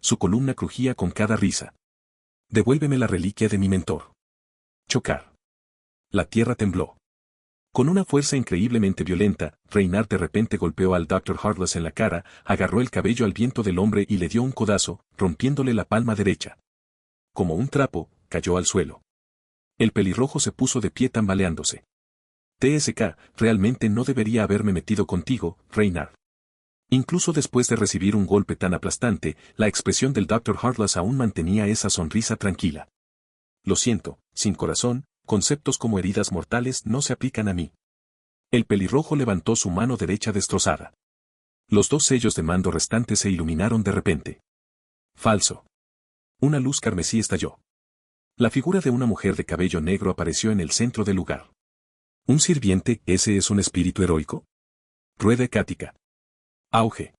su columna crujía con cada risa. Devuélveme la reliquia de mi mentor. Chocar. La tierra tembló. Con una fuerza increíblemente violenta, Reynard de repente golpeó al Dr. Heartless en la cara, agarró el cabello al viento del hombre y le dio un codazo, rompiéndole la palma derecha. Como un trapo, cayó al suelo. El pelirrojo se puso de pie tambaleándose. TSK, realmente no debería haberme metido contigo, Reynard. Incluso después de recibir un golpe tan aplastante, la expresión del Dr. Heartless aún mantenía esa sonrisa tranquila. Lo siento, sin corazón, conceptos como heridas mortales no se aplican a mí. El pelirrojo levantó su mano derecha destrozada. Los dos sellos de mando restantes se iluminaron de repente. Falso. Una luz carmesí estalló. La figura de una mujer de cabello negro apareció en el centro del lugar. ¿Un sirviente, ese es un espíritu heroico? Rueda hecática. Auge.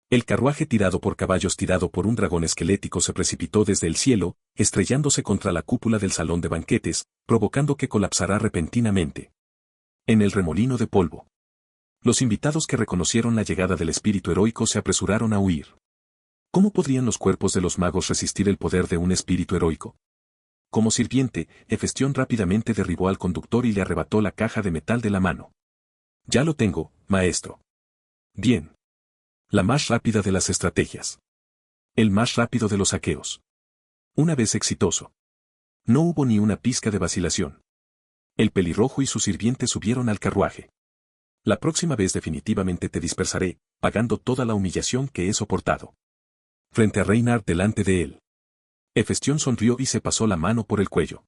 El carruaje tirado por caballos tirado por un dragón esquelético se precipitó desde el cielo, estrellándose contra la cúpula del salón de banquetes, provocando que colapsara repentinamente. En el remolino de polvo. Los invitados que reconocieron la llegada del espíritu heroico se apresuraron a huir. ¿Cómo podrían los cuerpos de los magos resistir el poder de un espíritu heroico? Como sirviente, Hefestión rápidamente derribó al conductor y le arrebató la caja de metal de la mano. Ya lo tengo, maestro. Bien. La más rápida de las estrategias. El más rápido de los saqueos. Una vez exitoso. No hubo ni una pizca de vacilación. El pelirrojo y su sirviente subieron al carruaje. La próxima vez definitivamente te dispersaré, pagando toda la humillación que he soportado. Frente a Reynard delante de él. Hefestión sonrió y se pasó la mano por el cuello.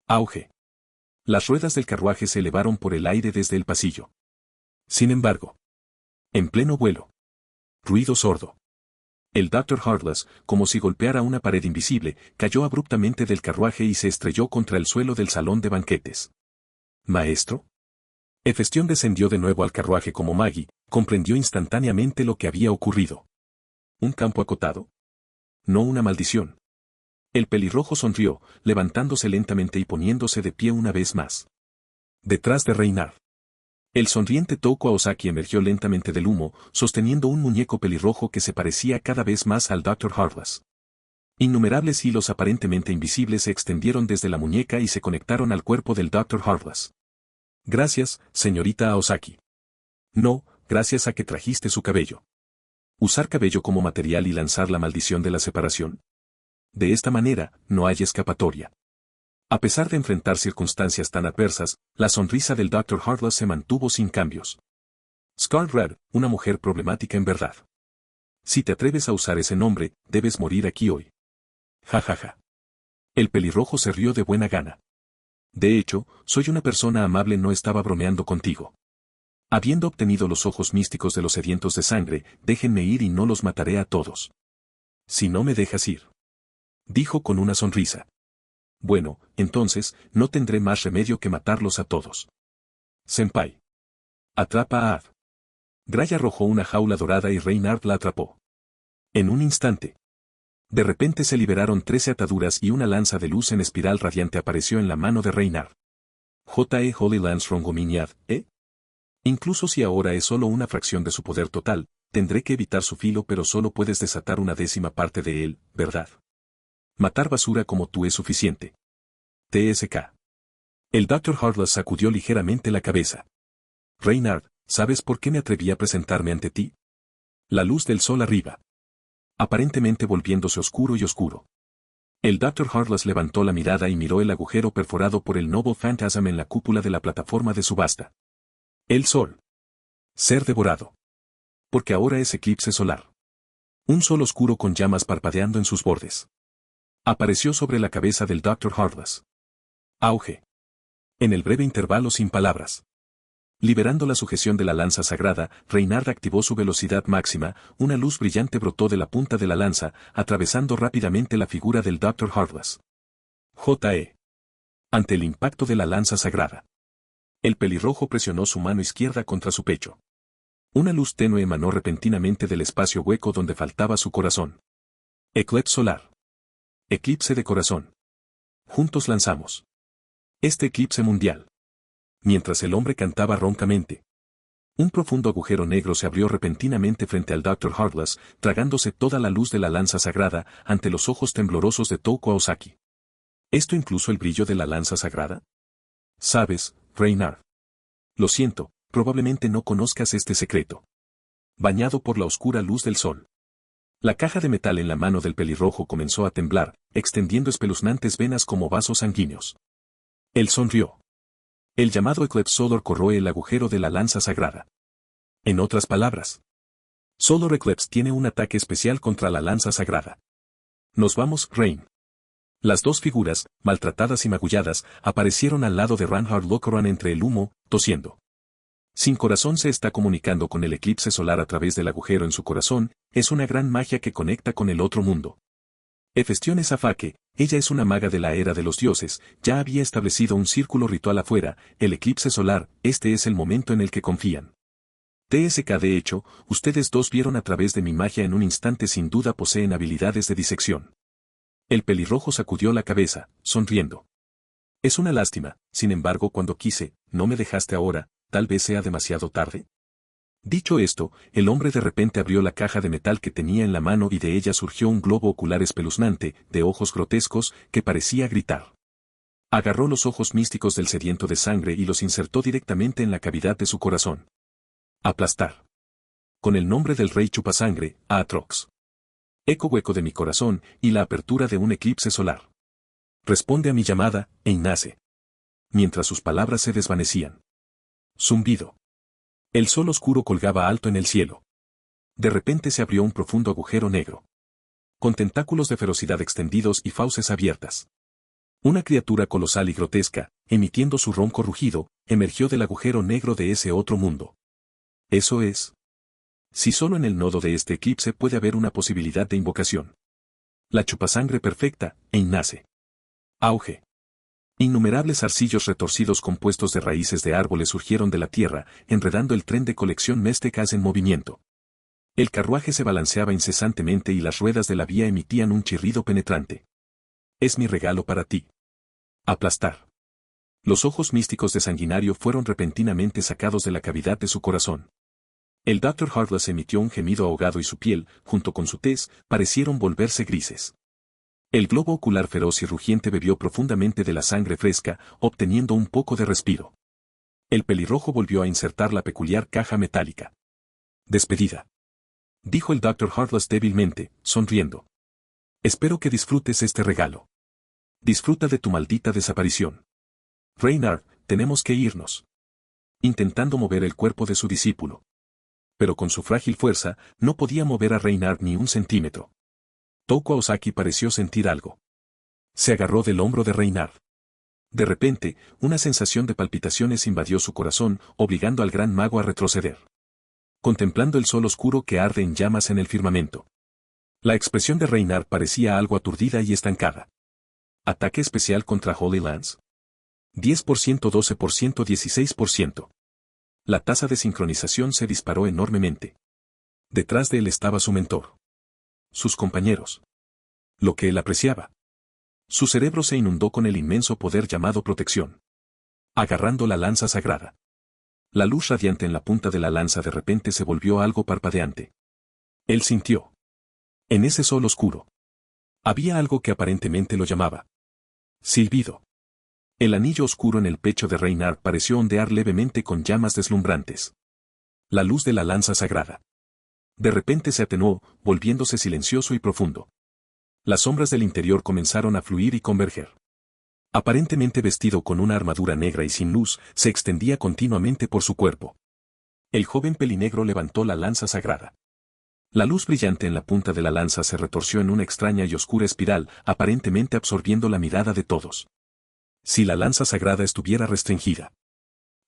Auge. Las ruedas del carruaje se elevaron por el aire desde el pasillo. Sin embargo. En pleno vuelo. Ruido sordo. El Dr. Heartless, como si golpeara una pared invisible, cayó abruptamente del carruaje y se estrelló contra el suelo del salón de banquetes. ¿Maestro? Hefestión descendió de nuevo al carruaje como Maggie, comprendió instantáneamente lo que había ocurrido. ¿Un campo acotado? No una maldición. El pelirrojo sonrió, levantándose lentamente y poniéndose de pie una vez más. Detrás de Reynard. El sonriente Touko Aosaki emergió lentamente del humo, sosteniendo un muñeco pelirrojo que se parecía cada vez más al Dr. Heartless. Innumerables hilos aparentemente invisibles se extendieron desde la muñeca y se conectaron al cuerpo del Dr. Heartless. Gracias, señorita Aosaki. No, gracias a que trajiste su cabello. Usar cabello como material y lanzar la maldición de la separación. De esta manera, no hay escapatoria. A pesar de enfrentar circunstancias tan adversas, la sonrisa del Dr. Heartless se mantuvo sin cambios. Scarlet Red, una mujer problemática en verdad. Si te atreves a usar ese nombre, debes morir aquí hoy. Ja ja ja. El pelirrojo se rió de buena gana. De hecho, soy una persona amable, no estaba bromeando contigo. Habiendo obtenido los ojos místicos de los sedientos de sangre, déjenme ir y no los mataré a todos. Si no me dejas ir. Dijo con una sonrisa. Bueno, entonces, no tendré más remedio que matarlos a todos. Senpai. Atrapa a Ad. Gray arrojó una jaula dorada y Reynard la atrapó. En un instante. De repente se liberaron 13 ataduras y una lanza de luz en espiral radiante apareció en la mano de Reynard. J.E. Holy Lance from Gominiad, ¿eh? Incluso si ahora es solo una fracción de su poder total, tendré que evitar su filo, pero solo puedes desatar una décima parte de él, ¿verdad? Matar basura como tú es suficiente. TSK. El Dr. Heartless sacudió ligeramente la cabeza. Reynard, ¿sabes por qué me atreví a presentarme ante ti? La luz del sol arriba. Aparentemente volviéndose oscuro y oscuro. El Dr. Heartless levantó la mirada y miró el agujero perforado por el Noble Phantasm en la cúpula de la plataforma de subasta. El sol. Ser devorado. Porque ahora es eclipse solar. Un sol oscuro con llamas parpadeando en sus bordes. Apareció sobre la cabeza del Dr. Heartless. Auge. En el breve intervalo sin palabras. Liberando la sujeción de la lanza sagrada, Reynard activó su velocidad máxima, una luz brillante brotó de la punta de la lanza, atravesando rápidamente la figura del Dr. Heartless. J.E. Ante el impacto de la lanza sagrada. El pelirrojo presionó su mano izquierda contra su pecho. Una luz tenue emanó repentinamente del espacio hueco donde faltaba su corazón. Eclipse solar. Eclipse de corazón. Juntos lanzamos. Este eclipse mundial. Mientras el hombre cantaba roncamente. Un profundo agujero negro se abrió repentinamente frente al Dr. Heartless, tragándose toda la luz de la lanza sagrada ante los ojos temblorosos de Touko Aosaki. ¿Esto incluso el brillo de la lanza sagrada? Sabes, Reynard. Lo siento, probablemente no conozcas este secreto. Bañado por la oscura luz del sol. La caja de metal en la mano del pelirrojo comenzó a temblar, extendiendo espeluznantes venas como vasos sanguíneos. Él sonrió. El llamado Eclipse Solar corroe el agujero de la lanza sagrada. En otras palabras, Solar Eclipse tiene un ataque especial contra la lanza sagrada. Nos vamos, Rain. Las dos figuras, maltratadas y magulladas, aparecieron al lado de Reinhard Locoran entre el humo, tosiendo. Sin Corazón se está comunicando con el eclipse solar a través del agujero en su corazón, es una gran magia que conecta con el otro mundo. Hefestione Safake, ella es una maga de la era de los dioses, ya había establecido un círculo ritual afuera, el eclipse solar, este es el momento en el que confían. TSK de hecho, ustedes dos vieron a través de mi magia en un instante sin duda poseen habilidades de disección. El pelirrojo sacudió la cabeza, sonriendo. Es una lástima, sin embargo cuando quise, no me dejaste ahora, tal vez sea demasiado tarde. Dicho esto, el hombre de repente abrió la caja de metal que tenía en la mano y de ella surgió un globo ocular espeluznante, de ojos grotescos, que parecía gritar. Agarró los ojos místicos del sediento de sangre y los insertó directamente en la cavidad de su corazón. Aplastar. Con el nombre del rey chupasangre, Aatrox. Eco hueco de mi corazón y la apertura de un eclipse solar. Responde a mi llamada, Einace. Mientras sus palabras se desvanecían. Zumbido. El sol oscuro colgaba alto en el cielo. De repente se abrió un profundo agujero negro. Con tentáculos de ferocidad extendidos y fauces abiertas. Una criatura colosal y grotesca, emitiendo su ronco rugido, emergió del agujero negro de ese otro mundo. Eso es. Si solo en el nodo de este eclipse puede haber una posibilidad de invocación. La chupasangre perfecta, Einace. Auge. Innumerables arcillos retorcidos compuestos de raíces de árboles surgieron de la tierra, enredando el tren de colección Mestecas en movimiento. El carruaje se balanceaba incesantemente y las ruedas de la vía emitían un chirrido penetrante. Es mi regalo para ti. Aplastar. Los ojos místicos de Sanguinario fueron repentinamente sacados de la cavidad de su corazón. El Dr. Heartless emitió un gemido ahogado y su piel, junto con su tez, parecieron volverse grises. El globo ocular feroz y rugiente bebió profundamente de la sangre fresca, obteniendo un poco de respiro. El pelirrojo volvió a insertar la peculiar caja metálica. Despedida. Dijo el Dr. Heartless débilmente, sonriendo. Espero que disfrutes este regalo. Disfruta de tu maldita desaparición. Reynard, tenemos que irnos. Intentando mover el cuerpo de su discípulo. Pero con su frágil fuerza, no podía mover a Reynard ni un centímetro. Touko Aosaki pareció sentir algo. Se agarró del hombro de Reynard. De repente, una sensación de palpitaciones invadió su corazón, obligando al gran mago a retroceder. Contemplando el sol oscuro que arde en llamas en el firmamento. La expresión de Reynard parecía algo aturdida y estancada. ¿Ataque especial contra Holy Lance? 10%, 12%, 16%. La tasa de sincronización se disparó enormemente. Detrás de él estaba su mentor. Sus compañeros. Lo que él apreciaba. Su cerebro se inundó con el inmenso poder llamado protección. Agarrando la lanza sagrada. La luz radiante en la punta de la lanza de repente se volvió algo parpadeante. Él sintió. En ese sol oscuro. Había algo que aparentemente lo llamaba. Silbido. El anillo oscuro en el pecho de Reynard pareció ondear levemente con llamas deslumbrantes. La luz de la lanza sagrada. De repente se atenuó, volviéndose silencioso y profundo. Las sombras del interior comenzaron a fluir y converger. Aparentemente vestido con una armadura negra y sin luz, se extendía continuamente por su cuerpo. El joven pelinegro levantó la lanza sagrada. La luz brillante en la punta de la lanza se retorció en una extraña y oscura espiral, aparentemente absorbiendo la mirada de todos. Si la lanza sagrada estuviera restringida.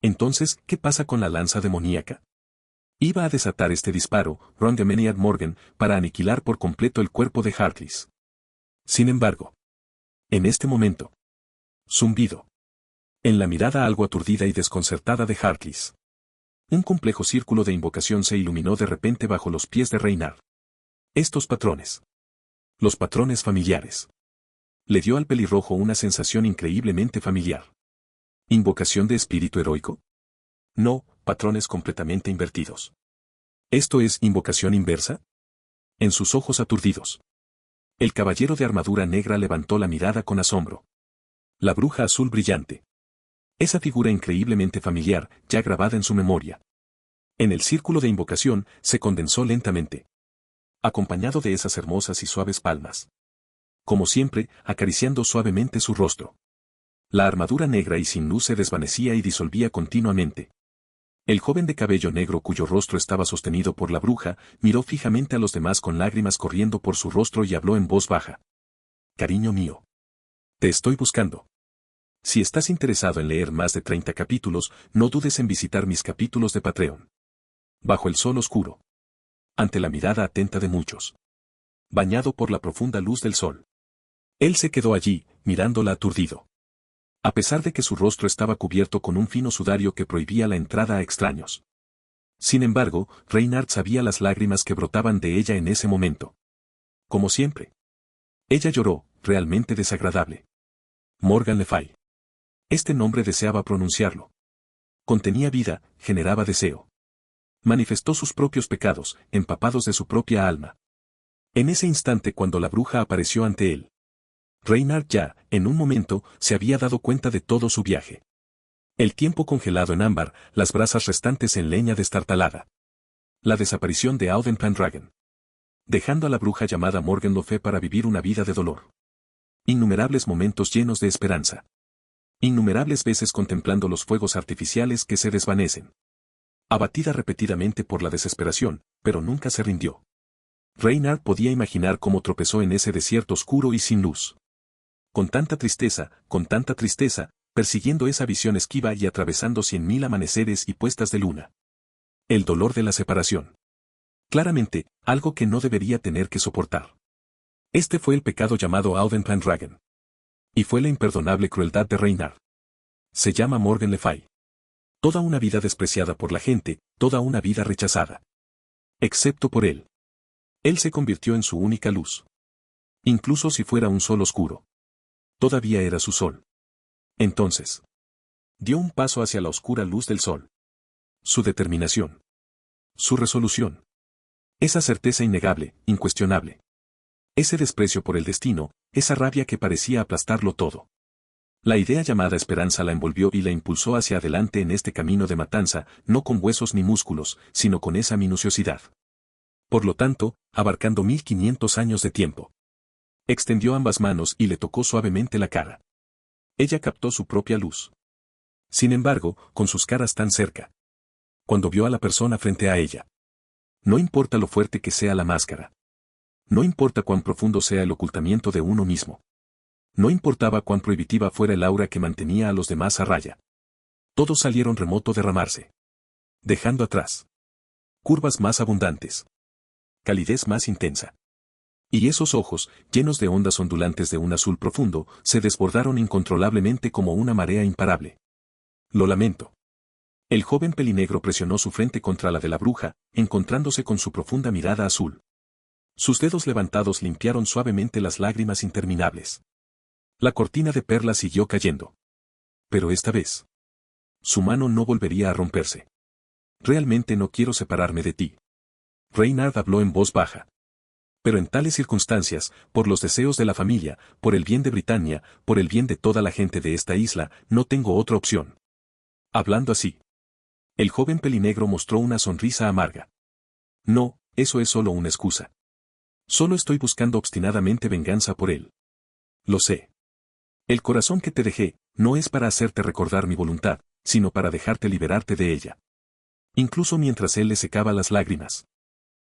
Entonces, ¿qué pasa con la lanza demoníaca? Iba a desatar este disparo, Ron de Menard Morgan, para aniquilar por completo el cuerpo de Heartless. Sin embargo. En este momento. Zumbido. En la mirada algo aturdida y desconcertada de Heartless. Un complejo círculo de invocación se iluminó de repente bajo los pies de Reynard. Estos patrones. Los patrones familiares. Le dio al pelirrojo una sensación increíblemente familiar. ¿Invocación de espíritu heroico? No, patrones completamente invertidos. ¿Esto es invocación inversa? En sus ojos aturdidos. El caballero de armadura negra levantó la mirada con asombro. La bruja azul brillante. Esa figura increíblemente familiar, ya grabada en su memoria. En el círculo de invocación, se condensó lentamente. Acompañado de esas hermosas y suaves palmas. Como siempre, acariciando suavemente su rostro. La armadura negra y sin luz se desvanecía y disolvía continuamente. El joven de cabello negro cuyo rostro estaba sostenido por la bruja, miró fijamente a los demás con lágrimas corriendo por su rostro y habló en voz baja. Cariño mío. Te estoy buscando. Si estás interesado en leer más de 30 capítulos, no dudes en visitar mis capítulos de Patreon. Bajo el sol oscuro. Ante la mirada atenta de muchos. Bañado por la profunda luz del sol. Él se quedó allí, mirándola aturdido. A pesar de que su rostro estaba cubierto con un fino sudario que prohibía la entrada a extraños. Sin embargo, Reynard sabía las lágrimas que brotaban de ella en ese momento. Como siempre. Ella lloró, realmente desagradable. Morgan Le Fay. Este nombre deseaba pronunciarlo. Contenía vida, generaba deseo. Manifestó sus propios pecados, empapados de su propia alma. En ese instante cuando la bruja apareció ante él. Reynard ya, en un momento, se había dado cuenta de todo su viaje. El tiempo congelado en ámbar, las brasas restantes en leña destartalada. La desaparición de Auden Pendragon. Dejando a la bruja llamada Morgan Le Fay para vivir una vida de dolor. Innumerables momentos llenos de esperanza. Innumerables veces contemplando los fuegos artificiales que se desvanecen. Abatida repetidamente por la desesperación, pero nunca se rindió. Reynard podía imaginar cómo tropezó en ese desierto oscuro y sin luz. Con tanta tristeza, persiguiendo esa visión esquiva y atravesando 100.000 amaneceres y puestas de luna. El dolor de la separación. Claramente, algo que no debería tener que soportar. Este fue el pecado llamado Auden Pendragon. Y fue la imperdonable crueldad de Reynard. Se llama Morgan Le Fay. Toda una vida despreciada por la gente, toda una vida rechazada. Excepto por él. Él se convirtió en su única luz. Incluso si fuera un sol oscuro. Todavía era su sol. Entonces. Dio un paso hacia la oscura luz del sol. Su determinación. Su resolución. Esa certeza innegable, incuestionable. Ese desprecio por el destino, esa rabia que parecía aplastarlo todo. La idea llamada esperanza la envolvió y la impulsó hacia adelante en este camino de matanza, no con huesos ni músculos, sino con esa minuciosidad. Por lo tanto, abarcando 1500 años de tiempo. Extendió ambas manos y le tocó suavemente la cara. Ella captó su propia luz. Sin embargo, con sus caras tan cerca. Cuando vio a la persona frente a ella. No importa lo fuerte que sea la máscara. No importa cuán profundo sea el ocultamiento de uno mismo. No importaba cuán prohibitiva fuera el aura que mantenía a los demás a raya. Todos salieron remoto derramarse. Dejando atrás. Curvas más abundantes. Calidez más intensa. Y esos ojos, llenos de ondas ondulantes de un azul profundo, se desbordaron incontrolablemente como una marea imparable. Lo lamento. El joven pelinegro presionó su frente contra la de la bruja, encontrándose con su profunda mirada azul. Sus dedos levantados limpiaron suavemente las lágrimas interminables. La cortina de perlas siguió cayendo. Pero esta vez. Su mano no volvería a romperse. Realmente no quiero separarme de ti. Reynard habló en voz baja. Pero en tales circunstancias, por los deseos de la familia, por el bien de Britania, por el bien de toda la gente de esta isla, no tengo otra opción. Hablando así. El joven pelinegro mostró una sonrisa amarga. No, eso es solo una excusa. Solo estoy buscando obstinadamente venganza por él. Lo sé. El corazón que te dejé, no es para hacerte recordar mi voluntad, sino para dejarte liberarte de ella. Incluso mientras él le secaba las lágrimas.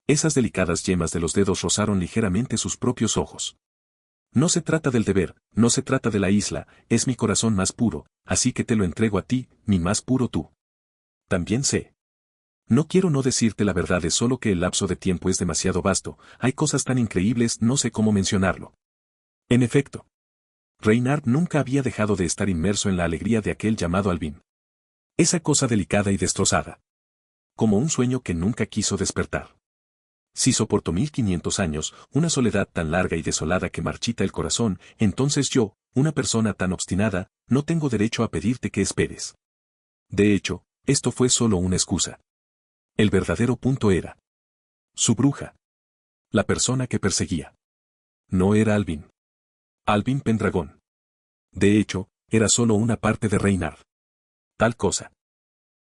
Esas delicadas yemas de los dedos rozaron ligeramente sus propios ojos. No se trata del deber, no se trata de la isla, es mi corazón más puro, así que te lo entrego a ti, mi más puro tú. También sé. No quiero no decirte la verdad, es solo que el lapso de tiempo es demasiado vasto, hay cosas tan increíbles, no sé cómo mencionarlo. En efecto. Reynard nunca había dejado de estar inmerso en la alegría de aquel llamado Alvin. Esa cosa delicada y destrozada. Como un sueño que nunca quiso despertar. Si soportó 1500 años, una soledad tan larga y desolada que marchita el corazón, entonces yo, una persona tan obstinada, no tengo derecho a pedirte que esperes. De hecho, Esto fue solo una excusa. El verdadero punto era su bruja. La persona que perseguía. No era Alvin. Alvin Pendragon. De hecho, era solo una parte de Reynard. Tal cosa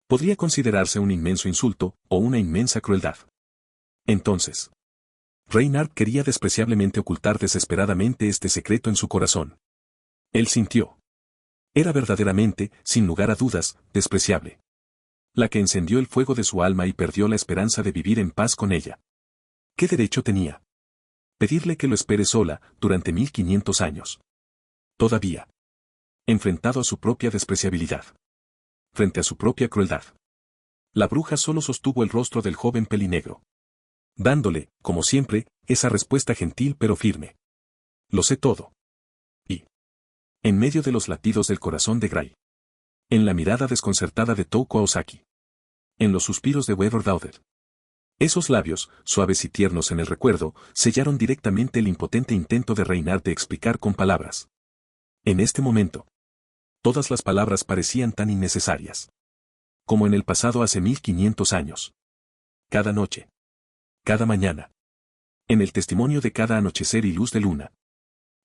podría considerarse un inmenso insulto o una inmensa crueldad. Entonces, Reynard quería despreciablemente ocultar desesperadamente este secreto en su corazón. Él sintió. Era verdaderamente, sin lugar a dudas, despreciable. La que encendió el fuego de su alma y perdió la esperanza de vivir en paz con ella. ¿Qué derecho tenía? Pedirle que lo espere sola, durante 1500 años. Todavía. Enfrentado a su propia despreciabilidad. Frente a su propia crueldad. La bruja solo sostuvo el rostro del joven pelinegro. Dándole, como siempre, esa respuesta gentil pero firme. Lo sé todo. Y. En medio de los latidos del corazón de Gray. En la mirada desconcertada de Touko Ozaki. En los suspiros de Weber Daudet. Esos labios, suaves y tiernos en el recuerdo, sellaron directamente el impotente intento de Reynard de explicar con palabras. En este momento. Todas las palabras parecían tan innecesarias. Como en el pasado hace 1500 años. Cada noche. Cada mañana. En el testimonio de cada anochecer y luz de luna.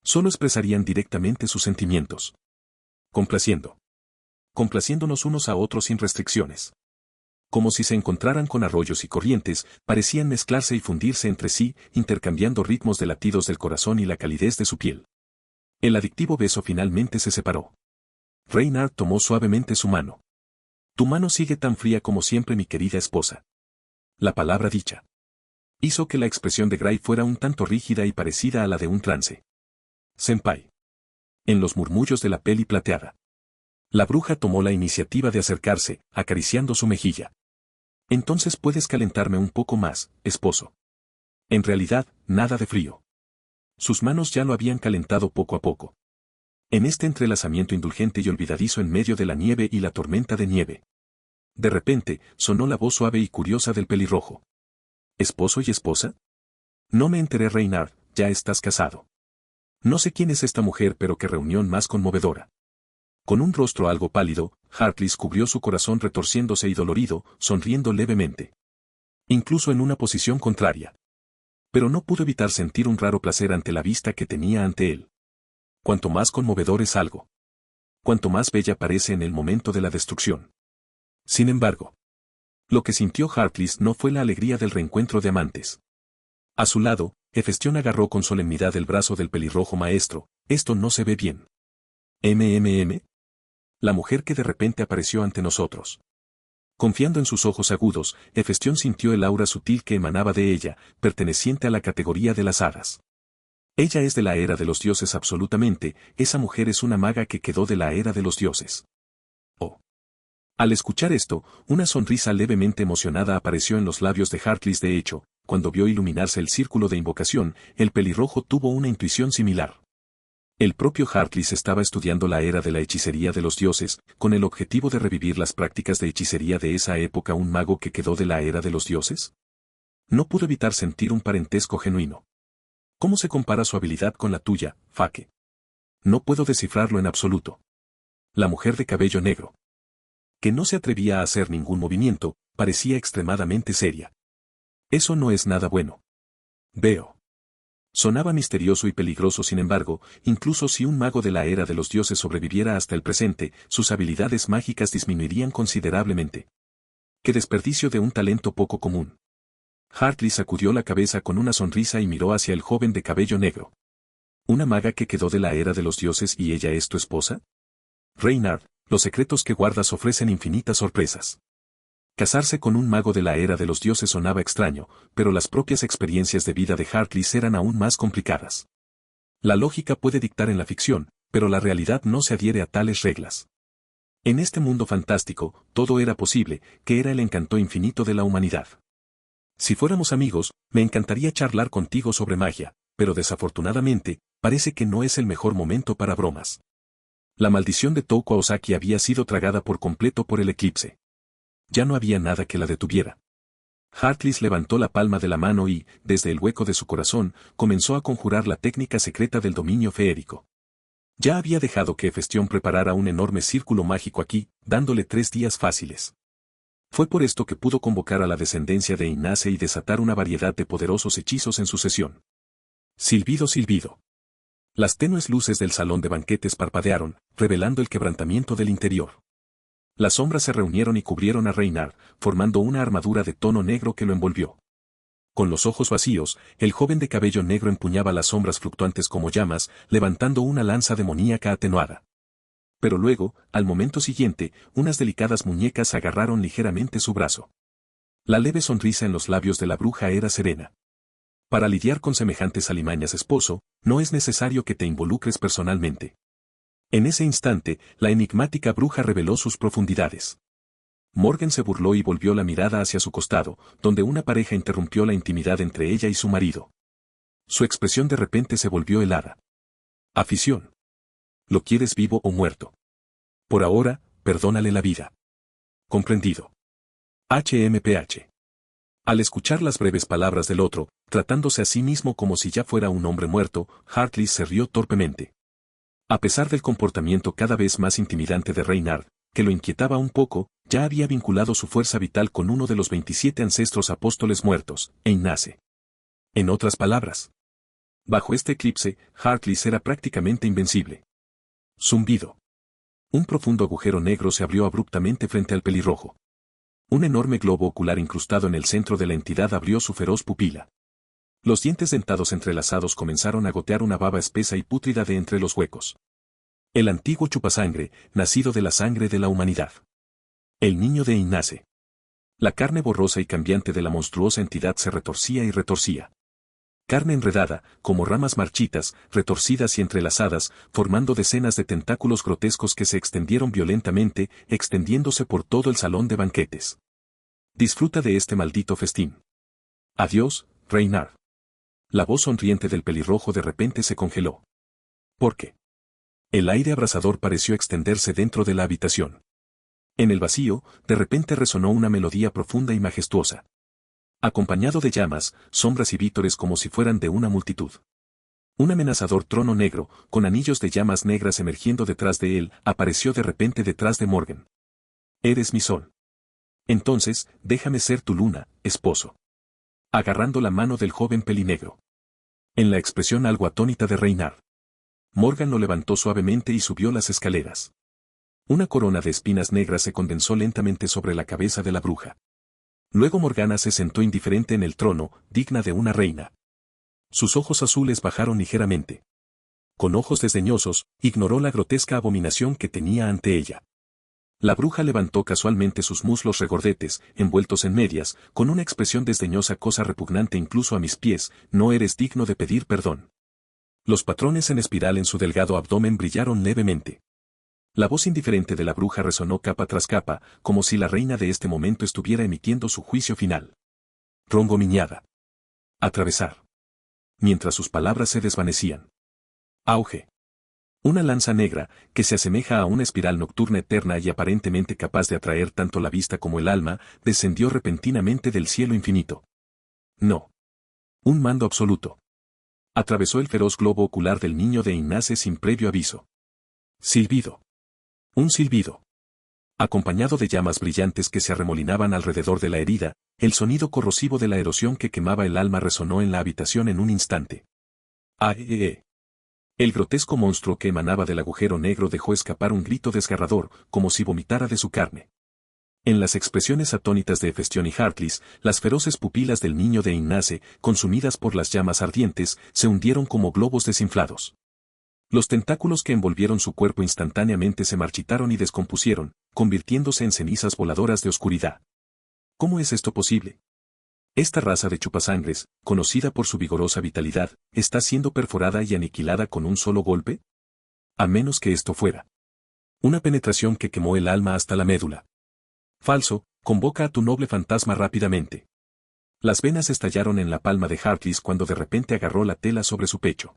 Solo expresarían directamente sus sentimientos. Complaciendo. Complaciéndonos unos a otros sin restricciones. Como si se encontraran con arroyos y corrientes, parecían mezclarse y fundirse entre sí, intercambiando ritmos de latidos del corazón y la calidez de su piel. El adictivo beso finalmente se separó. Reynard tomó suavemente su mano. Tu mano sigue tan fría como siempre, mi querida esposa. La palabra dicha hizo que la expresión de Gray fuera un tanto rígida y parecida a la de un trance. Senpai. En los murmullos de la peli plateada. La bruja tomó la iniciativa de acercarse, acariciando su mejilla. Entonces puedes calentarme un poco más, esposo. En realidad, nada de frío. Sus manos ya lo habían calentado poco a poco. En este entrelazamiento indulgente y olvidadizo en medio de la nieve y la tormenta de nieve. De repente, sonó la voz suave y curiosa del pelirrojo. ¿Esposo y esposa? No me enteré, Reynard, ya estás casado. No sé quién es esta mujer, pero qué reunión más conmovedora. Con un rostro algo pálido, Harkless cubrió su corazón retorciéndose y dolorido, sonriendo levemente. Incluso en una posición contraria. Pero no pudo evitar sentir un raro placer ante la vista que tenía ante él. Cuanto más conmovedor es algo. Cuanto más bella parece en el momento de la destrucción. Sin embargo, lo que sintió Harkless no fue la alegría del reencuentro de amantes. A su lado, Hefestión agarró con solemnidad el brazo del pelirrojo maestro. Esto no se ve bien. ¿MMM? La mujer que de repente apareció ante nosotros. Confiando en sus ojos agudos, Hefestión sintió el aura sutil que emanaba de ella, perteneciente a la categoría de las hadas. Ella es de la era de los dioses absolutamente, esa mujer es una maga que quedó de la era de los dioses. Oh. Al escuchar esto, una sonrisa levemente emocionada apareció en los labios de Harkless. De hecho, cuando vio iluminarse el círculo de invocación, el pelirrojo tuvo una intuición similar. El propio Harkless estaba estudiando la era de la hechicería de los dioses, con el objetivo de revivir las prácticas de hechicería de esa época. ¿Un mago que quedó de la era de los dioses? No pudo evitar sentir un parentesco genuino. ¿Cómo se compara su habilidad con la tuya, Fake? No puedo descifrarlo en absoluto. La mujer de cabello negro, que no se atrevía a hacer ningún movimiento, parecía extremadamente seria. Eso no es nada bueno. Veo. Sonaba misterioso y peligroso. Sin embargo, incluso si un mago de la era de los dioses sobreviviera hasta el presente, sus habilidades mágicas disminuirían considerablemente. ¡Qué desperdicio de un talento poco común! Harkless sacudió la cabeza con una sonrisa y miró hacia el joven de cabello negro. ¿Una maga que quedó de la era de los dioses y ella es tu esposa? Reynard, los secretos que guardas ofrecen infinitas sorpresas. Casarse con un mago de la era de los dioses sonaba extraño, pero las propias experiencias de vida de Harkless eran aún más complicadas. La lógica puede dictar en la ficción, pero la realidad no se adhiere a tales reglas. En este mundo fantástico, todo era posible, que era el encanto infinito de la humanidad. Si fuéramos amigos, me encantaría charlar contigo sobre magia, pero desafortunadamente, parece que no es el mejor momento para bromas. La maldición de Touko Ozaki había sido tragada por completo por el eclipse. Ya no había nada que la detuviera. Harkless levantó la palma de la mano y, desde el hueco de su corazón, comenzó a conjurar la técnica secreta del dominio feérico. Ya había dejado que Hefestión preparara un enorme círculo mágico aquí, dándole 3 días fáciles. Fue por esto que pudo convocar a la descendencia de Innace y desatar una variedad de poderosos hechizos en sucesión. Silbido, silbido. Las tenues luces del salón de banquetes parpadearon, revelando el quebrantamiento del interior. Las sombras se reunieron y cubrieron a Reynard, formando una armadura de tono negro que lo envolvió. Con los ojos vacíos, el joven de cabello negro empuñaba las sombras fluctuantes como llamas, levantando una lanza demoníaca atenuada. Pero luego, al momento siguiente, unas delicadas muñecas agarraron ligeramente su brazo. La leve sonrisa en los labios de la bruja era serena. Para lidiar con semejantes alimañas, esposo, no es necesario que te involucres personalmente. En ese instante, la enigmática bruja reveló sus profundidades. Morgan se burló y volvió la mirada hacia su costado, donde una pareja interrumpió la intimidad entre ella y su marido. Su expresión de repente se volvió helada. Afición. ¿Lo quieres vivo o muerto? Por ahora, perdónale la vida. Comprendido. HMPH. Al escuchar las breves palabras del otro, tratándose a sí mismo como si ya fuera un hombre muerto, Hartley se rió torpemente. A pesar del comportamiento cada vez más intimidante de Reynard, que lo inquietaba un poco, ya había vinculado su fuerza vital con uno de los 27 ancestros apóstoles muertos, Innace. En otras palabras, bajo este eclipse, Hartley era prácticamente invencible. Zumbido. Un profundo agujero negro se abrió abruptamente frente al pelirrojo. Un enorme globo ocular incrustado en el centro de la entidad abrió su feroz pupila. Los dientes dentados entrelazados comenzaron a gotear una baba espesa y pútrida de entre los huecos. El antiguo chupasangre, nacido de la sangre de la humanidad. El niño de Innace. La carne borrosa y cambiante de la monstruosa entidad se retorcía y retorcía. Carne enredada, como ramas marchitas, retorcidas y entrelazadas, formando decenas de tentáculos grotescos que se extendieron violentamente, extendiéndose por todo el salón de banquetes. Disfruta de este maldito festín. Adiós, Reynard. La voz sonriente del pelirrojo de repente se congeló. ¿Por qué? El aire abrasador pareció extenderse dentro de la habitación. En el vacío, de repente resonó una melodía profunda y majestuosa. Acompañado de llamas, sombras y vítores como si fueran de una multitud. Un amenazador trono negro, con anillos de llamas negras emergiendo detrás de él, apareció de repente detrás de Morgan. Eres mi sol. Entonces, déjame ser tu luna, esposo. Agarrando la mano del joven pelinegro. En la expresión algo atónita de Reynard, Morgan lo levantó suavemente y subió las escaleras. Una corona de espinas negras se condensó lentamente sobre la cabeza de la bruja. Luego Morgana se sentó indiferente en el trono, digna de una reina. Sus ojos azules bajaron ligeramente. Con ojos desdeñosos, ignoró la grotesca abominación que tenía ante ella. La bruja levantó casualmente sus muslos regordetes, envueltos en medias, con una expresión desdeñosa, cosa repugnante incluso a mis pies, no eres digno de pedir perdón. Los patrones en espiral en su delgado abdomen brillaron levemente. La voz indiferente de la bruja resonó capa tras capa, como si la reina de este momento estuviera emitiendo su juicio final. Rongomiñada. Atravesar. Mientras sus palabras se desvanecían. Auge. Una lanza negra, que se asemeja a una espiral nocturna eterna y aparentemente capaz de atraer tanto la vista como el alma, descendió repentinamente del cielo infinito. No. Un mando absoluto. Atravesó el feroz globo ocular del niño de Innace sin previo aviso. Silbido. Un silbido. Acompañado de llamas brillantes que se arremolinaban alrededor de la herida, el sonido corrosivo de la erosión que quemaba el alma resonó en la habitación en un instante. ¡Ae! El grotesco monstruo que emanaba del agujero negro dejó escapar un grito desgarrador, como si vomitara de su carne. En las expresiones atónitas de Hefestión y Hartley, las feroces pupilas del niño de Innace, consumidas por las llamas ardientes, se hundieron como globos desinflados. Los tentáculos que envolvieron su cuerpo instantáneamente se marchitaron y descompusieron, convirtiéndose en cenizas voladoras de oscuridad. ¿Cómo es esto posible? Esta raza de chupasangres, conocida por su vigorosa vitalidad, ¿está siendo perforada y aniquilada con un solo golpe? A menos que esto fuera una penetración que quemó el alma hasta la médula. Falso, convoca a tu noble fantasma rápidamente. Las venas estallaron en la palma de Hartley cuando de repente agarró la tela sobre su pecho.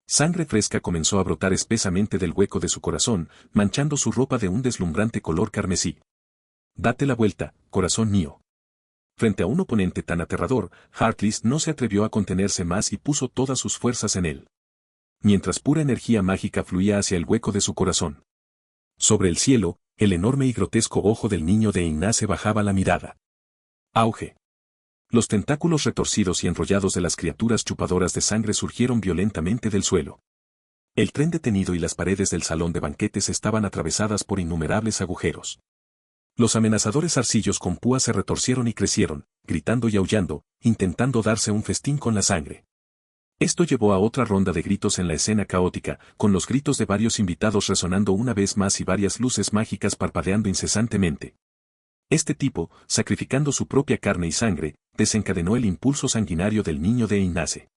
Sangre fresca comenzó a brotar espesamente del hueco de su corazón, manchando su ropa de un deslumbrante color carmesí. Date la vuelta, corazón mío. Frente a un oponente tan aterrador, Hartley no se atrevió a contenerse más y puso todas sus fuerzas en él. Mientras pura energía mágica fluía hacia el hueco de su corazón. Sobre el cielo, el enorme y grotesco ojo del niño de Ignace bajaba la mirada. Auge. Los tentáculos retorcidos y enrollados de las criaturas chupadoras de sangre surgieron violentamente del suelo. El tren detenido y las paredes del salón de banquetes estaban atravesadas por innumerables agujeros. Los amenazadores arcillos con púas se retorcieron y crecieron, gritando y aullando, intentando darse un festín con la sangre. Esto llevó a otra ronda de gritos en la escena caótica, con los gritos de varios invitados resonando una vez más y varias luces mágicas parpadeando incesantemente. Este tipo, sacrificando su propia carne y sangre, desencadenó el impulso sanguinario del niño de Ignace.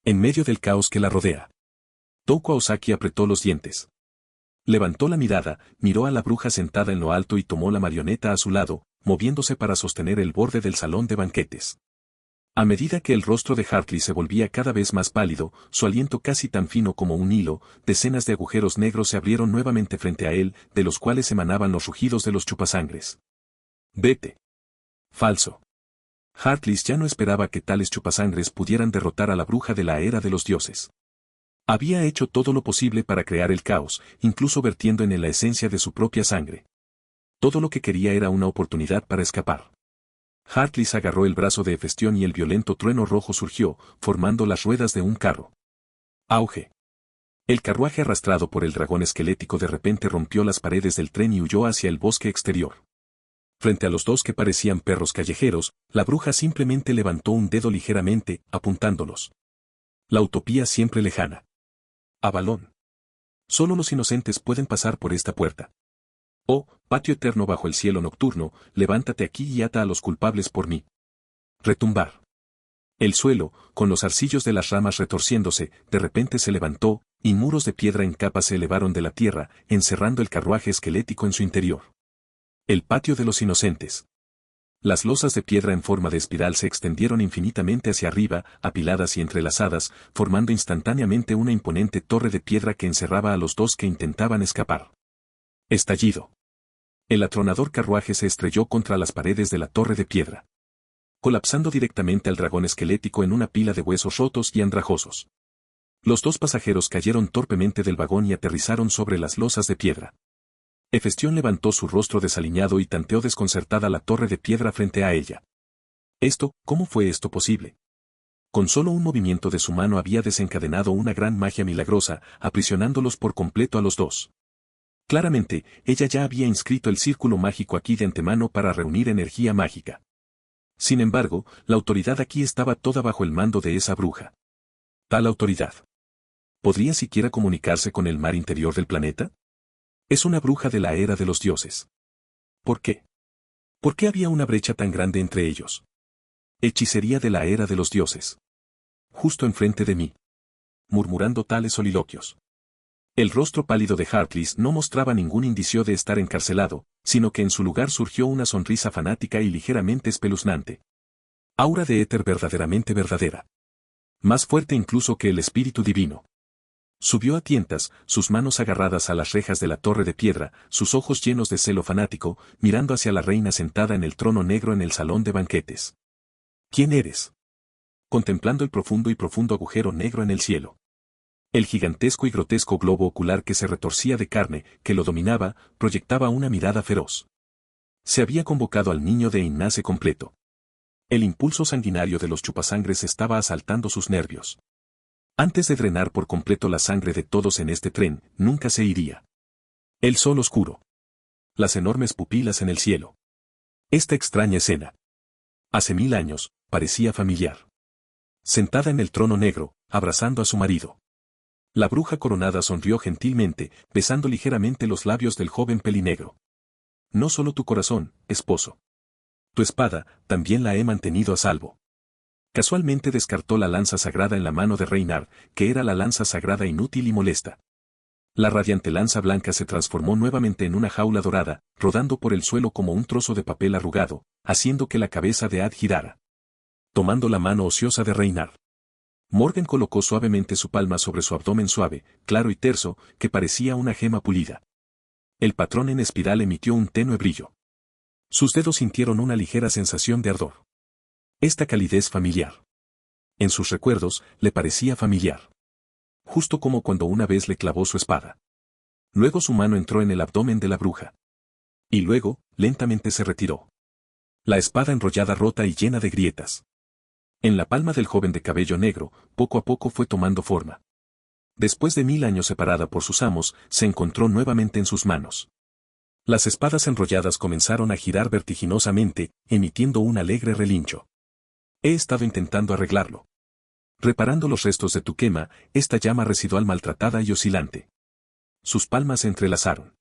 En medio del caos que la rodea, Touko Ozaki apretó los dientes. Levantó la mirada, miró a la bruja sentada en lo alto y tomó la marioneta a su lado, moviéndose para sostener el borde del salón de banquetes. A medida que el rostro de Hartley se volvía cada vez más pálido, su aliento casi tan fino como un hilo, decenas de agujeros negros se abrieron nuevamente frente a él, de los cuales emanaban los rugidos de los chupasangres. «Vete». Falso. Hartley ya no esperaba que tales chupasangres pudieran derrotar a la bruja de la era de los dioses. Había hecho todo lo posible para crear el caos, incluso vertiendo en él la esencia de su propia sangre. Todo lo que quería era una oportunidad para escapar. Hartley agarró el brazo de Hefestión y el violento trueno rojo surgió, formando las ruedas de un carro. Auge. El carruaje arrastrado por el dragón esquelético de repente rompió las paredes del tren y huyó hacia el bosque exterior. Frente a los dos que parecían perros callejeros, la bruja simplemente levantó un dedo ligeramente, apuntándolos. La utopía siempre lejana. Avalón. Solo los inocentes pueden pasar por esta puerta. Oh, patio eterno bajo el cielo nocturno, levántate aquí y ata a los culpables por mí. Retumbar. El suelo, con los arcillos de las ramas retorciéndose, de repente se levantó, y muros de piedra en capas se elevaron de la tierra, encerrando el carruaje esquelético en su interior. El patio de los inocentes. Las losas de piedra en forma de espiral se extendieron infinitamente hacia arriba, apiladas y entrelazadas, formando instantáneamente una imponente torre de piedra que encerraba a los dos que intentaban escapar. Estallido. El atronador carruaje se estrelló contra las paredes de la torre de piedra, colapsando directamente al dragón esquelético en una pila de huesos rotos y andrajosos. Los dos pasajeros cayeron torpemente del vagón y aterrizaron sobre las losas de piedra. Hefestión levantó su rostro desaliñado y tanteó desconcertada la torre de piedra frente a ella. ¿Cómo fue esto posible? Con solo un movimiento de su mano había desencadenado una gran magia milagrosa, aprisionándolos por completo a los dos. Claramente, ella ya había inscrito el círculo mágico aquí de antemano para reunir energía mágica. Sin embargo, la autoridad aquí estaba toda bajo el mando de esa bruja. Tal autoridad. ¿Podría siquiera comunicarse con el mar interior del planeta? Es una bruja de la era de los dioses. ¿Por qué? ¿Por qué había una brecha tan grande entre ellos? Hechicería de la era de los dioses. Justo enfrente de mí. Murmurando tales soliloquios. El rostro pálido de Hartley no mostraba ningún indicio de estar encarcelado, sino que en su lugar surgió una sonrisa fanática y ligeramente espeluznante. Aura de éter verdaderamente verdadera. Más fuerte incluso que el espíritu divino. Subió a tientas, sus manos agarradas a las rejas de la torre de piedra, sus ojos llenos de celo fanático, mirando hacia la reina sentada en el trono negro en el salón de banquetes. ¿Quién eres? Contemplando el profundo agujero negro en el cielo. El gigantesco y grotesco globo ocular que se retorcía de carne, que lo dominaba, proyectaba una mirada feroz. Se había convocado al niño de Ignace completo. El impulso sanguinario de los chupasangres estaba asaltando sus nervios. Antes de drenar por completo la sangre de todos en este tren, nunca se iría. El sol oscuro. Las enormes pupilas en el cielo. Esta extraña escena. Hace 1000 años, parecía familiar. Sentada en el trono negro, abrazando a su marido. La bruja coronada sonrió gentilmente, besando ligeramente los labios del joven pelinegro. No solo tu corazón, esposo. Tu espada, también la he mantenido a salvo. Casualmente descartó la lanza sagrada en la mano de Reinar, que era la lanza sagrada inútil y molesta. La radiante lanza blanca se transformó nuevamente en una jaula dorada, rodando por el suelo como un trozo de papel arrugado, haciendo que la cabeza de Ad girara. Tomando la mano ociosa de Reinar, Morgan colocó suavemente su palma sobre su abdomen suave, claro y terso, que parecía una gema pulida. El patrón en espiral emitió un tenue brillo. Sus dedos sintieron una ligera sensación de ardor. Esta calidez familiar. En sus recuerdos, le parecía familiar. Justo como cuando una vez le clavó su espada. Luego su mano entró en el abdomen de la bruja. Y luego, lentamente se retiró. La espada enrollada rota y llena de grietas. En la palma del joven de cabello negro, poco a poco fue tomando forma. Después de 1000 años separada por sus amos, se encontró nuevamente en sus manos. Las espadas enrolladas comenzaron a girar vertiginosamente, emitiendo un alegre relincho. He estado intentando arreglarlo. Reparando los restos de tu quema, esta llama residual maltratada y oscilante. Sus palmas se entrelazaron.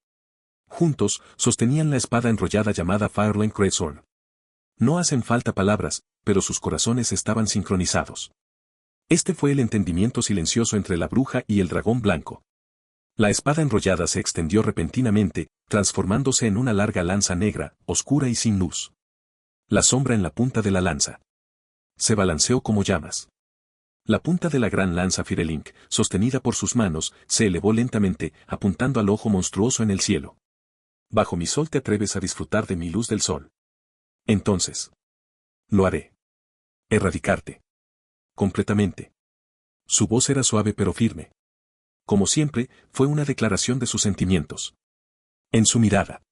Juntos, sostenían la espada enrollada llamada Firelink Greatsword. No hacen falta palabras, pero sus corazones estaban sincronizados. Este fue el entendimiento silencioso entre la bruja y el dragón blanco. La espada enrollada se extendió repentinamente, transformándose en una larga lanza negra, oscura y sin luz. La sombra en la punta de la lanza se balanceó como llamas. La punta de la gran lanza Firelink, sostenida por sus manos, se elevó lentamente, apuntando al ojo monstruoso en el cielo. Bajo mi sol te atreves a disfrutar de mi luz del sol. Entonces, lo haré. Erradicarte. Completamente. Su voz era suave pero firme. Como siempre, fue una declaración de sus sentimientos. En su mirada,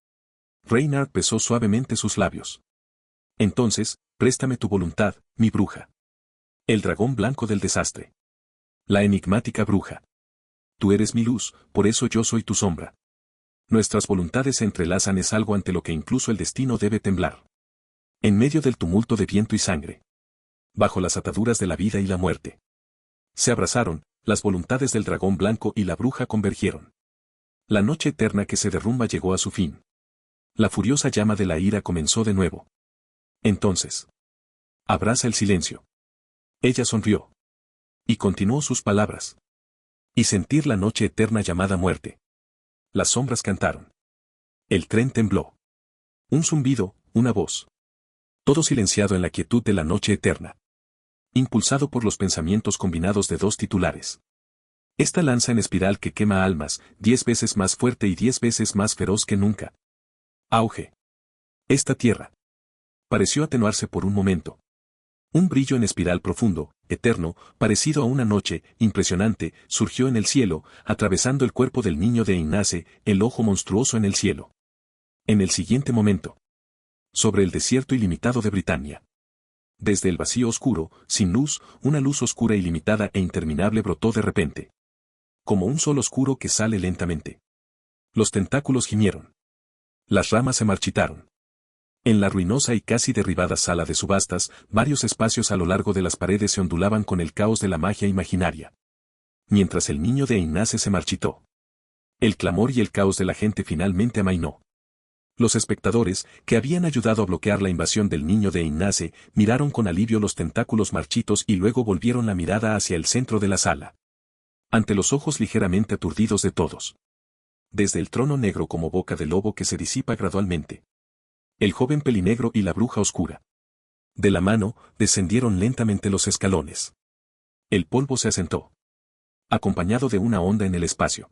Reynard besó suavemente sus labios. Entonces, préstame tu voluntad, mi bruja. El dragón blanco del desastre. La enigmática bruja. Tú eres mi luz, por eso yo soy tu sombra. Nuestras voluntades se entrelazan, es algo ante lo que incluso el destino debe temblar. En medio del tumulto de viento y sangre. Bajo las ataduras de la vida y la muerte. Se abrazaron, las voluntades del dragón blanco y la bruja convergieron. La noche eterna que se derrumba llegó a su fin. La furiosa llama de la ira comenzó de nuevo. Entonces. Abraza el silencio. Ella sonrió. Y continuó sus palabras. Y sentir la noche eterna llamada muerte. Las sombras cantaron. El tren tembló. Un zumbido, una voz. Todo silenciado en la quietud de la noche eterna. Impulsado por los pensamientos combinados de dos titulares. Esta lanza en espiral que quema almas, 10 veces más fuerte y 10 veces más feroz que nunca. Auge. Esta tierra. Pareció atenuarse por un momento. Un brillo en espiral profundo, eterno, parecido a una noche, impresionante, surgió en el cielo, atravesando el cuerpo del niño de Ignace, el ojo monstruoso en el cielo. En el siguiente momento. Sobre el desierto ilimitado de Britania. Desde el vacío oscuro, sin luz, una luz oscura ilimitada e interminable brotó de repente. Como un sol oscuro que sale lentamente. Los tentáculos gimieron. Las ramas se marchitaron. En la ruinosa y casi derribada sala de subastas, varios espacios a lo largo de las paredes se ondulaban con el caos de la magia imaginaria. Mientras el niño de Ignace se marchitó. El clamor y el caos de la gente finalmente amainó. Los espectadores, que habían ayudado a bloquear la invasión del niño de Ignace, miraron con alivio los tentáculos marchitos y luego volvieron la mirada hacia el centro de la sala. Ante los ojos ligeramente aturdidos de todos. Desde el trono negro como boca de lobo que se disipa gradualmente. El joven pelinegro y la bruja oscura. De la mano, descendieron lentamente los escalones. El polvo se asentó. Acompañado de una onda en el espacio.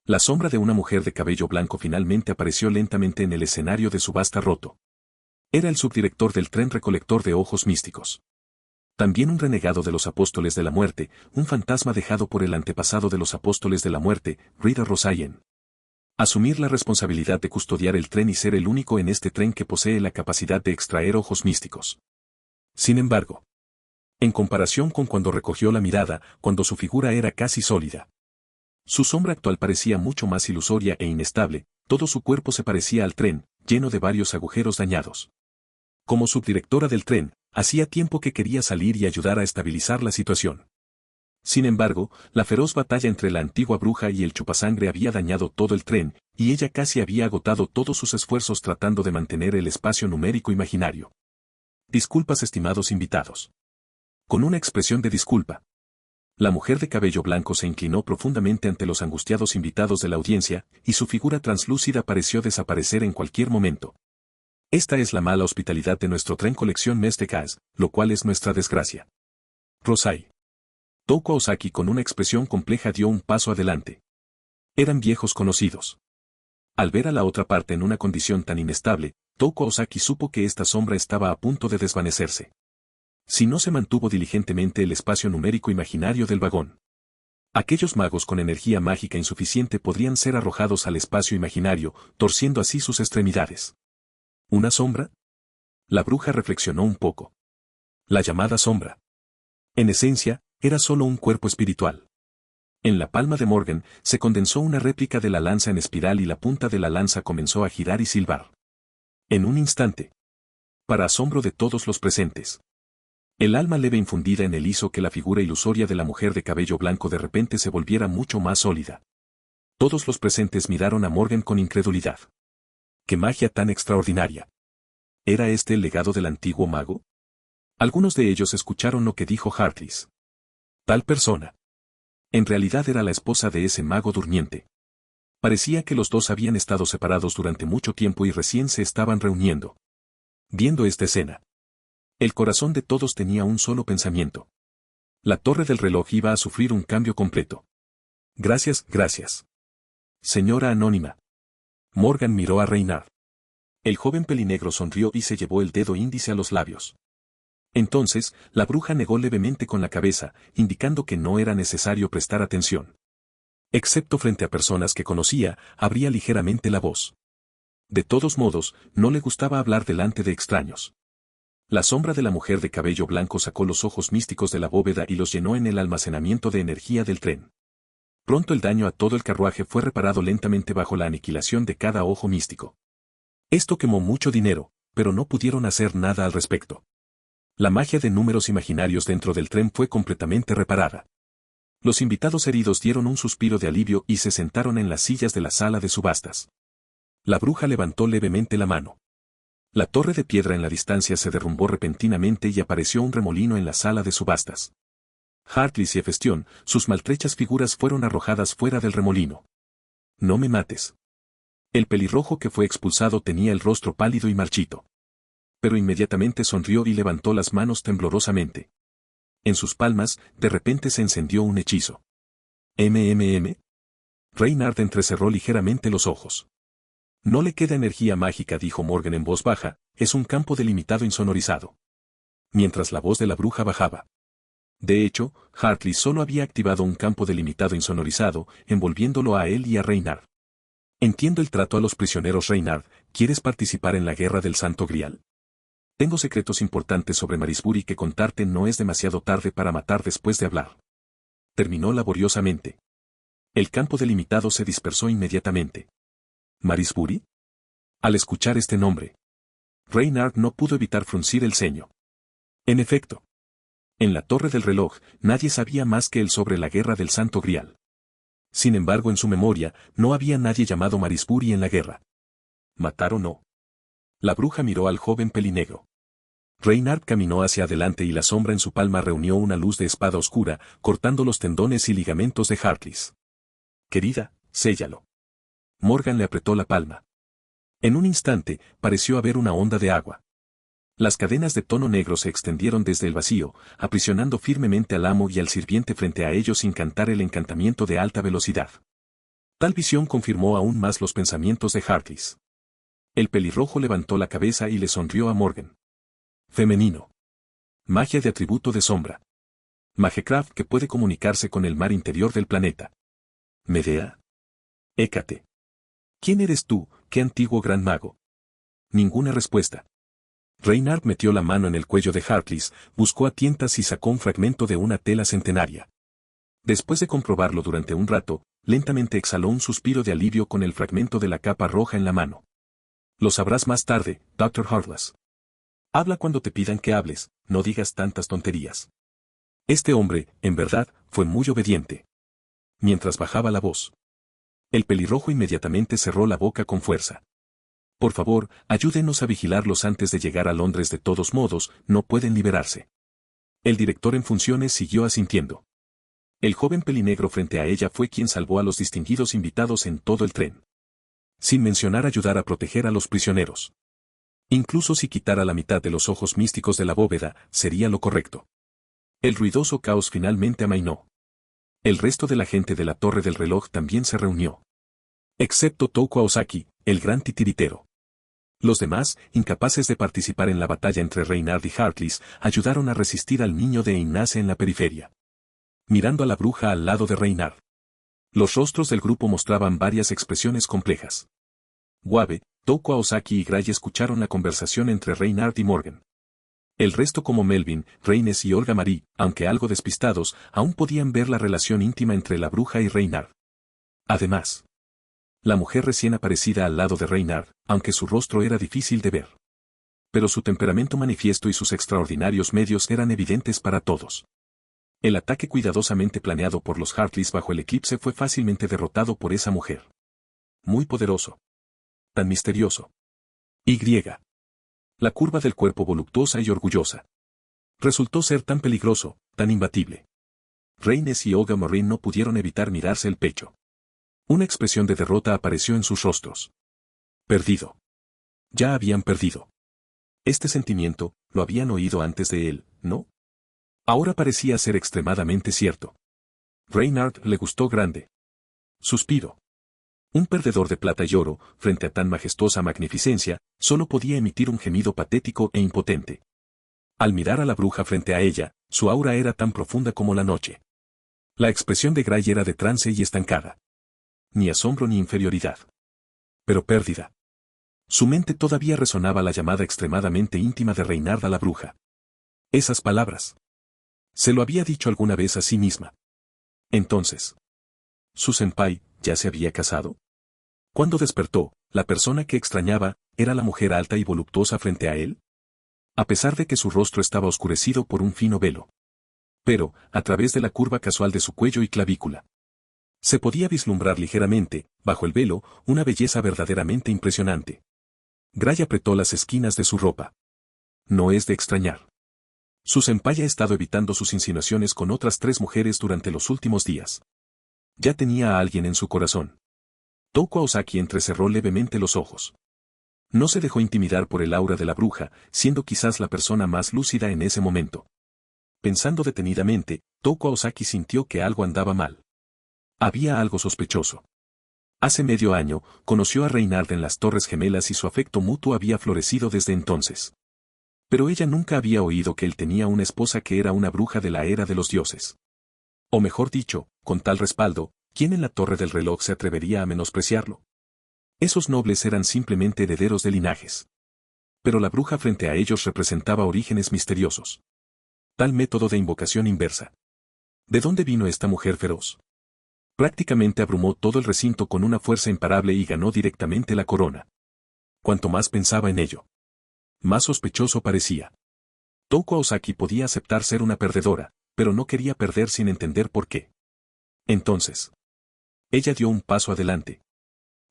La sombra de una mujer de cabello blanco finalmente apareció lentamente en el escenario de subasta roto. Era el subdirector del tren recolector de ojos místicos. También un renegado de los apóstoles de la muerte, un fantasma dejado por el antepasado de los apóstoles de la muerte, Rita Rosayen. Asumir la responsabilidad de custodiar el tren y ser el único en este tren que posee la capacidad de extraer ojos místicos. Sin embargo, en comparación con cuando recogió la mirada, cuando su figura era casi sólida. Su sombra actual parecía mucho más ilusoria e inestable, todo su cuerpo se parecía al tren, lleno de varios agujeros dañados. Como subdirectora del tren, hacía tiempo que quería salir y ayudar a estabilizar la situación. Sin embargo, la feroz batalla entre la antigua bruja y el chupasangre había dañado todo el tren, y ella casi había agotado todos sus esfuerzos tratando de mantener el espacio numérico imaginario. Disculpas, estimados invitados. Con una expresión de disculpa. La mujer de cabello blanco se inclinó profundamente ante los angustiados invitados de la audiencia, y su figura translúcida pareció desaparecer en cualquier momento. Esta es la mala hospitalidad de nuestro tren colección Mes de Gas, lo cual es nuestra desgracia. Rosai. Touko Ozaki con una expresión compleja dio un paso adelante. Eran viejos conocidos. Al ver a la otra parte en una condición tan inestable, Touko Ozaki supo que esta sombra estaba a punto de desvanecerse. Si no se mantuvo diligentemente el espacio numérico imaginario del vagón. Aquellos magos con energía mágica insuficiente podrían ser arrojados al espacio imaginario, torciendo así sus extremidades. ¿Una sombra? La bruja reflexionó un poco. La llamada sombra. En esencia, era solo un cuerpo espiritual. En la palma de Morgan se condensó una réplica de la lanza en espiral y la punta de la lanza comenzó a girar y silbar. En un instante. Para asombro de todos los presentes. El alma leve infundida en él hizo que la figura ilusoria de la mujer de cabello blanco de repente se volviera mucho más sólida. Todos los presentes miraron a Morgan con incredulidad. ¡Qué magia tan extraordinaria! ¿Era este el legado del antiguo mago? Algunos de ellos escucharon lo que dijo Harklis. Tal persona. En realidad era la esposa de ese mago durmiente. Parecía que los dos habían estado separados durante mucho tiempo y recién se estaban reuniendo. Viendo esta escena, el corazón de todos tenía un solo pensamiento. La torre del reloj iba a sufrir un cambio completo. Gracias, gracias. Señora Anónima. Morgan miró a Reynard. El joven pelinegro sonrió y se llevó el dedo índice a los labios. Entonces, la bruja negó levemente con la cabeza, indicando que no era necesario prestar atención. Excepto frente a personas que conocía, abría ligeramente la voz. De todos modos, no le gustaba hablar delante de extraños. La sombra de la mujer de cabello blanco sacó los ojos místicos de la bóveda y los llenó en el almacenamiento de energía del tren. Pronto el daño a todo el carruaje fue reparado lentamente bajo la aniquilación de cada ojo místico. Esto quemó mucho dinero, pero no pudieron hacer nada al respecto. La magia de números imaginarios dentro del tren fue completamente reparada. Los invitados heridos dieron un suspiro de alivio y se sentaron en las sillas de la sala de subastas. La bruja levantó levemente la mano. La torre de piedra en la distancia se derrumbó repentinamente y apareció un remolino en la sala de subastas. Harklis y Hefestión, sus maltrechas figuras fueron arrojadas fuera del remolino. No me mates. El pelirrojo que fue expulsado tenía el rostro pálido y marchito. Pero inmediatamente sonrió y levantó las manos temblorosamente. En sus palmas, de repente se encendió un hechizo. ¿MMM? Reynard entrecerró ligeramente los ojos. No le queda energía mágica, dijo Morgan en voz baja, es un campo delimitado insonorizado. Mientras la voz de la bruja bajaba. De hecho, Hartley solo había activado un campo delimitado insonorizado, envolviéndolo a él y a Reynard. Entiendo el trato a los prisioneros, Reynard, ¿quieres participar en la guerra del Santo Grial? Tengo secretos importantes sobre Marisbury que contarte, no es demasiado tarde para matar después de hablar. Terminó laboriosamente. El campo delimitado se dispersó inmediatamente. ¿Marisbury? Al escuchar este nombre, Reynard no pudo evitar fruncir el ceño. En efecto, en la torre del reloj, nadie sabía más que él sobre la guerra del Santo Grial. Sin embargo, en su memoria, no había nadie llamado Marisbury en la guerra. ¿Matar o no? La bruja miró al joven pelinegro. Reynard caminó hacia adelante y la sombra en su palma reunió una luz de espada oscura, cortando los tendones y ligamentos de Harklis. Querida, séllalo. Morgan le apretó la palma. En un instante, pareció haber una onda de agua. Las cadenas de tono negro se extendieron desde el vacío, aprisionando firmemente al amo y al sirviente frente a ellos sin cantar el encantamiento de alta velocidad. Tal visión confirmó aún más los pensamientos de Harklis. El pelirrojo levantó la cabeza y le sonrió a Morgan. Femenino. Magia de atributo de sombra. Magecraft que puede comunicarse con el mar interior del planeta. Medea. Hécate. ¿Quién eres tú, qué antiguo gran mago? Ninguna respuesta. Reynard metió la mano en el cuello de Harklis, buscó a tientas y sacó un fragmento de una tela centenaria. Después de comprobarlo durante un rato, lentamente exhaló un suspiro de alivio con el fragmento de la capa roja en la mano. Lo sabrás más tarde, Dr. Harklis. Habla cuando te pidan que hables, no digas tantas tonterías. Este hombre, en verdad, fue muy obediente. Mientras bajaba la voz, el pelirrojo inmediatamente cerró la boca con fuerza. Por favor, ayúdenos a vigilarlos antes de llegar a Londres, de todos modos, no pueden liberarse. El director en funciones siguió asintiendo. El joven pelinegro frente a ella fue quien salvó a los distinguidos invitados en todo el tren. Sin mencionar ayudar a proteger a los prisioneros. Incluso si quitara la mitad de los ojos místicos de la bóveda, sería lo correcto. El ruidoso caos finalmente amainó. El resto de la gente de la torre del reloj también se reunió. Excepto Touko Aosaki, el gran titiritero. Los demás, incapaces de participar en la batalla entre Reynard y Harklis, ayudaron a resistir al niño de Einace en la periferia. mirando a la bruja al lado de Reynard. Los rostros del grupo mostraban varias expresiones complejas. Wabe, Touko Aosaki y Gray escucharon la conversación entre Reynard y Morgan. El resto como Melvin, Reines y Olga Marie, aunque algo despistados, aún podían ver la relación íntima entre la bruja y Reynard. Además, la mujer recién aparecida al lado de Reynard, aunque su rostro era difícil de ver. Pero su temperamento manifiesto y sus extraordinarios medios eran evidentes para todos. El ataque cuidadosamente planeado por los Hartleys bajo el eclipse fue fácilmente derrotado por esa mujer. Muy poderoso. Tan misterioso. Y. La curva del cuerpo voluptuosa y orgullosa. Resultó ser tan peligroso, tan imbatible. Reines y Olga Marie no pudieron evitar mirarse el pecho. Una expresión de derrota apareció en sus rostros. Perdido. Ya habían perdido. Este sentimiento, lo habían oído antes de él, ¿no? Ahora parecía ser extremadamente cierto. Reynard le gustó grande. Suspiro. Un perdedor de plata y oro, frente a tan majestuosa magnificencia, solo podía emitir un gemido patético e impotente. Al mirar a la bruja frente a ella, su aura era tan profunda como la noche. La expresión de Gray era de trance y estancada. Ni asombro ni inferioridad. Pero pérdida. Su mente todavía resonaba la llamada extremadamente íntima de Reynard a la bruja. Esas palabras. Se lo había dicho alguna vez a sí misma. Entonces. ¿Su senpai ya se había casado? Cuando despertó, la persona que extrañaba, ¿era la mujer alta y voluptuosa frente a él? A pesar de que su rostro estaba oscurecido por un fino velo. Pero, a través de la curva casual de su cuello y clavícula, se podía vislumbrar ligeramente, bajo el velo, una belleza verdaderamente impresionante. Gray apretó las esquinas de su ropa. No es de extrañar. Su senpai ha estado evitando sus insinuaciones con otras 3 mujeres durante los últimos días. Ya tenía a alguien en su corazón. Touko Aosaki entrecerró levemente los ojos. No se dejó intimidar por el aura de la bruja, siendo quizás la persona más lúcida en ese momento. Pensando detenidamente, Touko Aosaki sintió que algo andaba mal. Había algo sospechoso. Hace medio año, conoció a Reynard en las Torres Gemelas y su afecto mutuo había florecido desde entonces. Pero ella nunca había oído que él tenía una esposa que era una bruja de la era de los dioses. O mejor dicho, con tal respaldo, ¿quién en la Torre del Reloj se atrevería a menospreciarlo? Esos nobles eran simplemente herederos de linajes. Pero la bruja frente a ellos representaba orígenes misteriosos. Tal método de invocación inversa. ¿De dónde vino esta mujer feroz? Prácticamente abrumó todo el recinto con una fuerza imparable y ganó directamente la corona. Cuanto más pensaba en ello, más sospechoso parecía. Touko Aosaki podía aceptar ser una perdedora, pero no quería perder sin entender por qué. Entonces, ella dio un paso adelante,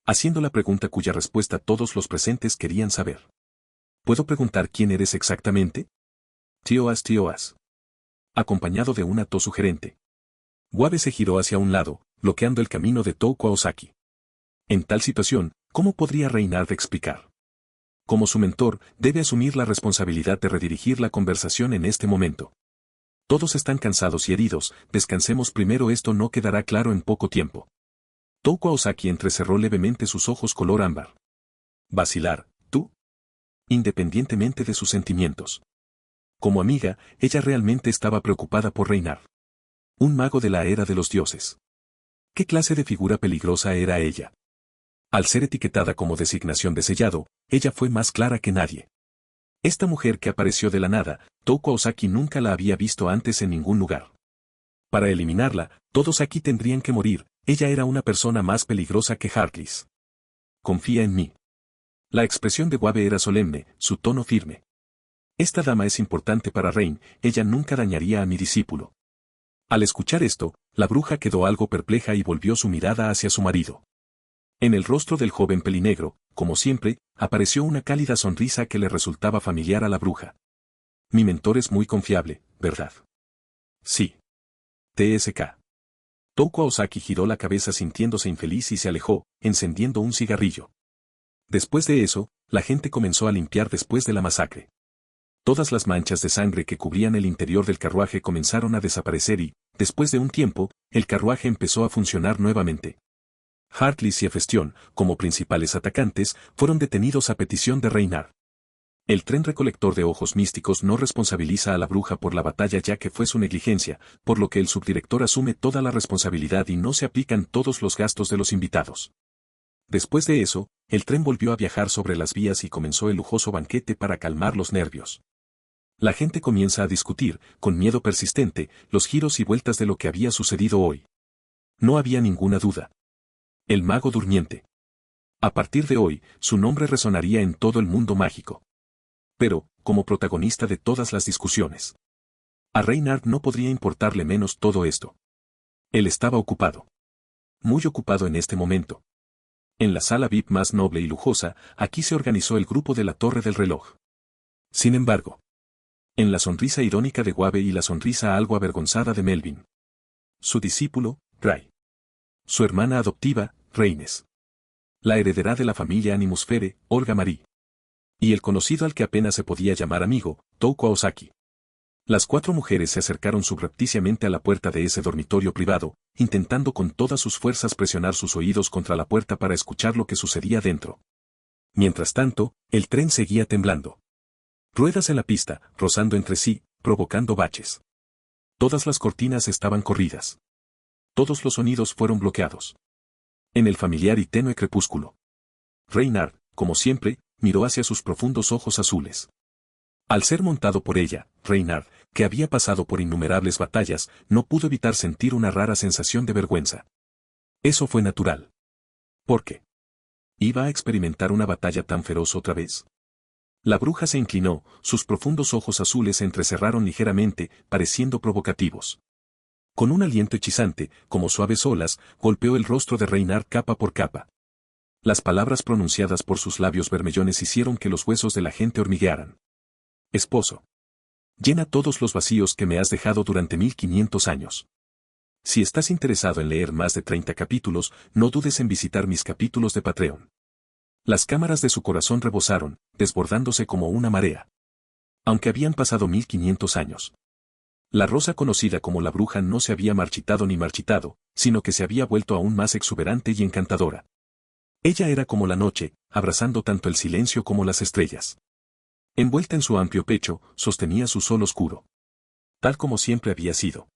haciendo la pregunta cuya respuesta todos los presentes querían saber. ¿Puedo preguntar quién eres exactamente? Tioas. Acompañado de una tos sugerente. Wabe se giró hacia un lado, bloqueando el camino de Touko Aosaki. En tal situación, ¿cómo podría Reynard explicar? Como su mentor, debe asumir la responsabilidad de redirigir la conversación en este momento. Todos están cansados y heridos, descansemos primero, esto no quedará claro en poco tiempo. Touko Aosaki entrecerró levemente sus ojos color ámbar. Vacilar, ¿tú? Independientemente de sus sentimientos. Como amiga, ella realmente estaba preocupada por Reynard. Un mago de la era de los dioses. ¿Qué clase de figura peligrosa era ella? Al ser etiquetada como designación de sellado, ella fue más clara que nadie. Esta mujer que apareció de la nada, Touko Aosaki nunca la había visto antes en ningún lugar. Para eliminarla, todos aquí tendrían que morir, ella era una persona más peligrosa que Hartleys. Confía en mí. La expresión de Wabe era solemne, su tono firme. Esta dama es importante para Rein, ella nunca dañaría a mi discípulo. Al escuchar esto, la bruja quedó algo perpleja y volvió su mirada hacia su marido. En el rostro del joven pelinegro, como siempre, apareció una cálida sonrisa que le resultaba familiar a la bruja. Mi mentor es muy confiable, ¿verdad? Sí. TSK. Touko Aosaki giró la cabeza sintiéndose infeliz y se alejó, encendiendo un cigarrillo. Después de eso, la gente comenzó a limpiar después de la masacre. Todas las manchas de sangre que cubrían el interior del carruaje comenzaron a desaparecer y, después de un tiempo, el carruaje empezó a funcionar nuevamente. Hartleys y Hefestión, como principales atacantes, fueron detenidos a petición de Reynard. El tren recolector de ojos místicos no responsabiliza a la bruja por la batalla ya que fue su negligencia, por lo que el subdirector asume toda la responsabilidad y no se aplican todos los gastos de los invitados. Después de eso, el tren volvió a viajar sobre las vías y comenzó el lujoso banquete para calmar los nervios. La gente comienza a discutir, con miedo persistente, los giros y vueltas de lo que había sucedido hoy. No había ninguna duda. El mago durmiente. A partir de hoy, su nombre resonaría en todo el mundo mágico. Pero, como protagonista de todas las discusiones, a Reynard no podría importarle menos todo esto. Él estaba ocupado. Muy ocupado en este momento. En la sala VIP más noble y lujosa, aquí se organizó el grupo de la Torre del Reloj. Sin embargo, en la sonrisa irónica de Guave y la sonrisa algo avergonzada de Melvin. Su discípulo, Ray. Su hermana adoptiva, Reines. La heredera de la familia Animusfere, Olga Marie. Y el conocido al que apenas se podía llamar amigo, Touko Aosaki. Las 4 mujeres se acercaron subrepticiamente a la puerta de ese dormitorio privado, intentando con todas sus fuerzas presionar sus oídos contra la puerta para escuchar lo que sucedía dentro. Mientras tanto, el tren seguía temblando. Ruedas en la pista, rozando entre sí, provocando baches. Todas las cortinas estaban corridas. Todos los sonidos fueron bloqueados. En el familiar y tenue crepúsculo, Reynard, como siempre, miró hacia sus profundos ojos azules. Al ser montado por ella, Reynard, que había pasado por innumerables batallas, no pudo evitar sentir una rara sensación de vergüenza. Eso fue natural. ¿Por qué? ¿Iba a experimentar una batalla tan feroz otra vez? La bruja se inclinó, sus profundos ojos azules se entrecerraron ligeramente, pareciendo provocativos. Con un aliento hechizante, como suaves olas, golpeó el rostro de Reynard capa por capa. Las palabras pronunciadas por sus labios bermellones hicieron que los huesos de la gente hormiguearan. Esposo. Llena todos los vacíos que me has dejado durante 1500 años. Si estás interesado en leer más de 30 capítulos, no dudes en visitar mis capítulos de Patreon. Las cámaras de su corazón rebosaron, desbordándose como una marea. Aunque habían pasado 1500 años. La rosa conocida como la bruja no se había marchitado ni marchitado, sino que se había vuelto aún más exuberante y encantadora. Ella era como la noche, abrazando tanto el silencio como las estrellas. Envuelta en su amplio pecho, sostenía su sol oscuro. Tal como siempre había sido.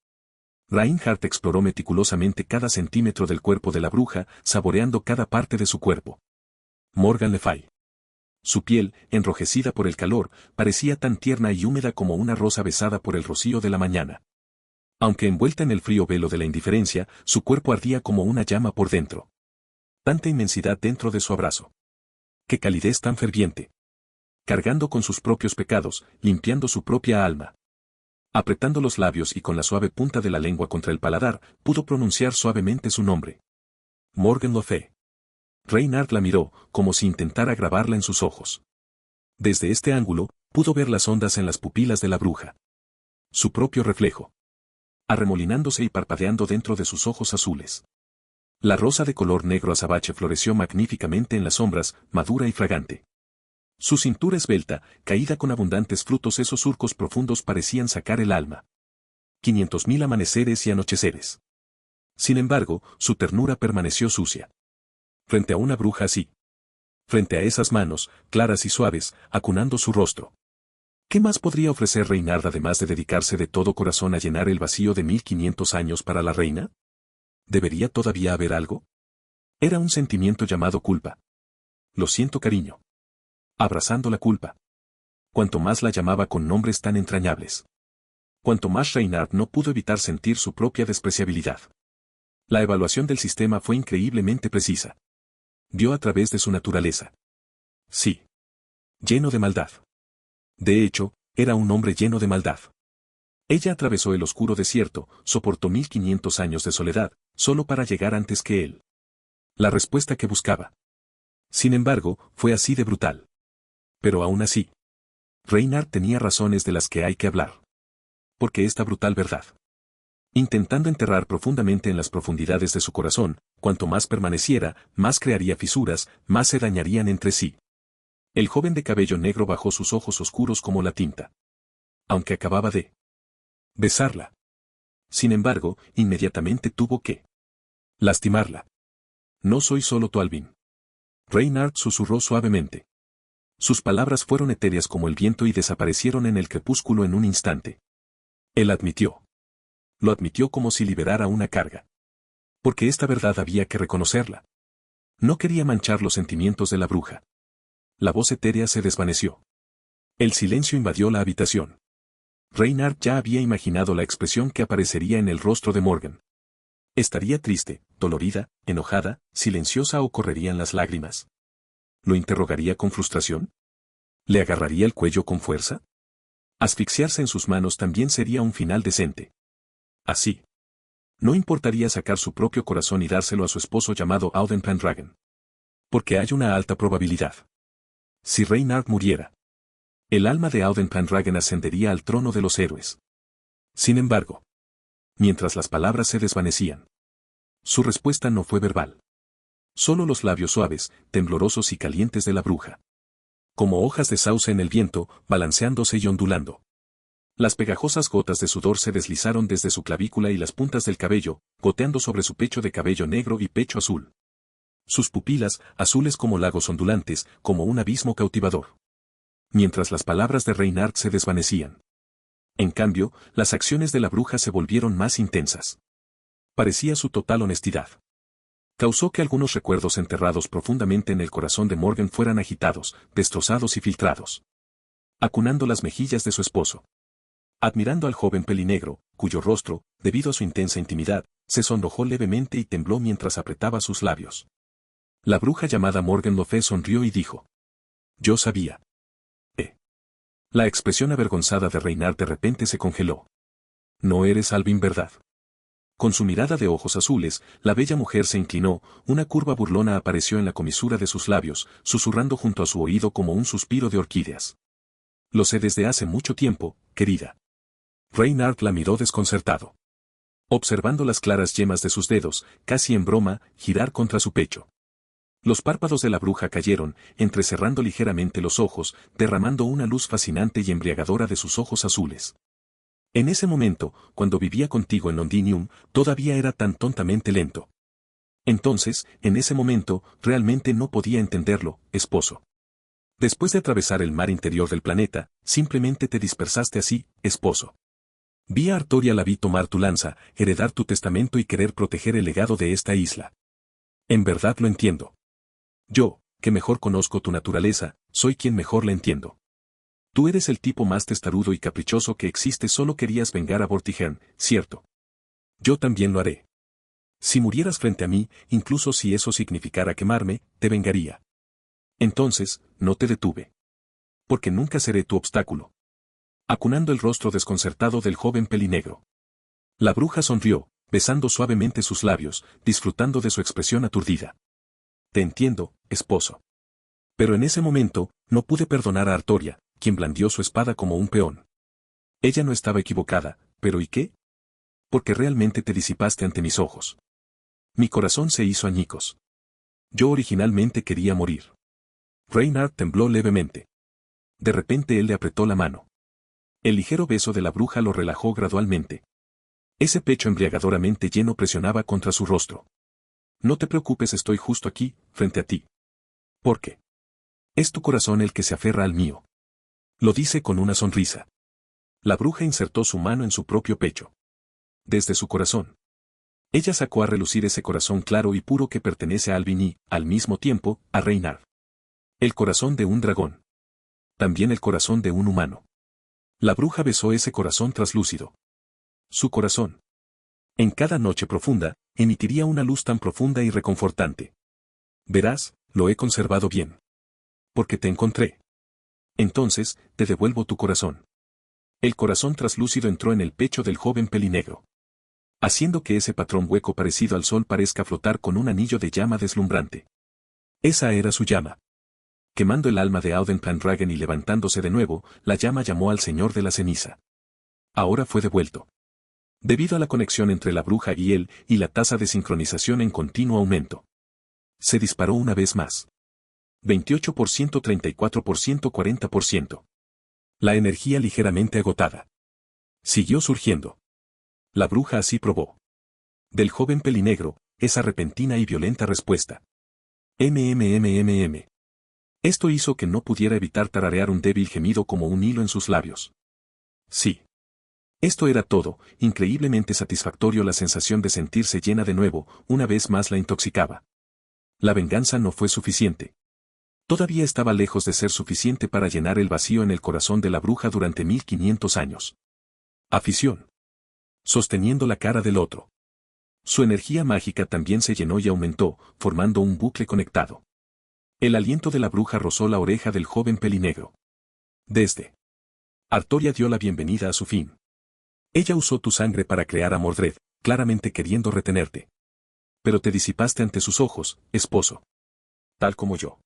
Reinhardt exploró meticulosamente cada centímetro del cuerpo de la bruja, saboreando cada parte de su cuerpo. Morgan Le Fay. Su piel, enrojecida por el calor, parecía tan tierna y húmeda como una rosa besada por el rocío de la mañana. Aunque envuelta en el frío velo de la indiferencia, su cuerpo ardía como una llama por dentro. Tanta inmensidad dentro de su abrazo. Qué calidez tan ferviente. Cargando con sus propios pecados, limpiando su propia alma. Apretando los labios y con la suave punta de la lengua contra el paladar, pudo pronunciar suavemente su nombre. Morgan Le Fay. Reynard la miró, como si intentara grabarla en sus ojos. Desde este ángulo, pudo ver las ondas en las pupilas de la bruja. Su propio reflejo. Arremolinándose y parpadeando dentro de sus ojos azules. La rosa de color negro azabache floreció magníficamente en las sombras, madura y fragante. Su cintura esbelta, caída con abundantes frutos, esos surcos profundos parecían sacar el alma. 500.000 amaneceres y anocheceres. Sin embargo, su ternura permaneció sucia. Frente a una bruja así. Frente a esas manos, claras y suaves, acunando su rostro. ¿Qué más podría ofrecer Reynard además de dedicarse de todo corazón a llenar el vacío de 1500 años para la reina? ¿Debería todavía haber algo? Era un sentimiento llamado culpa. Lo siento, cariño. Abrazando la culpa. Cuanto más la llamaba con nombres tan entrañables. Cuanto más Reynard no pudo evitar sentir su propia despreciabilidad. La evaluación del sistema fue increíblemente precisa. Dio a través de su naturaleza. Sí. Lleno de maldad. De hecho, era un hombre lleno de maldad. Ella atravesó el oscuro desierto, soportó 1500 años de soledad, solo para llegar antes que él. La respuesta que buscaba. Sin embargo, fue así de brutal. Pero aún así, Reynard tenía razones de las que hay que hablar. Porque esta brutal verdad. Intentando enterrar profundamente en las profundidades de su corazón, cuanto más permaneciera, más crearía fisuras, más se dañarían entre sí. El joven de cabello negro bajó sus ojos oscuros como la tinta. Aunque acababa de besarla. Sin embargo, inmediatamente tuvo que lastimarla. No soy solo tu Alvin. Reynard susurró suavemente. Sus palabras fueron etéreas como el viento y desaparecieron en el crepúsculo en un instante. Él admitió. Lo admitió como si liberara una carga. Porque esta verdad había que reconocerla. No quería manchar los sentimientos de la bruja. La voz etérea se desvaneció. El silencio invadió la habitación. Reynard ya había imaginado la expresión que aparecería en el rostro de Morgan. ¿Estaría triste, dolorida, enojada, silenciosa o correrían las lágrimas? ¿Lo interrogaría con frustración? ¿Le agarraría el cuello con fuerza? Asfixiarse en sus manos también sería un final decente. Así. No importaría sacar su propio corazón y dárselo a su esposo llamado Auden Pendragon. Porque hay una alta probabilidad. Si Reynard muriera, el alma de Auden Pendragon ascendería al trono de los héroes. Sin embargo, mientras las palabras se desvanecían, su respuesta no fue verbal. Solo los labios suaves, temblorosos y calientes de la bruja. Como hojas de sauce en el viento, balanceándose y ondulando. Las pegajosas gotas de sudor se deslizaron desde su clavícula y las puntas del cabello, goteando sobre su pecho de cabello negro y pecho azul. Sus pupilas, azules como lagos ondulantes, como un abismo cautivador. Mientras las palabras de Reynard se desvanecían. En cambio, las acciones de la bruja se volvieron más intensas. Parecía su total honestidad. Causó que algunos recuerdos enterrados profundamente en el corazón de Morgan fueran agitados, destrozados y filtrados. Acunando las mejillas de su esposo. Admirando al joven pelinegro, cuyo rostro, debido a su intensa intimidad, se sonrojó levemente y tembló mientras apretaba sus labios. La bruja llamada Morgan Le Fay sonrió y dijo. Yo sabía. La expresión avergonzada de Reynard de repente se congeló. No eres Alvin, ¿verdad? Con su mirada de ojos azules, la bella mujer se inclinó, una curva burlona apareció en la comisura de sus labios, susurrando junto a su oído como un suspiro de orquídeas. Lo sé desde hace mucho tiempo, querida. Reynard la miró desconcertado. Observando las claras yemas de sus dedos, casi en broma, girar contra su pecho. Los párpados de la bruja cayeron, entrecerrando ligeramente los ojos, derramando una luz fascinante y embriagadora de sus ojos azules. En ese momento, cuando vivía contigo en Londinium, todavía era tan tontamente lento. Entonces, en ese momento, realmente no podía entenderlo, esposo. Después de atravesar el mar interior del planeta, simplemente te dispersaste así, esposo. Vi a Arthur y la vi tomar tu lanza, heredar tu testamento y querer proteger el legado de esta isla. En verdad lo entiendo. Yo, que mejor conozco tu naturaleza, soy quien mejor la entiendo. Tú eres el tipo más testarudo y caprichoso que existe, solo querías vengar a Vortigern, ¿cierto? Yo también lo haré. Si murieras frente a mí, incluso si eso significara quemarme, te vengaría. Entonces, no te detuve. Porque nunca seré tu obstáculo. Acunando el rostro desconcertado del joven pelinegro. La bruja sonrió, besando suavemente sus labios, disfrutando de su expresión aturdida. Te entiendo, esposo. Pero en ese momento, no pude perdonar a Artoria, quien blandió su espada como un peón. Ella no estaba equivocada, pero ¿y qué? Porque realmente te disipaste ante mis ojos. Mi corazón se hizo añicos. Yo originalmente quería morir. Reynard tembló levemente. De repente él le apretó la mano. El ligero beso de la bruja lo relajó gradualmente. Ese pecho embriagadoramente lleno presionaba contra su rostro. No te preocupes, estoy justo aquí, frente a ti. ¿Por qué? Es tu corazón el que se aferra al mío. Lo dice con una sonrisa. La bruja insertó su mano en su propio pecho. Desde su corazón. Ella sacó a relucir ese corazón claro y puro que pertenece a Alvin y, al mismo tiempo, a Reynard. El corazón de un dragón. También el corazón de un humano. La bruja besó ese corazón traslúcido. Su corazón. En cada noche profunda, emitiría una luz tan profunda y reconfortante. Verás, lo he conservado bien. Porque te encontré. Entonces, te devuelvo tu corazón. El corazón traslúcido entró en el pecho del joven pelinegro. Haciendo que ese patrón hueco parecido al sol parezca flotar con un anillo de llama deslumbrante. Esa era su llama. Quemando el alma de Auden Pendragon y levantándose de nuevo, la llama llamó al Señor de la Ceniza. Ahora fue devuelto. Debido a la conexión entre la bruja y él, y la tasa de sincronización en continuo aumento. Se disparó una vez más. 28%, 34%, 40%. La energía ligeramente agotada. Siguió surgiendo. La bruja así probó. Del joven pelinegro, esa repentina y violenta respuesta. MMMMM. Esto hizo que no pudiera evitar tararear un débil gemido como un hilo en sus labios. Sí. Esto era todo, increíblemente satisfactorio. La sensación de sentirse llena de nuevo, una vez más la intoxicaba. La venganza no fue suficiente. Todavía estaba lejos de ser suficiente para llenar el vacío en el corazón de la bruja durante 1500 años. Afición. Sosteniendo la cara del otro. Su energía mágica también se llenó y aumentó, formando un bucle conectado. El aliento de la bruja rozó la oreja del joven pelinegro. Desde Artoria dio la bienvenida a su fin. Ella usó tu sangre para crear a Mordred, claramente queriendo retenerte. Pero te disipaste ante sus ojos, esposo. Tal como yo.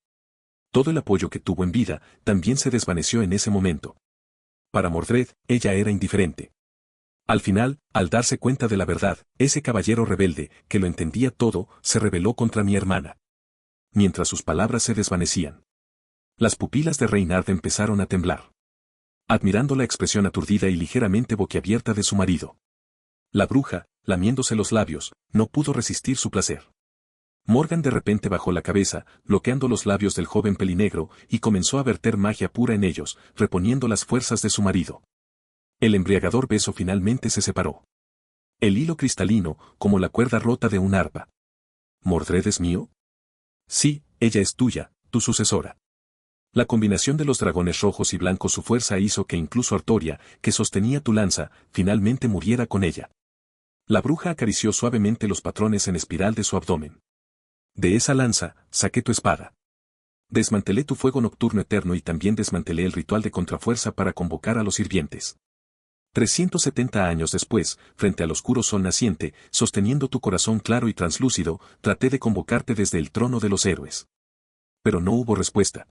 Todo el apoyo que tuvo en vida, también se desvaneció en ese momento. Para Mordred, ella era indiferente. Al final, al darse cuenta de la verdad, ese caballero rebelde, que lo entendía todo, se rebeló contra mi hermana. Mientras sus palabras se desvanecían, las pupilas de Reynard empezaron a temblar, admirando la expresión aturdida y ligeramente boquiabierta de su marido. La bruja, lamiéndose los labios, no pudo resistir su placer. Morgan de repente bajó la cabeza, bloqueando los labios del joven pelinegro, y comenzó a verter magia pura en ellos, reponiendo las fuerzas de su marido. El embriagador beso finalmente se separó. El hilo cristalino, como la cuerda rota de un arpa. ¿Mordred es mío? Sí, ella es tuya, tu sucesora. La combinación de los dragones rojos y blancos, su fuerza hizo que incluso Artoria, que sostenía tu lanza, finalmente muriera con ella. La bruja acarició suavemente los patrones en espiral de su abdomen. De esa lanza, saqué tu espada. Desmantelé tu fuego nocturno eterno y también desmantelé el ritual de contrafuerza para convocar a los sirvientes. 370 años después, frente al oscuro sol naciente, sosteniendo tu corazón claro y translúcido, traté de convocarte desde el trono de los héroes. Pero no hubo respuesta.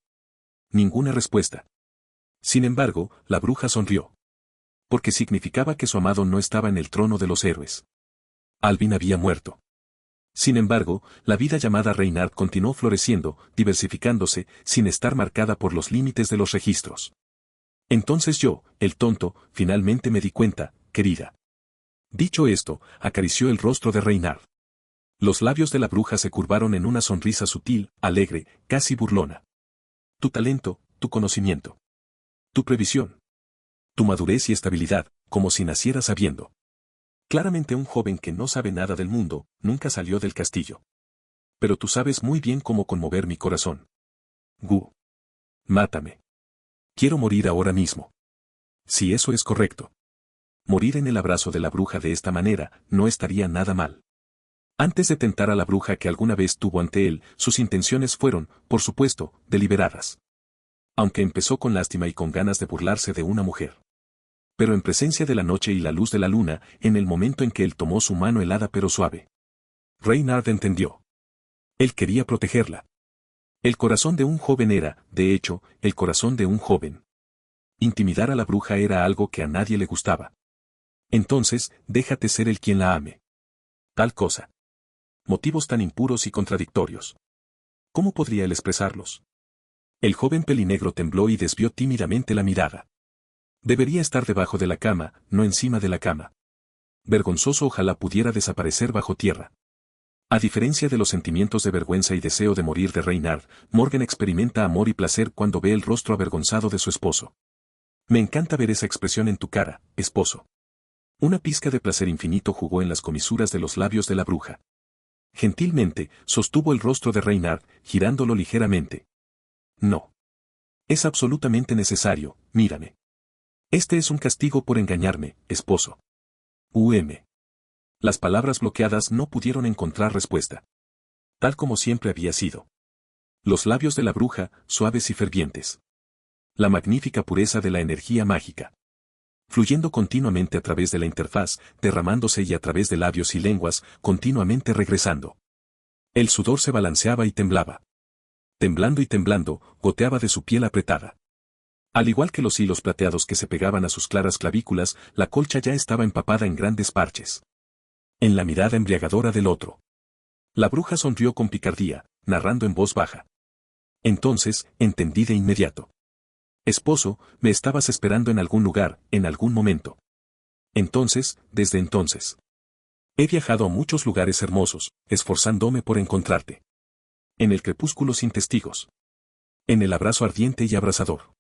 Ninguna respuesta. Sin embargo, la bruja sonrió. Porque significaba que su amado no estaba en el trono de los héroes. Alvin había muerto. Sin embargo, la vida llamada Reynard continuó floreciendo, diversificándose, sin estar marcada por los límites de los registros. Entonces yo, el tonto, finalmente me di cuenta, querida. Dicho esto, acarició el rostro de Reynard. Los labios de la bruja se curvaron en una sonrisa sutil, alegre, casi burlona. Tu talento, tu conocimiento. Tu previsión. Tu madurez y estabilidad, como si naciera sabiendo. Claramente un joven que no sabe nada del mundo, nunca salió del castillo. Pero tú sabes muy bien cómo conmover mi corazón. Gu. Mátame. Quiero morir ahora mismo. Si eso es correcto. Morir en el abrazo de la bruja de esta manera, no estaría nada mal. Antes de tentar a la bruja que alguna vez tuvo ante él, sus intenciones fueron, por supuesto, deliberadas. Aunque empezó con lástima y con ganas de burlarse de una mujer. Pero en presencia de la noche y la luz de la luna, en el momento en que él tomó su mano helada pero suave. Reynard entendió. Él quería protegerla. El corazón de un joven era, de hecho, el corazón de un joven. Intimidar a la bruja era algo que a nadie le gustaba. Entonces, déjate ser el quien la ame. Tal cosa. Motivos tan impuros y contradictorios. ¿Cómo podría él expresarlos? El joven pelinegro tembló y desvió tímidamente la mirada. Debería estar debajo de la cama, no encima de la cama. Vergonzoso, ojalá pudiera desaparecer bajo tierra. A diferencia de los sentimientos de vergüenza y deseo de morir de Reynard, Morgan experimenta amor y placer cuando ve el rostro avergonzado de su esposo. Me encanta ver esa expresión en tu cara, esposo. Una pizca de placer infinito jugó en las comisuras de los labios de la bruja. Gentilmente, sostuvo el rostro de Reynard, girándolo ligeramente. No. Es absolutamente necesario, mírame. Este es un castigo por engañarme, esposo. Las palabras bloqueadas no pudieron encontrar respuesta. Tal como siempre había sido. Los labios de la bruja, suaves y fervientes. La magnífica pureza de la energía mágica. Fluyendo continuamente a través de la interfaz, derramándose y a través de labios y lenguas, continuamente regresando. El sudor se balanceaba y temblaba. Temblando y temblando, goteaba de su piel apretada. Al igual que los hilos plateados que se pegaban a sus claras clavículas, la colcha ya estaba empapada en grandes parches. En la mirada embriagadora del otro. La bruja sonrió con picardía, narrando en voz baja. Entonces, entendí de inmediato. Esposo, me estabas esperando en algún lugar, en algún momento. Entonces, desde entonces. He viajado a muchos lugares hermosos, esforzándome por encontrarte. En el crepúsculo sin testigos. En el abrazo ardiente y abrasador.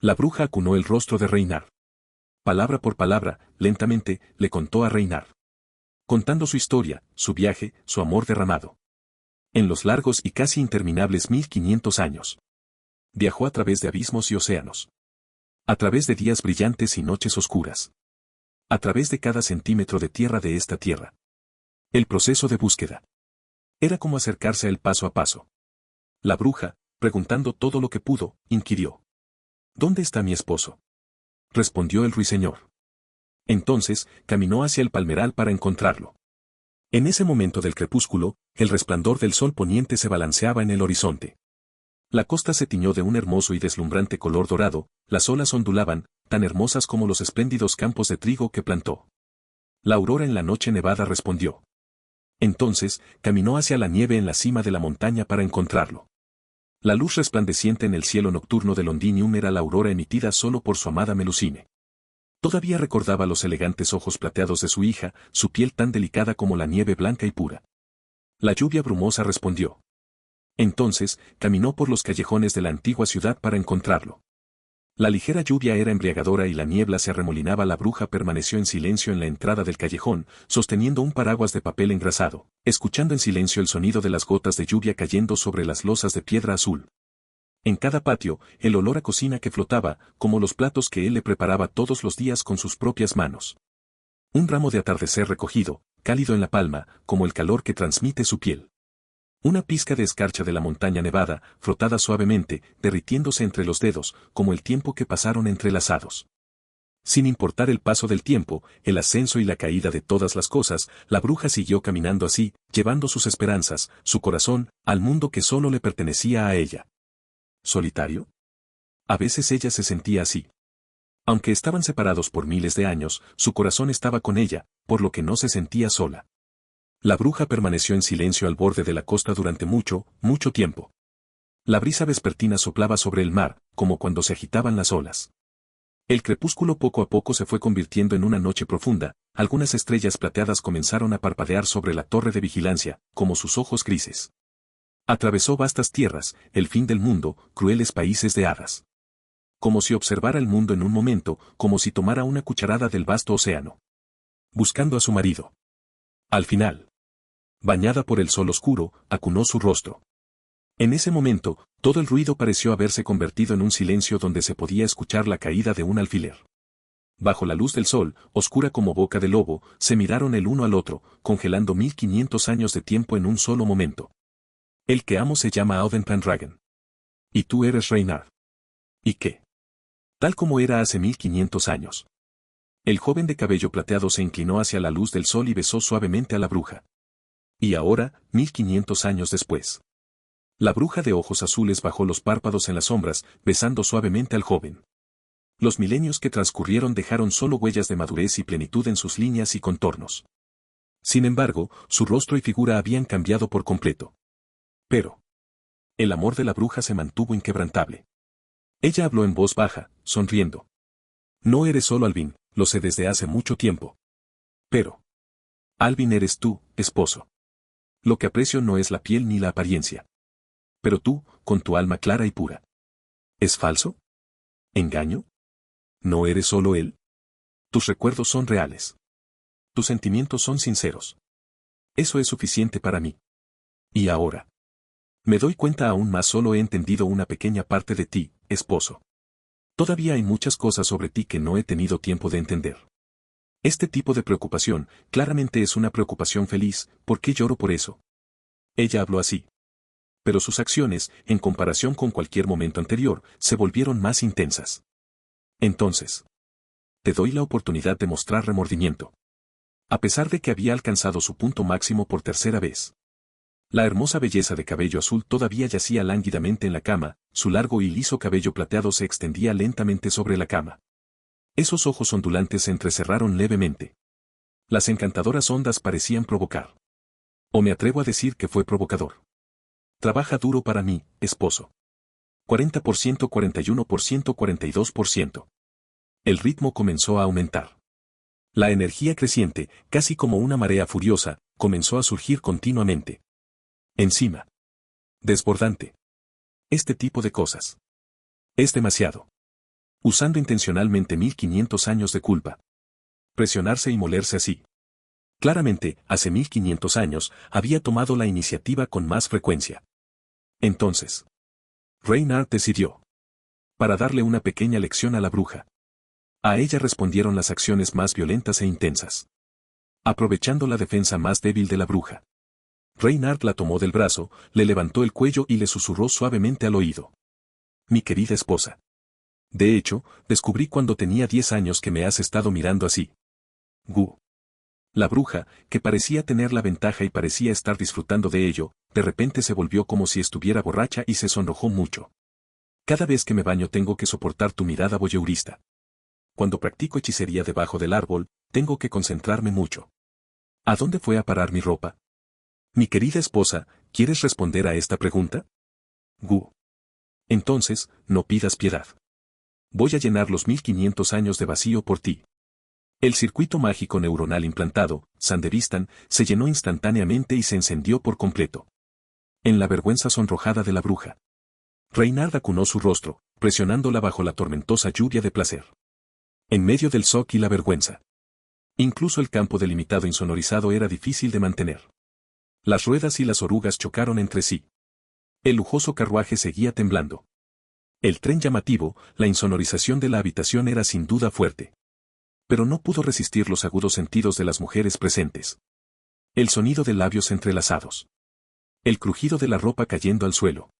La bruja acunó el rostro de Reinar. Palabra por palabra, lentamente, le contó a Reinar. Contando su historia, su viaje, su amor derramado. En los largos y casi interminables 1500 años. Viajó a través de abismos y océanos. A través de días brillantes y noches oscuras. A través de cada centímetro de tierra de esta tierra. El proceso de búsqueda. Era como acercarse al paso a paso. La bruja, preguntando todo lo que pudo, inquirió. ¿Dónde está mi esposo? Respondió el ruiseñor. Entonces, caminó hacia el palmeral para encontrarlo. En ese momento del crepúsculo, el resplandor del sol poniente se balanceaba en el horizonte. La costa se tiñó de un hermoso y deslumbrante color dorado, las olas ondulaban, tan hermosas como los espléndidos campos de trigo que plantó. La aurora en la noche nevada respondió. Entonces, caminó hacia la nieve en la cima de la montaña para encontrarlo. La luz resplandeciente en el cielo nocturno de Londinium era la aurora emitida solo por su amada Melusine. Todavía recordaba los elegantes ojos plateados de su hija, su piel tan delicada como la nieve blanca y pura. La lluvia brumosa respondió. Entonces, caminó por los callejones de la antigua ciudad para encontrarlo. La ligera lluvia era embriagadora y la niebla se arremolinaba. La bruja permaneció en silencio en la entrada del callejón, sosteniendo un paraguas de papel engrasado, escuchando en silencio el sonido de las gotas de lluvia cayendo sobre las losas de piedra azul. En cada patio, el olor a cocina que flotaba, como los platos que él le preparaba todos los días con sus propias manos. Un ramo de atardecer recogido, cálido en la palma, como el calor que transmite su piel. Una pizca de escarcha de la montaña nevada, frotada suavemente, derritiéndose entre los dedos, como el tiempo que pasaron entrelazados. Sin importar el paso del tiempo, el ascenso y la caída de todas las cosas, la bruja siguió caminando así, llevando sus esperanzas, su corazón, al mundo que solo le pertenecía a ella. ¿Solitario? A veces ella se sentía así. Aunque estaban separados por miles de años, su corazón estaba con ella, por lo que no se sentía sola. La bruja permaneció en silencio al borde de la costa durante mucho, mucho tiempo. La brisa vespertina soplaba sobre el mar, como cuando se agitaban las olas. El crepúsculo poco a poco se fue convirtiendo en una noche profunda, algunas estrellas plateadas comenzaron a parpadear sobre la torre de vigilancia, como sus ojos grises. Atravesó vastas tierras, el fin del mundo, crueles países de hadas. Como si observara el mundo en un momento, como si tomara una cucharada del vasto océano. Buscando a su marido. Al final, bañada por el sol oscuro, acunó su rostro. En ese momento, todo el ruido pareció haberse convertido en un silencio donde se podía escuchar la caída de un alfiler. Bajo la luz del sol, oscura como boca de lobo, se miraron el uno al otro, congelando 1500 años de tiempo en un solo momento. El que amo se llama Auden Pendragon. Y tú eres Reinar. ¿Y qué? Tal como era hace 1500 años. El joven de cabello plateado se inclinó hacia la luz del sol y besó suavemente a la bruja. Y ahora, 1500 años después. La bruja de ojos azules bajó los párpados en las sombras, besando suavemente al joven. Los milenios que transcurrieron dejaron solo huellas de madurez y plenitud en sus líneas y contornos. Sin embargo, su rostro y figura habían cambiado por completo. Pero el amor de la bruja se mantuvo inquebrantable. Ella habló en voz baja, sonriendo. No eres solo Alvin, lo sé desde hace mucho tiempo. Pero Alvin eres tú, esposo. Lo que aprecio no es la piel ni la apariencia. Pero tú, con tu alma clara y pura. ¿Es falso? ¿Engaño? ¿No eres solo él? Tus recuerdos son reales. Tus sentimientos son sinceros. Eso es suficiente para mí. Y ahora. Me doy cuenta aún más, solo he entendido una pequeña parte de ti, esposo. Todavía hay muchas cosas sobre ti que no he tenido tiempo de entender. Este tipo de preocupación, claramente es una preocupación feliz, ¿por qué lloro por eso? Ella habló así. Pero sus acciones, en comparación con cualquier momento anterior, se volvieron más intensas. Entonces, te doy la oportunidad de mostrar remordimiento. A pesar de que había alcanzado su punto máximo por tercera vez. La hermosa belleza de cabello azul todavía yacía lánguidamente en la cama, su largo y liso cabello plateado se extendía lentamente sobre la cama. Esos ojos ondulantes se entrecerraron levemente. Las encantadoras ondas parecían provocar. O me atrevo a decir que fue provocador. Trabaja duro para mí, esposo. 40%, 41%, 42%. El ritmo comenzó a aumentar. La energía creciente, casi como una marea furiosa, comenzó a surgir continuamente. Encima. Desbordante. Este tipo de cosas. Es demasiado. Usando intencionalmente 1500 años de culpa. Presionarse y molerse así. Claramente, hace 1500 años, había tomado la iniciativa con más frecuencia. Entonces, Reynard decidió. Para darle una pequeña lección a la bruja. A ella respondieron las acciones más violentas e intensas. Aprovechando la defensa más débil de la bruja. Reynard la tomó del brazo, le levantó el cuello y le susurró suavemente al oído. Mi querida esposa. De hecho, descubrí cuando tenía 10 años que me has estado mirando así. Gu. La bruja, que parecía tener la ventaja y parecía estar disfrutando de ello, de repente se volvió como si estuviera borracha y se sonrojó mucho. Cada vez que me baño tengo que soportar tu mirada voyeurista. Cuando practico hechicería debajo del árbol, tengo que concentrarme mucho. ¿A dónde fue a parar mi ropa? Mi querida esposa, ¿quieres responder a esta pregunta? Gu. Entonces, no pidas piedad. Voy a llenar los 1500 años de vacío por ti. El circuito mágico neuronal implantado, Sandevistan, se llenó instantáneamente y se encendió por completo. En la vergüenza sonrojada de la bruja. Reynard acunó su rostro, presionándola bajo la tormentosa lluvia de placer. En medio del shock y la vergüenza. Incluso el campo delimitado insonorizado era difícil de mantener. Las ruedas y las orugas chocaron entre sí. El lujoso carruaje seguía temblando. El tren llamativo, la insonorización de la habitación era sin duda fuerte. Pero no pudo resistir los agudos sentidos de las mujeres presentes. El sonido de labios entrelazados. El crujido de la ropa cayendo al suelo.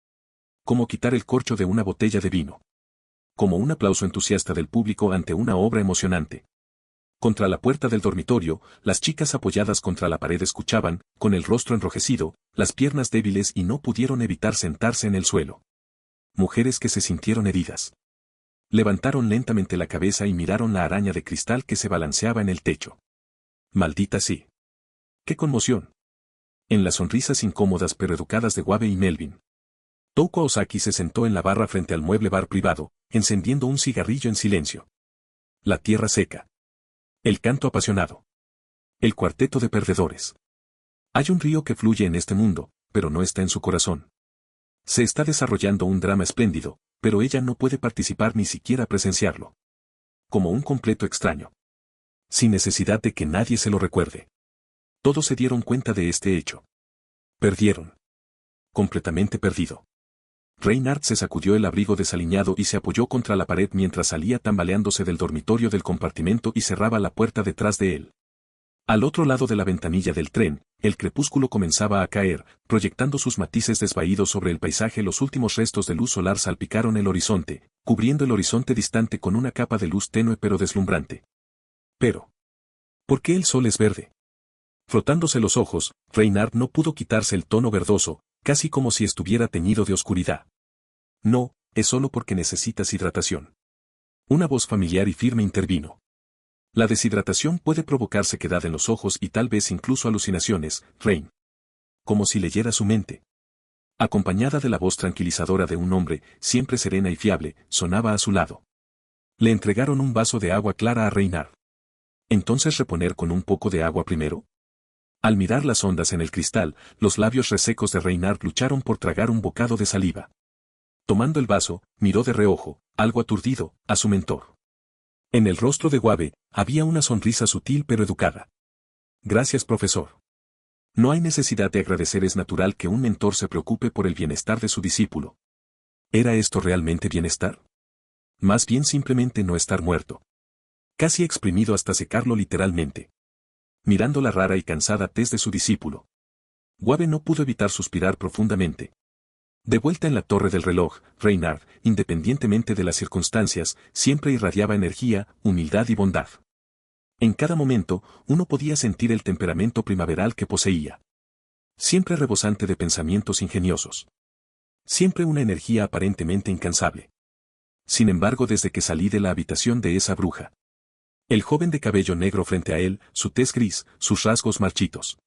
Como quitar el corcho de una botella de vino. Como un aplauso entusiasta del público ante una obra emocionante. Contra la puerta del dormitorio, las chicas apoyadas contra la pared escuchaban, con el rostro enrojecido, las piernas débiles y no pudieron evitar sentarse en el suelo. Mujeres que se sintieron heridas. Levantaron lentamente la cabeza y miraron la araña de cristal que se balanceaba en el techo. Maldita sí. ¡Qué conmoción! En las sonrisas incómodas pero educadas de Wabe y Melvin. Touko Osaki se sentó en la barra frente al mueble bar privado, encendiendo un cigarrillo en silencio. La tierra seca. El canto apasionado. El cuarteto de perdedores. Hay un río que fluye en este mundo, pero no está en su corazón. Se está desarrollando un drama espléndido, pero ella no puede participar ni siquiera presenciarlo. Como un completo extraño. Sin necesidad de que nadie se lo recuerde. Todos se dieron cuenta de este hecho. Perdieron. Completamente perdido. Reynard se sacudió el abrigo desaliñado y se apoyó contra la pared mientras salía tambaleándose del dormitorio del compartimento y cerraba la puerta detrás de él. Al otro lado de la ventanilla del tren, el crepúsculo comenzaba a caer, proyectando sus matices desvaídos sobre el paisaje. Los últimos restos de luz solar salpicaron el horizonte, cubriendo el horizonte distante con una capa de luz tenue pero deslumbrante. Pero, ¿por qué el sol es verde? Frotándose los ojos, Reynard no pudo quitarse el tono verdoso, casi como si estuviera teñido de oscuridad. No, es solo porque necesitas hidratación. Una voz familiar y firme intervino. La deshidratación puede provocar sequedad en los ojos y tal vez incluso alucinaciones, Rein. Como si leyera su mente. Acompañada de la voz tranquilizadora de un hombre, siempre serena y fiable, sonaba a su lado. Le entregaron un vaso de agua clara a Reynard. ¿Entonces reponer con un poco de agua primero? Al mirar las ondas en el cristal, los labios resecos de Reynard lucharon por tragar un bocado de saliva. Tomando el vaso, miró de reojo, algo aturdido, a su mentor. En el rostro de Wabe, había una sonrisa sutil pero educada. Gracias, profesor. No hay necesidad de agradecer, es natural que un mentor se preocupe por el bienestar de su discípulo. ¿Era esto realmente bienestar? Más bien simplemente no estar muerto. Casi exprimido hasta secarlo literalmente. Mirando la rara y cansada tez de su discípulo. Wabe no pudo evitar suspirar profundamente. De vuelta en la torre del reloj, Reynard, independientemente de las circunstancias, siempre irradiaba energía, humildad y bondad. En cada momento, uno podía sentir el temperamento primaveral que poseía. Siempre rebosante de pensamientos ingeniosos. Siempre una energía aparentemente incansable. Sin embargo, desde que salí de la habitación de esa bruja. El joven de cabello negro frente a él, su tez gris, sus rasgos marchitos.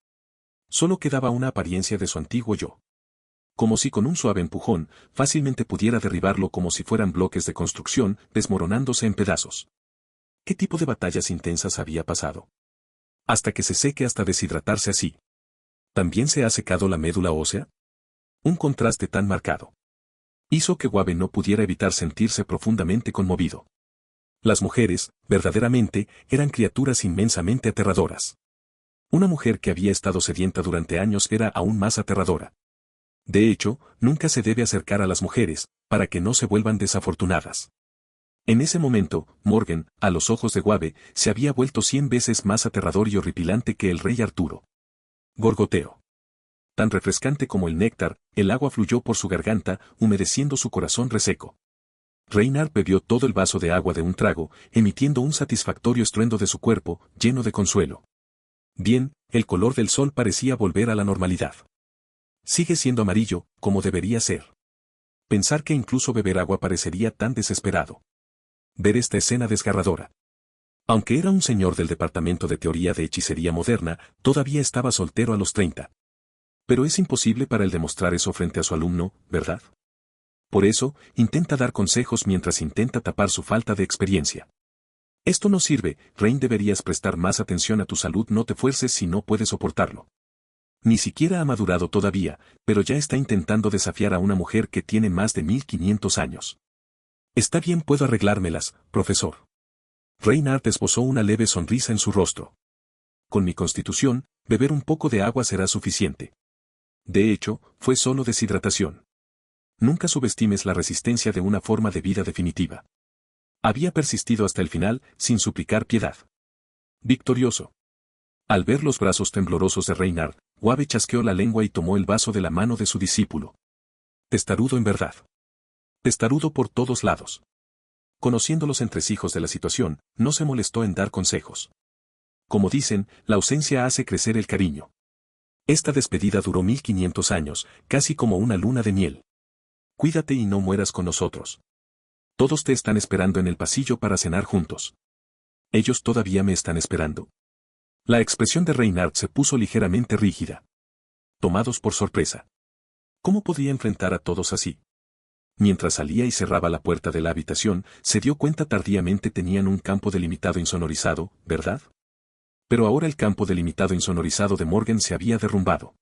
Solo quedaba una apariencia de su antiguo yo. Como si con un suave empujón, fácilmente pudiera derribarlo como si fueran bloques de construcción, desmoronándose en pedazos. ¿Qué tipo de batallas intensas había pasado? Hasta que se seque hasta deshidratarse así. ¿También se ha secado la médula ósea? Un contraste tan marcado. hizo que Guave no pudiera evitar sentirse profundamente conmovido. Las mujeres, verdaderamente, eran criaturas inmensamente aterradoras. Una mujer que había estado sedienta durante años era aún más aterradora. De hecho, nunca se debe acercar a las mujeres, para que no se vuelvan desafortunadas. En ese momento, Morgan, a los ojos de Guave, se había vuelto 100 veces más aterrador y horripilante que el rey Arturo. Gorgoteo. Tan refrescante como el néctar, el agua fluyó por su garganta, humedeciendo su corazón reseco. Reynard bebió todo el vaso de agua de un trago, emitiendo un satisfactorio estruendo de su cuerpo, lleno de consuelo. Bien, el color del sol parecía volver a la normalidad. Sigue siendo amarillo, como debería ser. Pensar que incluso beber agua parecería tan desesperado. Ver esta escena desgarradora. Aunque era un señor del departamento de teoría de hechicería moderna, todavía estaba soltero a los 30. Pero es imposible para él demostrar eso frente a su alumno, ¿verdad? Por eso, intenta dar consejos mientras intenta tapar su falta de experiencia. Esto no sirve, Rain, deberías prestar más atención a tu salud, no te fuerces si no puedes soportarlo. Ni siquiera ha madurado todavía, pero ya está intentando desafiar a una mujer que tiene más de 1500 años. Está bien, puedo arreglármelas, profesor. Reynard esbozó una leve sonrisa en su rostro. Con mi constitución, beber un poco de agua será suficiente. De hecho, fue solo deshidratación. Nunca subestimes la resistencia de una forma de vida definitiva. Había persistido hasta el final, sin suplicar piedad. Victorioso. Al ver los brazos temblorosos de Reynard, Guave chasqueó la lengua y tomó el vaso de la mano de su discípulo. Testarudo en verdad. Testarudo por todos lados. Conociendo los entresijos de la situación, no se molestó en dar consejos. Como dicen, la ausencia hace crecer el cariño. Esta despedida duró 1500 años, casi como una luna de miel. Cuídate y no mueras con nosotros. Todos te están esperando en el pasillo para cenar juntos. ¿Ellos todavía me están esperando? La expresión de Reynard se puso ligeramente rígida. Tomados por sorpresa. ¿Cómo podía enfrentar a todos así? Mientras salía y cerraba la puerta de la habitación, se dio cuenta tardíamente tenían un campo delimitado insonorizado, ¿verdad? Pero ahora el campo delimitado insonorizado de Morgan se había derrumbado.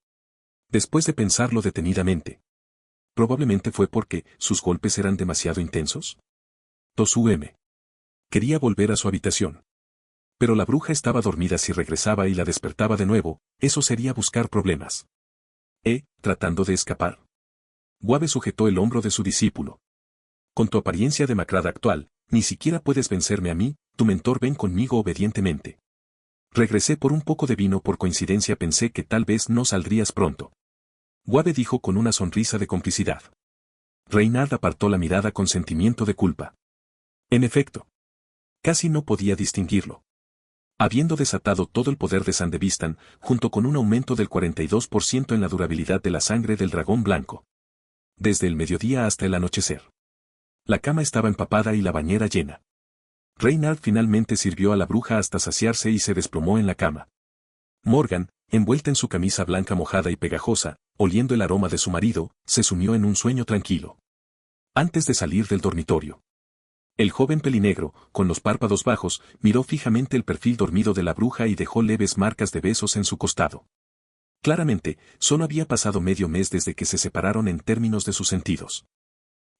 Después de pensarlo detenidamente. Probablemente fue porque sus golpes eran demasiado intensos. Tosueme. Quería volver a su habitación. Pero la bruja estaba dormida. Si regresaba y la despertaba de nuevo, eso sería buscar problemas. Tratando de escapar. Guave sujetó el hombro de su discípulo. Con tu apariencia demacrada actual, ni siquiera puedes vencerme a mí, tu mentor, ven conmigo obedientemente. Regresé por un poco de vino, por coincidencia pensé que tal vez no saldrías pronto. Guave dijo con una sonrisa de complicidad. Reynard apartó la mirada con sentimiento de culpa. En efecto. Casi no podía distinguirlo. Habiendo desatado todo el poder de Sandevistan, junto con un aumento del 42% en la durabilidad de la sangre del dragón blanco. Desde el mediodía hasta el anochecer. La cama estaba empapada y la bañera llena. Reynard finalmente sirvió a la bruja hasta saciarse y se desplomó en la cama. Morgan, envuelta en su camisa blanca mojada y pegajosa, oliendo el aroma de su marido, se sumió en un sueño tranquilo. Antes de salir del dormitorio. El joven pelinegro, con los párpados bajos, miró fijamente el perfil dormido de la bruja y dejó leves marcas de besos en su costado. Claramente, solo había pasado medio mes desde que se separaron en términos de sus sentidos.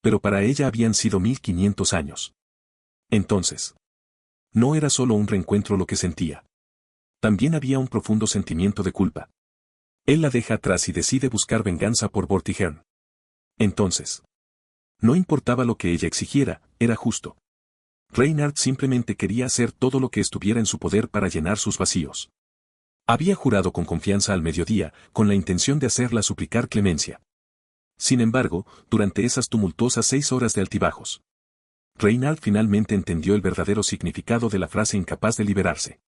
Pero para ella habían sido 1500 años. Entonces, no era solo un reencuentro lo que sentía. También había un profundo sentimiento de culpa. Él la deja atrás y decide buscar venganza por Vortigern. Entonces, no importaba lo que ella exigiera, era justo. Reynard simplemente quería hacer todo lo que estuviera en su poder para llenar sus vacíos. Había jurado con confianza al mediodía, con la intención de hacerla suplicar clemencia. Sin embargo, durante esas tumultuosas 6 horas de altibajos, Reynard finalmente entendió el verdadero significado de la frase incapaz de liberarse.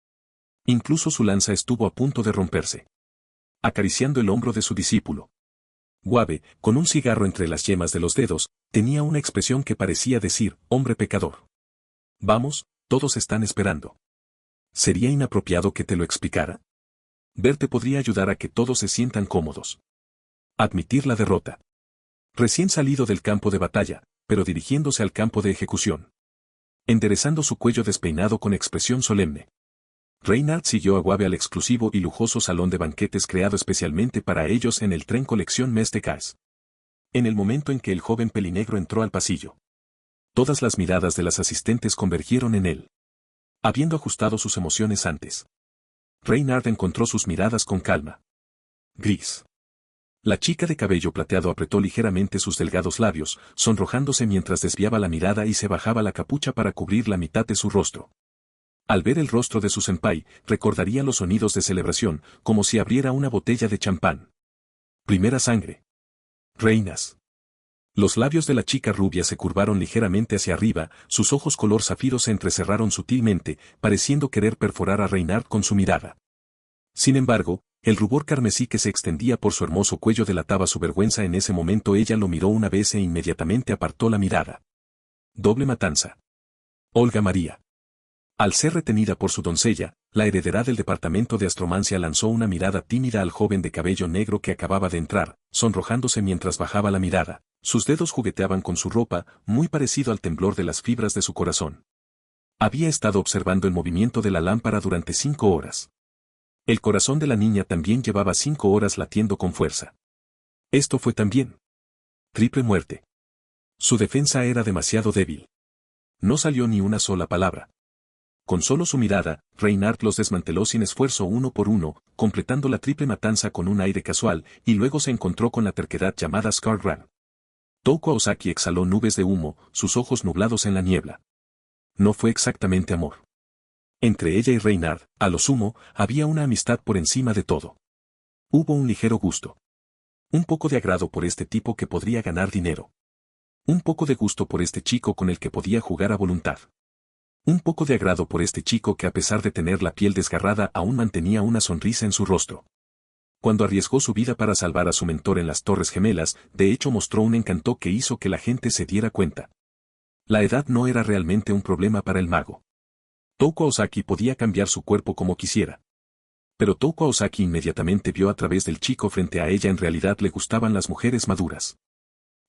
Incluso su lanza estuvo a punto de romperse. Acariciando el hombro de su discípulo. Guave, con un cigarro entre las yemas de los dedos, tenía una expresión que parecía decir, hombre pecador. Vamos, todos están esperando. ¿Sería inapropiado que te lo explicara? Verte podría ayudar a que todos se sientan cómodos. Admitir la derrota. Recién salido del campo de batalla, pero dirigiéndose al campo de ejecución. Enderezando su cuello despeinado con expresión solemne. Reynard siguió a Guave al exclusivo y lujoso salón de banquetes creado especialmente para ellos en el tren colección Mes de Cas. En el momento en que el joven pelinegro entró al pasillo, todas las miradas de las asistentes convergieron en él. Habiendo ajustado sus emociones antes, Reynard encontró sus miradas con calma. Gris. La chica de cabello plateado apretó ligeramente sus delgados labios, sonrojándose mientras desviaba la mirada y se bajaba la capucha para cubrir la mitad de su rostro. Al ver el rostro de su senpai, recordaría los sonidos de celebración, como si abriera una botella de champán. Primera sangre. Reinas. Los labios de la chica rubia se curvaron ligeramente hacia arriba, sus ojos color zafiro se entrecerraron sutilmente, pareciendo querer perforar a Reynard con su mirada. Sin embargo, el rubor carmesí que se extendía por su hermoso cuello delataba su vergüenza. En ese momento ella lo miró una vez e inmediatamente apartó la mirada. Doble matanza. Olga María. Al ser retenida por su doncella, la heredera del departamento de astromancia lanzó una mirada tímida al joven de cabello negro que acababa de entrar, sonrojándose mientras bajaba la mirada. Sus dedos jugueteaban con su ropa, muy parecido al temblor de las fibras de su corazón. Había estado observando el movimiento de la lámpara durante 5 horas. El corazón de la niña también llevaba 5 horas latiendo con fuerza. Esto fue también triple muerte. Su defensa era demasiado débil. No salió ni una sola palabra. Con solo su mirada, Reynard los desmanteló sin esfuerzo uno por uno, completando la triple matanza con un aire casual, y luego se encontró con la terquedad llamada Scargram. Touko Ozaki exhaló nubes de humo, sus ojos nublados en la niebla. No fue exactamente amor. Entre ella y Reynard, a lo sumo, había una amistad por encima de todo. Hubo un ligero gusto. Un poco de agrado por este tipo que podría ganar dinero. Un poco de gusto por este chico con el que podía jugar a voluntad. Un poco de agrado por este chico que a pesar de tener la piel desgarrada aún mantenía una sonrisa en su rostro. Cuando arriesgó su vida para salvar a su mentor en las Torres Gemelas, de hecho mostró un encanto que hizo que la gente se diera cuenta. La edad no era realmente un problema para el mago. Touko Ozaki podía cambiar su cuerpo como quisiera. Pero Touko Ozaki inmediatamente vio a través del chico frente a ella. En realidad le gustaban las mujeres maduras.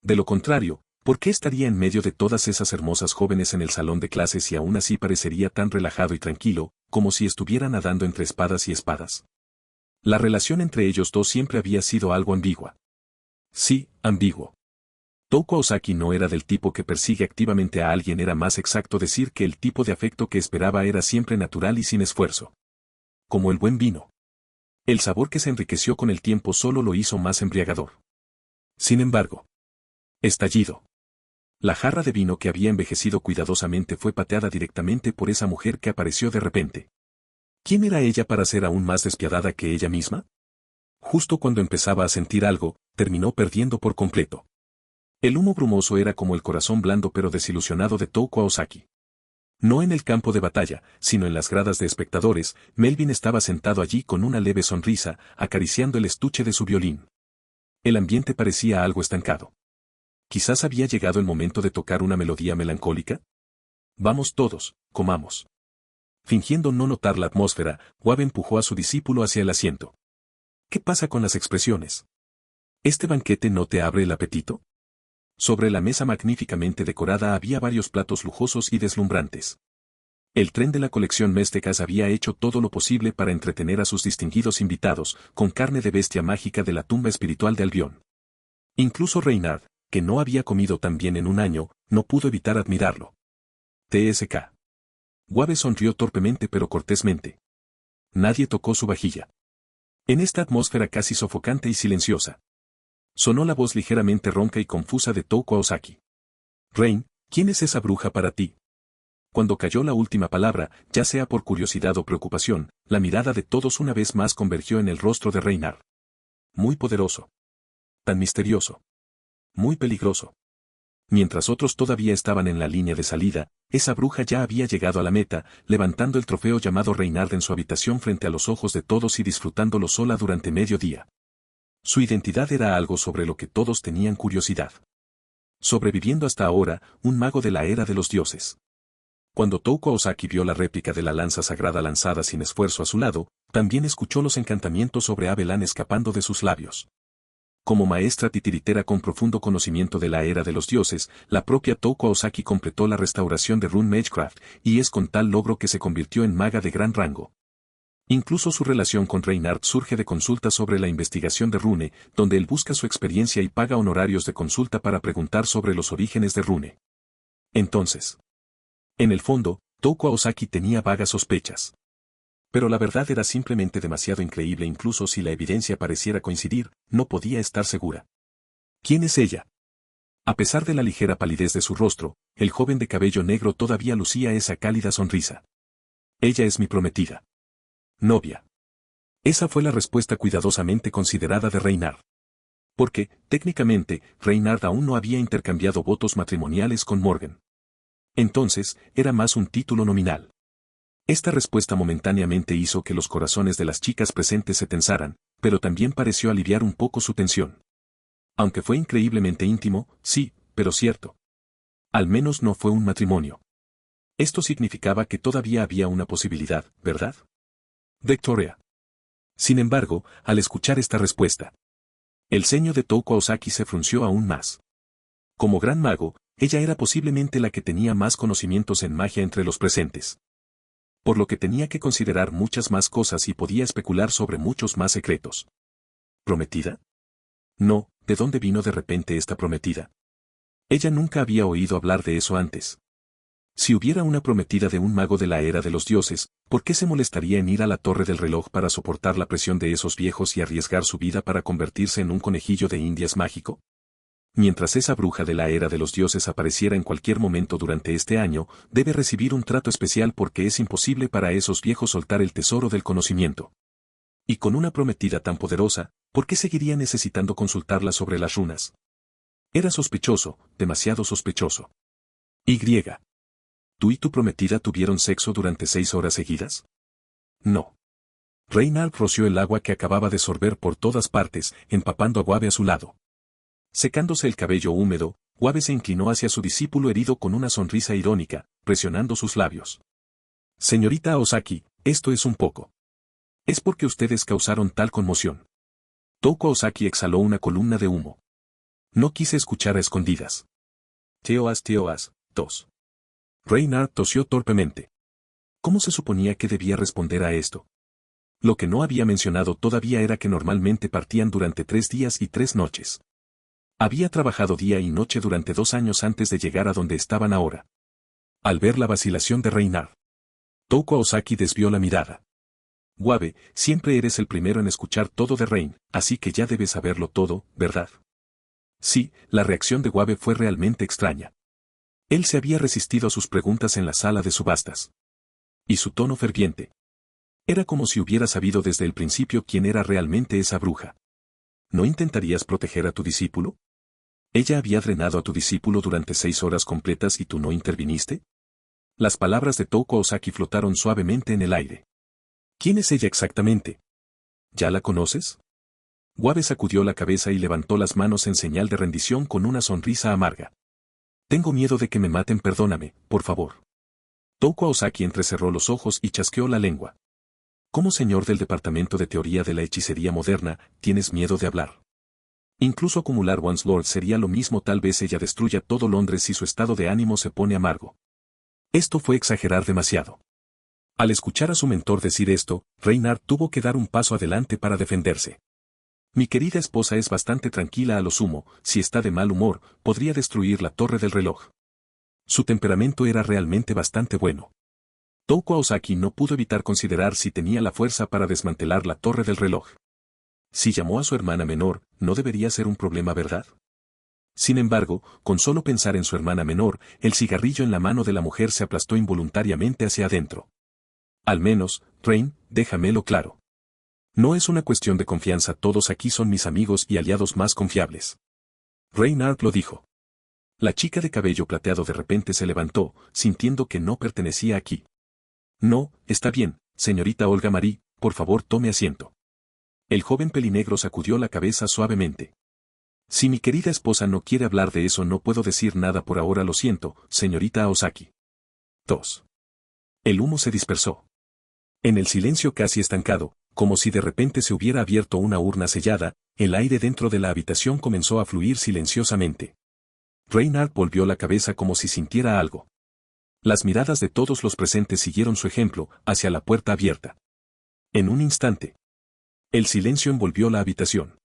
De lo contrario, ¿por qué estaría en medio de todas esas hermosas jóvenes en el salón de clases y aún así parecería tan relajado y tranquilo, como si estuviera nadando entre espadas y espadas? La relación entre ellos dos siempre había sido algo ambigua. Sí, ambiguo. Touko Ozaki no era del tipo que persigue activamente a alguien. Era más exacto decir que el tipo de afecto que esperaba era siempre natural y sin esfuerzo. Como el buen vino. El sabor que se enriqueció con el tiempo solo lo hizo más embriagador. Sin embargo. Estallido. La jarra de vino que había envejecido cuidadosamente fue pateada directamente por esa mujer que apareció de repente. ¿Quién era ella para ser aún más despiadada que ella misma? Justo cuando empezaba a sentir algo, terminó perdiendo por completo. El humo brumoso era como el corazón blando pero desilusionado de Touko Ozaki. No en el campo de batalla, sino en las gradas de espectadores, Melvin estaba sentado allí con una leve sonrisa, acariciando el estuche de su violín. El ambiente parecía algo estancado. Quizás había llegado el momento de tocar una melodía melancólica. Vamos todos, comamos. Fingiendo no notar la atmósfera, Wabe empujó a su discípulo hacia el asiento. ¿Qué pasa con las expresiones? ¿Este banquete no te abre el apetito? Sobre la mesa magníficamente decorada había varios platos lujosos y deslumbrantes. El tren de la colección Mestecas había hecho todo lo posible para entretener a sus distinguidos invitados, con carne de bestia mágica de la tumba espiritual de Albión. Incluso Reynard, que no había comido tan bien en un año, no pudo evitar admirarlo. TSK. Wabe sonrió torpemente pero cortésmente. Nadie tocó su vajilla. En esta atmósfera casi sofocante y silenciosa, sonó la voz ligeramente ronca y confusa de Touko Ozaki. Rein, ¿quién es esa bruja para ti? Cuando cayó la última palabra, ya sea por curiosidad o preocupación, la mirada de todos una vez más convergió en el rostro de Reynard. Muy poderoso. Tan misterioso. Muy peligroso. Mientras otros todavía estaban en la línea de salida, esa bruja ya había llegado a la meta, levantando el trofeo llamado Reynard en su habitación frente a los ojos de todos y disfrutándolo sola durante medio día. Su identidad era algo sobre lo que todos tenían curiosidad. Sobreviviendo hasta ahora, un mago de la era de los dioses. Cuando Touko Ozaki vio la réplica de la lanza sagrada lanzada sin esfuerzo a su lado, también escuchó los encantamientos sobre Abelan escapando de sus labios. Como maestra titiritera con profundo conocimiento de la era de los dioses, la propia Touko Ozaki completó la restauración de Rune Magecraft, y es con tal logro que se convirtió en maga de gran rango. Incluso su relación con Reynard surge de consultas sobre la investigación de Rune, donde él busca su experiencia y paga honorarios de consulta para preguntar sobre los orígenes de Rune. Entonces, en el fondo, Touko Aosaki tenía vagas sospechas. Pero la verdad era simplemente demasiado increíble. Incluso si la evidencia pareciera coincidir, no podía estar segura. ¿Quién es ella? A pesar de la ligera palidez de su rostro, el joven de cabello negro todavía lucía esa cálida sonrisa. Ella es mi prometida. Novia. Esa fue la respuesta cuidadosamente considerada de Reynard. Porque, técnicamente, Reynard aún no había intercambiado votos matrimoniales con Morgan. Entonces, era más un título nominal. Esta respuesta momentáneamente hizo que los corazones de las chicas presentes se tensaran, pero también pareció aliviar un poco su tensión. Aunque fue increíblemente íntimo, sí, pero cierto. Al menos no fue un matrimonio. Esto significaba que todavía había una posibilidad, ¿verdad? Victoria. Sin embargo, al escuchar esta respuesta, el ceño de Touko Aosaki se frunció aún más. Como gran mago, ella era posiblemente la que tenía más conocimientos en magia entre los presentes. Por lo que tenía que considerar muchas más cosas y podía especular sobre muchos más secretos. ¿Prometida? No, ¿de dónde vino de repente esta prometida? Ella nunca había oído hablar de eso antes. Si hubiera una prometida de un mago de la era de los dioses, ¿por qué se molestaría en ir a la torre del reloj para soportar la presión de esos viejos y arriesgar su vida para convertirse en un conejillo de indias mágico? Mientras esa bruja de la era de los dioses apareciera en cualquier momento durante este año, debe recibir un trato especial porque es imposible para esos viejos soltar el tesoro del conocimiento. Y con una prometida tan poderosa, ¿por qué seguiría necesitando consultarla sobre las runas? Era sospechoso, demasiado sospechoso. Y. ¿Tú y tu prometida tuvieron sexo durante 6 horas seguidas? No. Reynard roció el agua que acababa de sorber por todas partes, empapando a Wabe a su lado. Secándose el cabello húmedo, Wabe se inclinó hacia su discípulo herido con una sonrisa irónica, presionando sus labios. Señorita Aosaki, esto es un poco. Es porque ustedes causaron tal conmoción. Touko Aosaki exhaló una columna de humo. No quise escuchar a escondidas. Teoas, 2. Reynard tosió torpemente. ¿Cómo se suponía que debía responder a esto? Lo que no había mencionado todavía era que normalmente partían durante 3 días y 3 noches. Había trabajado día y noche durante 2 años antes de llegar a donde estaban ahora. Al ver la vacilación de Reynard, Touko Aosaki desvió la mirada. Wabe, siempre eres el primero en escuchar todo de Rein, así que ya debes saberlo todo, ¿verdad? Sí, la reacción de Wabe fue realmente extraña. Él se había resistido a sus preguntas en la sala de subastas. Y su tono ferviente. Era como si hubiera sabido desde el principio quién era realmente esa bruja. ¿No intentarías proteger a tu discípulo? ¿Ella había drenado a tu discípulo durante 6 horas completas y tú no interviniste? Las palabras de Touko Aosaki flotaron suavemente en el aire. ¿Quién es ella exactamente? ¿Ya la conoces? Wabe sacudió la cabeza y levantó las manos en señal de rendición con una sonrisa amarga. Tengo miedo de que me maten, perdóname, por favor. Touko Aosaki entrecerró los ojos y chasqueó la lengua. Como señor del Departamento de Teoría de la Hechicería Moderna, ¿tienes miedo de hablar? Incluso acumular Once Lord sería lo mismo. Tal vez ella destruya todo Londres si su estado de ánimo se pone amargo. Esto fue exagerar demasiado. Al escuchar a su mentor decir esto, Reynard tuvo que dar un paso adelante para defenderse. Mi querida esposa es bastante tranquila, a lo sumo, si está de mal humor, podría destruir la torre del reloj. Su temperamento era realmente bastante bueno. Touko Aosaki no pudo evitar considerar si tenía la fuerza para desmantelar la torre del reloj. Si llamó a su hermana menor, no debería ser un problema, ¿verdad? Sin embargo, con solo pensar en su hermana menor, el cigarrillo en la mano de la mujer se aplastó involuntariamente hacia adentro. Al menos, Rein, déjamelo claro. No es una cuestión de confianza, todos aquí son mis amigos y aliados más confiables. Reynard lo dijo. La chica de cabello plateado de repente se levantó, sintiendo que no pertenecía aquí. No, está bien, señorita Olga Marie, por favor tome asiento. El joven pelinegro sacudió la cabeza suavemente. Si mi querida esposa no quiere hablar de eso, no puedo decir nada por ahora, lo siento, señorita Aosaki. 2. El humo se dispersó. En el silencio casi estancado, como si de repente se hubiera abierto una urna sellada, el aire dentro de la habitación comenzó a fluir silenciosamente. Reynard volvió la cabeza como si sintiera algo. Las miradas de todos los presentes siguieron su ejemplo, hacia la puerta abierta. En un instante, el silencio envolvió la habitación.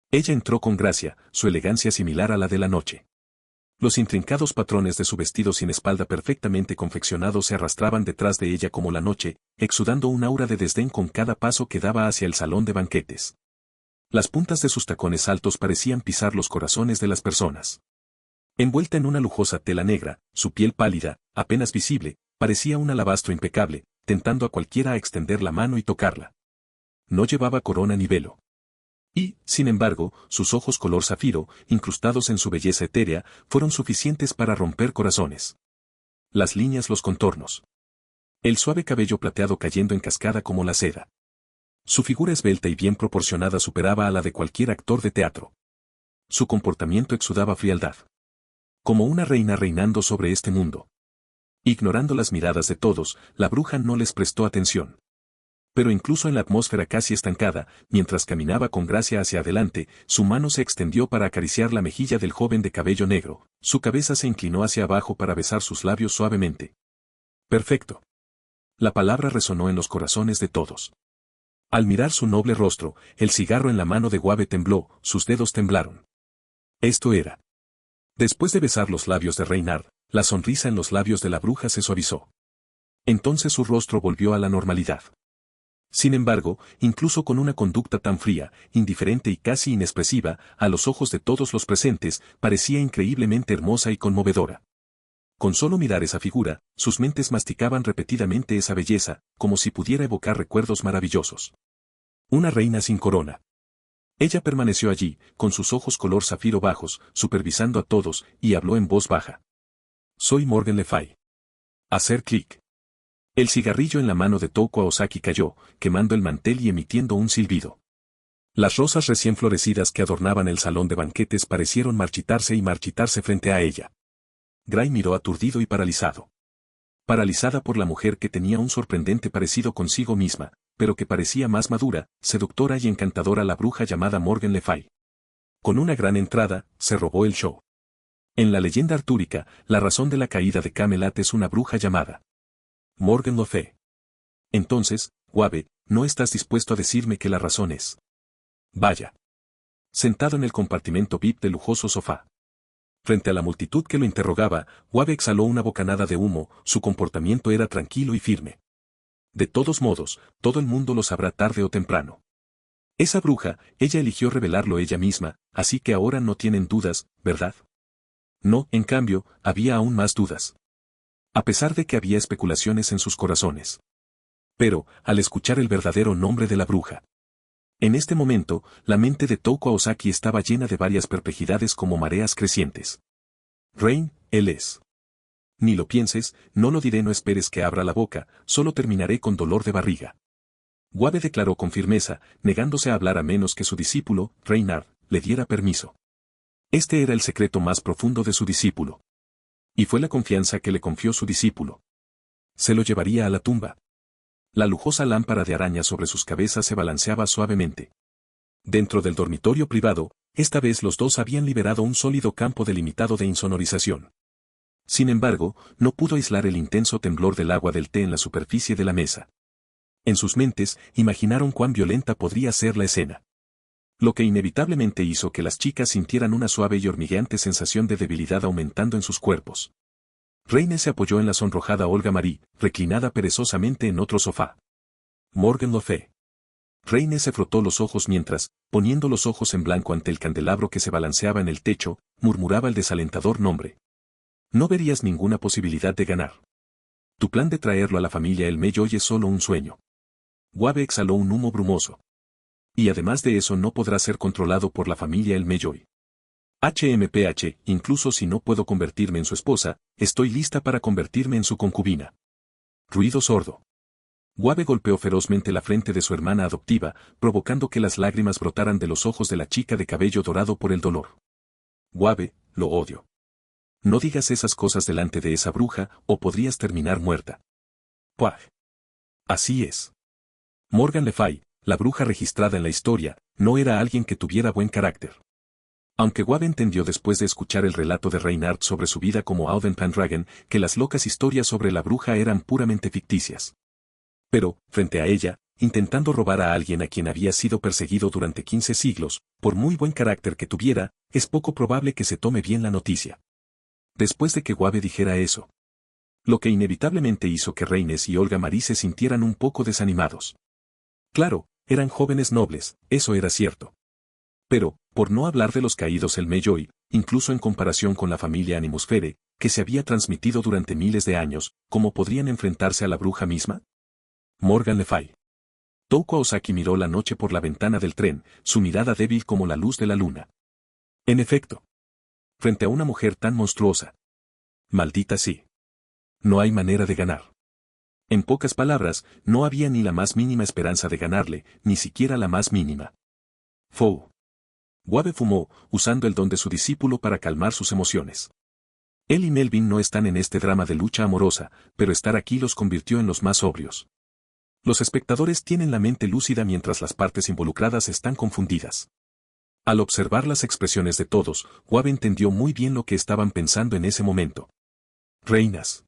Ella entró con gracia, su elegancia similar a la de la noche. Los intrincados patrones de su vestido sin espalda perfectamente confeccionado se arrastraban detrás de ella como la noche, exudando un aura de desdén con cada paso que daba hacia el salón de banquetes. Las puntas de sus tacones altos parecían pisar los corazones de las personas. Envuelta en una lujosa tela negra, su piel pálida, apenas visible, parecía un alabastro impecable, tentando a cualquiera a extender la mano y tocarla. No llevaba corona ni velo. Y, sin embargo, sus ojos color zafiro, incrustados en su belleza etérea, fueron suficientes para romper corazones. Las líneas, los contornos. El suave cabello plateado cayendo en cascada como la seda. Su figura esbelta y bien proporcionada superaba a la de cualquier actor de teatro. Su comportamiento exudaba frialdad. Como una reina reinando sobre este mundo. Ignorando las miradas de todos, la bruja no les prestó atención. Pero incluso en la atmósfera casi estancada, mientras caminaba con gracia hacia adelante, su mano se extendió para acariciar la mejilla del joven de cabello negro, su cabeza se inclinó hacia abajo para besar sus labios suavemente. Perfecto. La palabra resonó en los corazones de todos. Al mirar su noble rostro, el cigarro en la mano de Guave tembló, sus dedos temblaron. Esto era. Después de besar los labios de Reynard, la sonrisa en los labios de la bruja se suavizó. Entonces su rostro volvió a la normalidad. Sin embargo, incluso con una conducta tan fría, indiferente y casi inexpresiva, a los ojos de todos los presentes, parecía increíblemente hermosa y conmovedora. Con solo mirar esa figura, sus mentes masticaban repetidamente esa belleza, como si pudiera evocar recuerdos maravillosos. Una reina sin corona. Ella permaneció allí, con sus ojos color zafiro bajos, supervisando a todos, y habló en voz baja. Soy Morgan Le Fay. Hacer clic. El cigarrillo en la mano de Toko Aosaki cayó, quemando el mantel y emitiendo un silbido. Las rosas recién florecidas que adornaban el salón de banquetes parecieron marchitarse y marchitarse frente a ella. Gray miró aturdido y paralizado. Paralizada por la mujer que tenía un sorprendente parecido consigo misma, pero que parecía más madura, seductora y encantadora la bruja llamada Morgan Le Fay. Con una gran entrada, se robó el show. En la leyenda artúrica, la razón de la caída de Camelot es una bruja llamada Morgan Le Fay. Entonces, Guave, ¿no estás dispuesto a decirme que la razón es? Vaya. Sentado en el compartimento VIP del lujoso sofá. Frente a la multitud que lo interrogaba, Guave exhaló una bocanada de humo, su comportamiento era tranquilo y firme. De todos modos, todo el mundo lo sabrá tarde o temprano. Esa bruja, ella eligió revelarlo ella misma, así que ahora no tienen dudas, ¿verdad? No, en cambio, había aún más dudas. A pesar de que había especulaciones en sus corazones. Pero, al escuchar el verdadero nombre de la bruja. En este momento, la mente de Toko Aosaki estaba llena de varias perplejidades como mareas crecientes. Rain, él es. Ni lo pienses, no lo diré, no esperes que abra la boca, solo terminaré con dolor de barriga. Guave declaró con firmeza, negándose a hablar a menos que su discípulo, Reynard, le diera permiso. Este era el secreto más profundo de su discípulo. Y fue la confianza que le confió su discípulo. Se lo llevaría a la tumba. La lujosa lámpara de araña sobre sus cabezas se balanceaba suavemente. Dentro del dormitorio privado, esta vez los dos habían liberado un sólido campo delimitado de insonorización. Sin embargo, no pudo aislar el intenso temblor del agua del té en la superficie de la mesa. En sus mentes, imaginaron cuán violenta podría ser la escena. Lo que inevitablemente hizo que las chicas sintieran una suave y hormigueante sensación de debilidad aumentando en sus cuerpos. Reine se apoyó en la sonrojada Olga Marie, reclinada perezosamente en otro sofá. Morgan Le Fay. Reine se frotó los ojos mientras, poniendo los ojos en blanco ante el candelabro que se balanceaba en el techo, murmuraba el desalentador nombre. No verías ninguna posibilidad de ganar. Tu plan de traerlo a la familia El Melloy es solo un sueño. Guave exhaló un humo brumoso. Y además de eso no podrá ser controlado por la familia El Melloy. HMPH, incluso si no puedo convertirme en su esposa, estoy lista para convertirme en su concubina. Ruido sordo. Guave golpeó ferozmente la frente de su hermana adoptiva, provocando que las lágrimas brotaran de los ojos de la chica de cabello dorado por el dolor. Guave, lo odio. No digas esas cosas delante de esa bruja, o podrías terminar muerta. Puaj. Así es. Morgan Le Fay, la bruja registrada en la historia, no era alguien que tuviera buen carácter. Aunque Guave entendió después de escuchar el relato de Reynard sobre su vida como Auden Pendragon, que las locas historias sobre la bruja eran puramente ficticias. Pero, frente a ella, intentando robar a alguien a quien había sido perseguido durante 15 siglos, por muy buen carácter que tuviera, es poco probable que se tome bien la noticia. Después de que Guave dijera eso, lo que inevitablemente hizo que Reines y Olga Marie se sintieran un poco desanimados. Claro, eran jóvenes nobles, eso era cierto. Pero, por no hablar de los caídos el Mayjoy, incluso en comparación con la familia Animusfere, que se había transmitido durante miles de años, ¿cómo podrían enfrentarse a la bruja misma? Morgan Le Fay. Touko Ozaki miró la noche por la ventana del tren, su mirada débil como la luz de la luna. En efecto. Frente a una mujer tan monstruosa. Maldita sí. No hay manera de ganar. En pocas palabras, no había ni la más mínima esperanza de ganarle, ni siquiera la más mínima. Fou. Guave fumó, usando el don de su discípulo para calmar sus emociones. Él y Melvin no están en este drama de lucha amorosa, pero estar aquí los convirtió en los más sobrios. Los espectadores tienen la mente lúcida mientras las partes involucradas están confundidas. Al observar las expresiones de todos, Guave entendió muy bien lo que estaban pensando en ese momento. Reinas.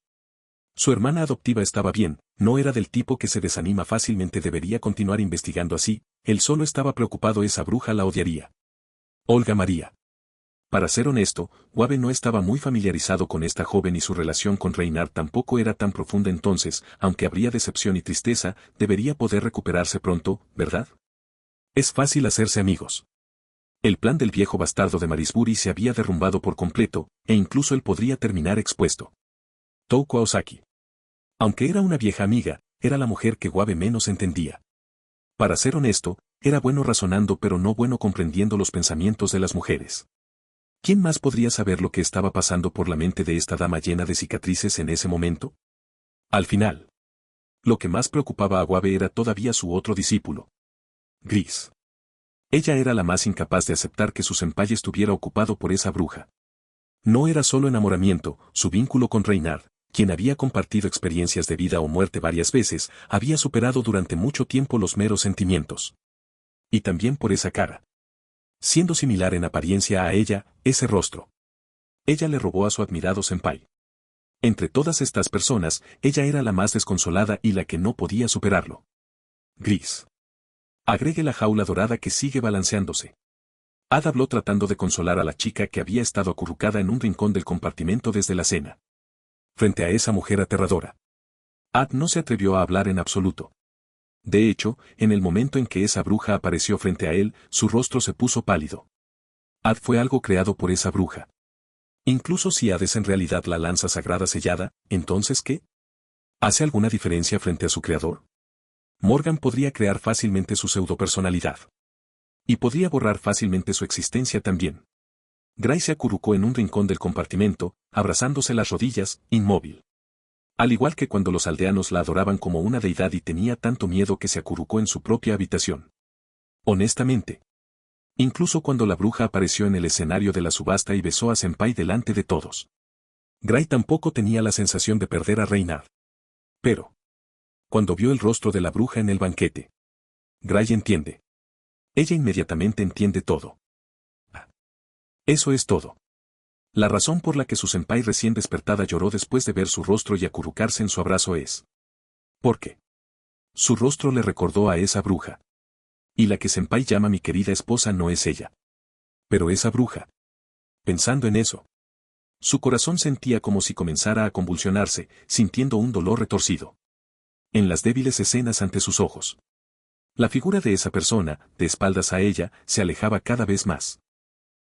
Su hermana adoptiva estaba bien, no era del tipo que se desanima fácilmente, debería continuar investigando así, él solo estaba preocupado, esa bruja la odiaría. Olga María. Para ser honesto, Guave no estaba muy familiarizado con esta joven y su relación con Reynard tampoco era tan profunda, entonces, aunque habría decepción y tristeza, debería poder recuperarse pronto, ¿verdad? Es fácil hacerse amigos. El plan del viejo bastardo de Marisbury se había derrumbado por completo, e incluso él podría terminar expuesto. Touko Ozaki. Aunque era una vieja amiga, era la mujer que Guave menos entendía. Para ser honesto, era bueno razonando pero no bueno comprendiendo los pensamientos de las mujeres. ¿Quién más podría saber lo que estaba pasando por la mente de esta dama llena de cicatrices en ese momento? Al final, lo que más preocupaba a Guave era todavía su otro discípulo. Gris. Ella era la más incapaz de aceptar que su senpai estuviera ocupado por esa bruja. No era solo enamoramiento, su vínculo con Reynard, quien había compartido experiencias de vida o muerte varias veces, había superado durante mucho tiempo los meros sentimientos. Y también por esa cara. Siendo similar en apariencia a ella, ese rostro. Ella le robó a su admirado senpai. Entre todas estas personas, ella era la más desconsolada y la que no podía superarlo. Gris. Agregue la jaula dorada que sigue balanceándose. Ad habló tratando de consolar a la chica que había estado acurrucada en un rincón del compartimento desde la cena. Frente a esa mujer aterradora. Ad no se atrevió a hablar en absoluto. De hecho, en el momento en que esa bruja apareció frente a él, su rostro se puso pálido. Ad fue algo creado por esa bruja. Incluso si Ad es en realidad la lanza sagrada sellada, ¿entonces qué? ¿Hace alguna diferencia frente a su creador? Morgan podría crear fácilmente su pseudopersonalidad. Y podría borrar fácilmente su existencia también. Gray se acurrucó en un rincón del compartimento, abrazándose las rodillas, inmóvil. Al igual que cuando los aldeanos la adoraban como una deidad y tenía tanto miedo que se acurrucó en su propia habitación. Honestamente. Incluso cuando la bruja apareció en el escenario de la subasta y besó a Senpai delante de todos. Gray tampoco tenía la sensación de perder a Reynard. Pero, cuando vio el rostro de la bruja en el banquete, Gray entiende. Ella inmediatamente entiende todo. Eso es todo. La razón por la que su senpai recién despertada lloró después de ver su rostro y acurrucarse en su abrazo es porque su rostro le recordó a esa bruja. Y la que senpai llama mi querida esposa no es ella. Pero esa bruja. Pensando en eso, su corazón sentía como si comenzara a convulsionarse, sintiendo un dolor retorcido. En las débiles escenas ante sus ojos. La figura de esa persona, de espaldas a ella, se alejaba cada vez más.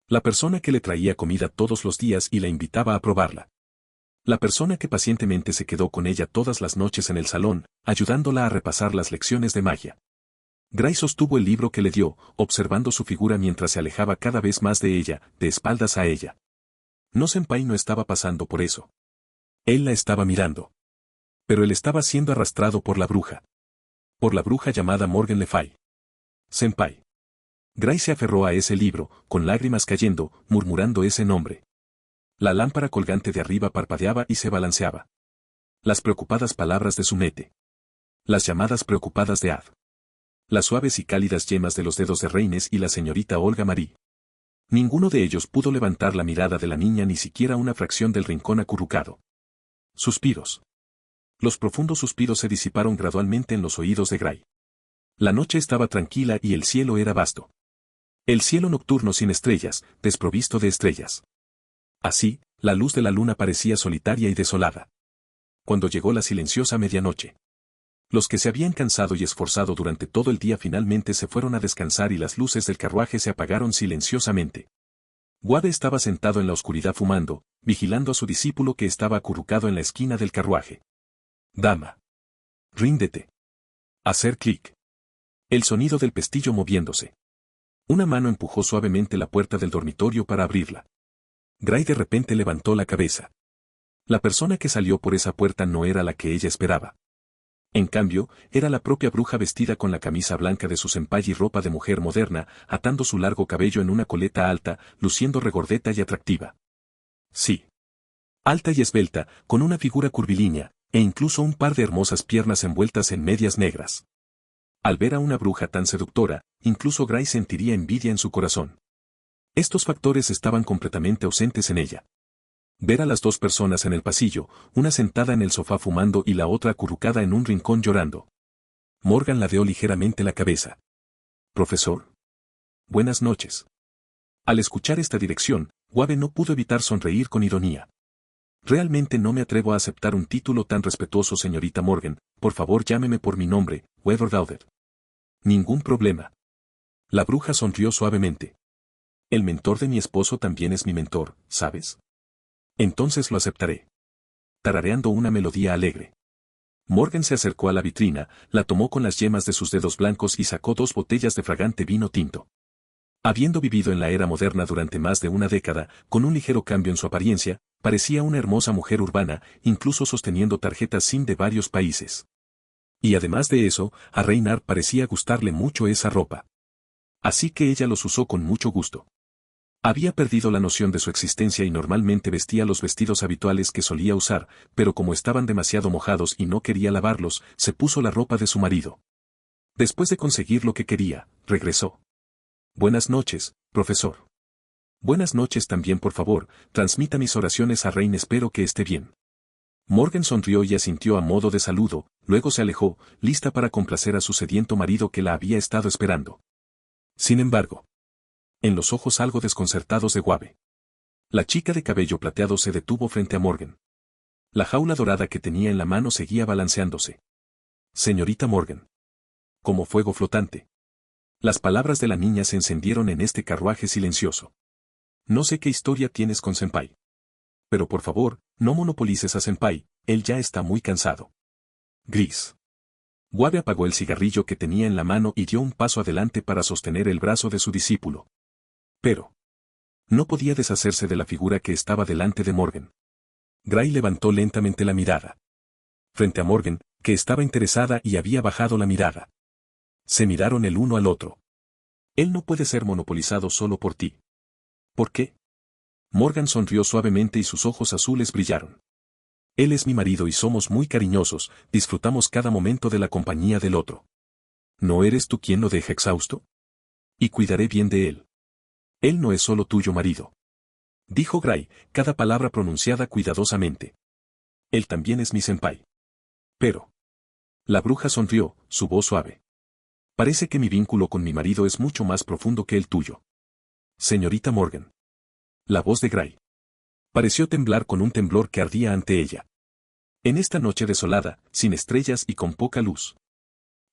La persona que le traía comida todos los días y la invitaba a probarla. La persona que pacientemente se quedó con ella todas las noches en el salón, ayudándola a repasar las lecciones de magia. Gray sostuvo el libro que le dio, observando su figura mientras se alejaba cada vez más de ella, de espaldas a ella. No, senpai no estaba pasando por eso. Él la estaba mirando. Pero él estaba siendo arrastrado por la bruja. Por la bruja llamada Morgan Le Fay. Senpai. Gray se aferró a ese libro, con lágrimas cayendo, murmurando ese nombre. La lámpara colgante de arriba parpadeaba y se balanceaba. Las preocupadas palabras de Sumete. Las llamadas preocupadas de Ad. Las suaves y cálidas yemas de los dedos de Reines y la señorita Olga Marie. Ninguno de ellos pudo levantar la mirada de la niña, ni siquiera una fracción del rincón acurrucado. Suspiros. Los profundos suspiros se disiparon gradualmente en los oídos de Gray. La noche estaba tranquila y el cielo era vasto. El cielo nocturno sin estrellas, desprovisto de estrellas. Así, la luz de la luna parecía solitaria y desolada. Cuando llegó la silenciosa medianoche. Los que se habían cansado y esforzado durante todo el día finalmente se fueron a descansar y las luces del carruaje se apagaron silenciosamente. Wade estaba sentado en la oscuridad fumando, vigilando a su discípulo que estaba acurrucado en la esquina del carruaje. Dama. Ríndete. Hacer clic. El sonido del pestillo moviéndose. Una mano empujó suavemente la puerta del dormitorio para abrirla. Gray de repente levantó la cabeza. La persona que salió por esa puerta no era la que ella esperaba. En cambio, era la propia bruja vestida con la camisa blanca de su senpai y ropa de mujer moderna, atando su largo cabello en una coleta alta, luciendo regordeta y atractiva. Sí. Alta y esbelta, con una figura curvilínea, e incluso un par de hermosas piernas envueltas en medias negras. Al ver a una bruja tan seductora, incluso Gray sentiría envidia en su corazón. Estos factores estaban completamente ausentes en ella. Ver a las dos personas en el pasillo, una sentada en el sofá fumando y la otra acurrucada en un rincón llorando. Morgan ladeó ligeramente la cabeza. Profesor. Buenas noches. Al escuchar esta dirección, Wade no pudo evitar sonreír con ironía. Realmente no me atrevo a aceptar un título tan respetuoso, señorita Morgan, por favor llámeme por mi nombre, Weather Daughter. Ningún problema. La bruja sonrió suavemente. El mentor de mi esposo también es mi mentor, ¿sabes? Entonces lo aceptaré. Tarareando una melodía alegre. Morgan se acercó a la vitrina, la tomó con las yemas de sus dedos blancos y sacó 2 botellas de fragante vino tinto. Habiendo vivido en la era moderna durante más de una década, con un ligero cambio en su apariencia, parecía una hermosa mujer urbana, incluso sosteniendo tarjetas SIM de varios países. Y además de eso, a Reynard parecía gustarle mucho esa ropa. Así que ella los usó con mucho gusto. Había perdido la noción de su existencia y normalmente vestía los vestidos habituales que solía usar, pero como estaban demasiado mojados y no quería lavarlos, se puso la ropa de su marido. Después de conseguir lo que quería, regresó. Buenas noches, profesor. Buenas noches también, por favor, transmita mis oraciones a Rain, espero que esté bien. Morgan sonrió y asintió a modo de saludo, luego se alejó, lista para complacer a su sediento marido que la había estado esperando. Sin embargo, en los ojos algo desconcertados de Wade. La chica de cabello plateado se detuvo frente a Morgan. La jaula dorada que tenía en la mano seguía balanceándose. Señorita Morgan. Como fuego flotante. Las palabras de la niña se encendieron en este carruaje silencioso. No sé qué historia tienes con Senpai. Pero por favor, no monopolices a Senpai, él ya está muy cansado. Gris. Wade apagó el cigarrillo que tenía en la mano y dio un paso adelante para sostener el brazo de su discípulo. Pero no podía deshacerse de la figura que estaba delante de Morgan. Gray levantó lentamente la mirada. Frente a Morgan, que estaba interesada y había bajado la mirada. Se miraron el uno al otro. Él no puede ser monopolizado solo por ti. ¿Por qué? Morgan sonrió suavemente y sus ojos azules brillaron. Él es mi marido y somos muy cariñosos, disfrutamos cada momento de la compañía del otro. ¿No eres tú quien lo deja exhausto? Y cuidaré bien de él. Él no es solo tuyo marido. Dijo Gray, cada palabra pronunciada cuidadosamente. Él también es mi senpai. Pero. La bruja sonrió, su voz suave. Parece que mi vínculo con mi marido es mucho más profundo que el tuyo. Señorita Morgan. La voz de Gray pareció temblar con un temblor que ardía ante ella. En esta noche desolada, sin estrellas y con poca luz.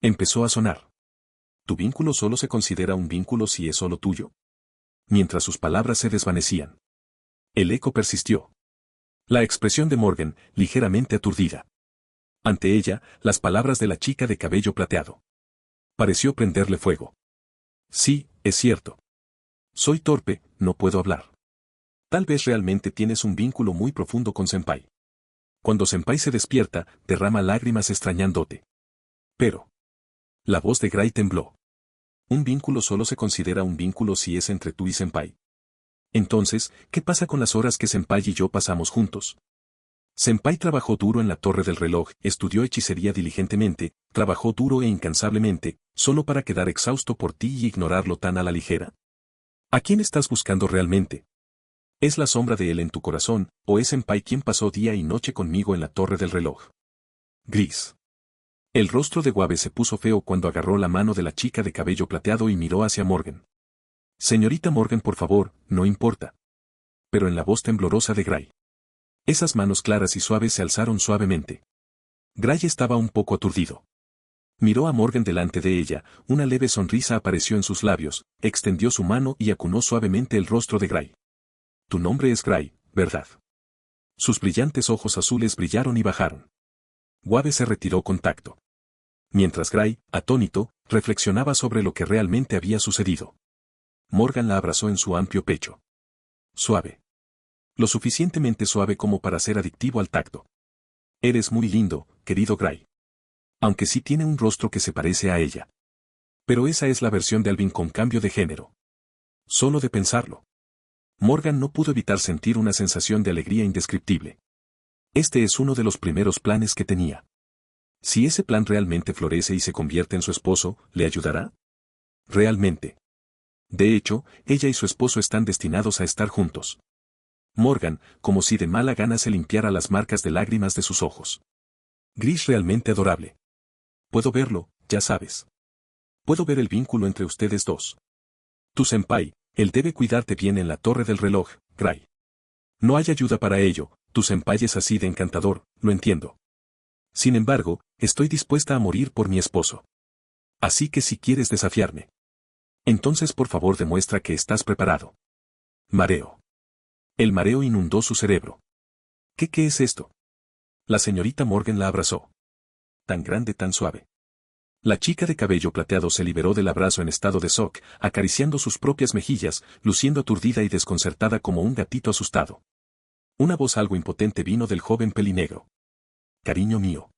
Empezó a sonar. ¿Tu vínculo solo se considera un vínculo si es solo tuyo? Mientras sus palabras se desvanecían. El eco persistió. La expresión de Morgan, ligeramente aturdida. Ante ella, las palabras de la chica de cabello plateado. Pareció prenderle fuego. Sí, es cierto. Soy torpe, no puedo hablar. Tal vez realmente tienes un vínculo muy profundo con Senpai. Cuando Senpai se despierta, derrama lágrimas extrañándote. Pero. La voz de Gray tembló. Un vínculo solo se considera un vínculo si es entre tú y Senpai. Entonces, ¿qué pasa con las horas que Senpai y yo pasamos juntos? Senpai trabajó duro en la torre del reloj, estudió hechicería diligentemente, trabajó duro e incansablemente, solo para quedar exhausto por ti y ignorarlo tan a la ligera. ¿A quién estás buscando realmente? ¿Es la sombra de él en tu corazón, o es Senpai quien pasó día y noche conmigo en la torre del reloj? Gris. El rostro de Wabe se puso feo cuando agarró la mano de la chica de cabello plateado y miró hacia Morgan. Señorita Morgan, por favor, no importa. Pero en la voz temblorosa de Gray. Esas manos claras y suaves se alzaron suavemente. Gray estaba un poco aturdido. Miró a Morgan delante de ella, una leve sonrisa apareció en sus labios, extendió su mano y acunó suavemente el rostro de Gray. Tu nombre es Gray, ¿verdad? Sus brillantes ojos azules brillaron y bajaron. Wabe se retiró con tacto. Mientras Gray, atónito, reflexionaba sobre lo que realmente había sucedido. Morgan la abrazó en su amplio pecho. Suave. Lo suficientemente suave como para ser adictivo al tacto. Eres muy lindo, querido Gray. Aunque sí tiene un rostro que se parece a ella. Pero esa es la versión de Alvin con cambio de género. Solo de pensarlo. Morgan no pudo evitar sentir una sensación de alegría indescriptible. Este es uno de los primeros planes que tenía. Si ese plan realmente florece y se convierte en su esposo, ¿le ayudará? Realmente. De hecho, ella y su esposo están destinados a estar juntos. Morgan, como si de mala gana se limpiara las marcas de lágrimas de sus ojos. Gris realmente adorable. Puedo verlo, ya sabes. Puedo ver el vínculo entre ustedes dos. Tu senpai, él debe cuidarte bien en la torre del reloj, Gray. No hay ayuda para ello, tu senpai es así de encantador, lo entiendo. Sin embargo, estoy dispuesta a morir por mi esposo. Así que si quieres desafiarme. Entonces por favor demuestra que estás preparado. Mareo. El mareo inundó su cerebro. ¿Qué es esto? La señorita Morgan la abrazó. Tan grande, tan suave. La chica de cabello plateado se liberó del abrazo en estado de shock, acariciando sus propias mejillas, luciendo aturdida y desconcertada como un gatito asustado. Una voz algo impotente vino del joven pelinegro. Cariño mío.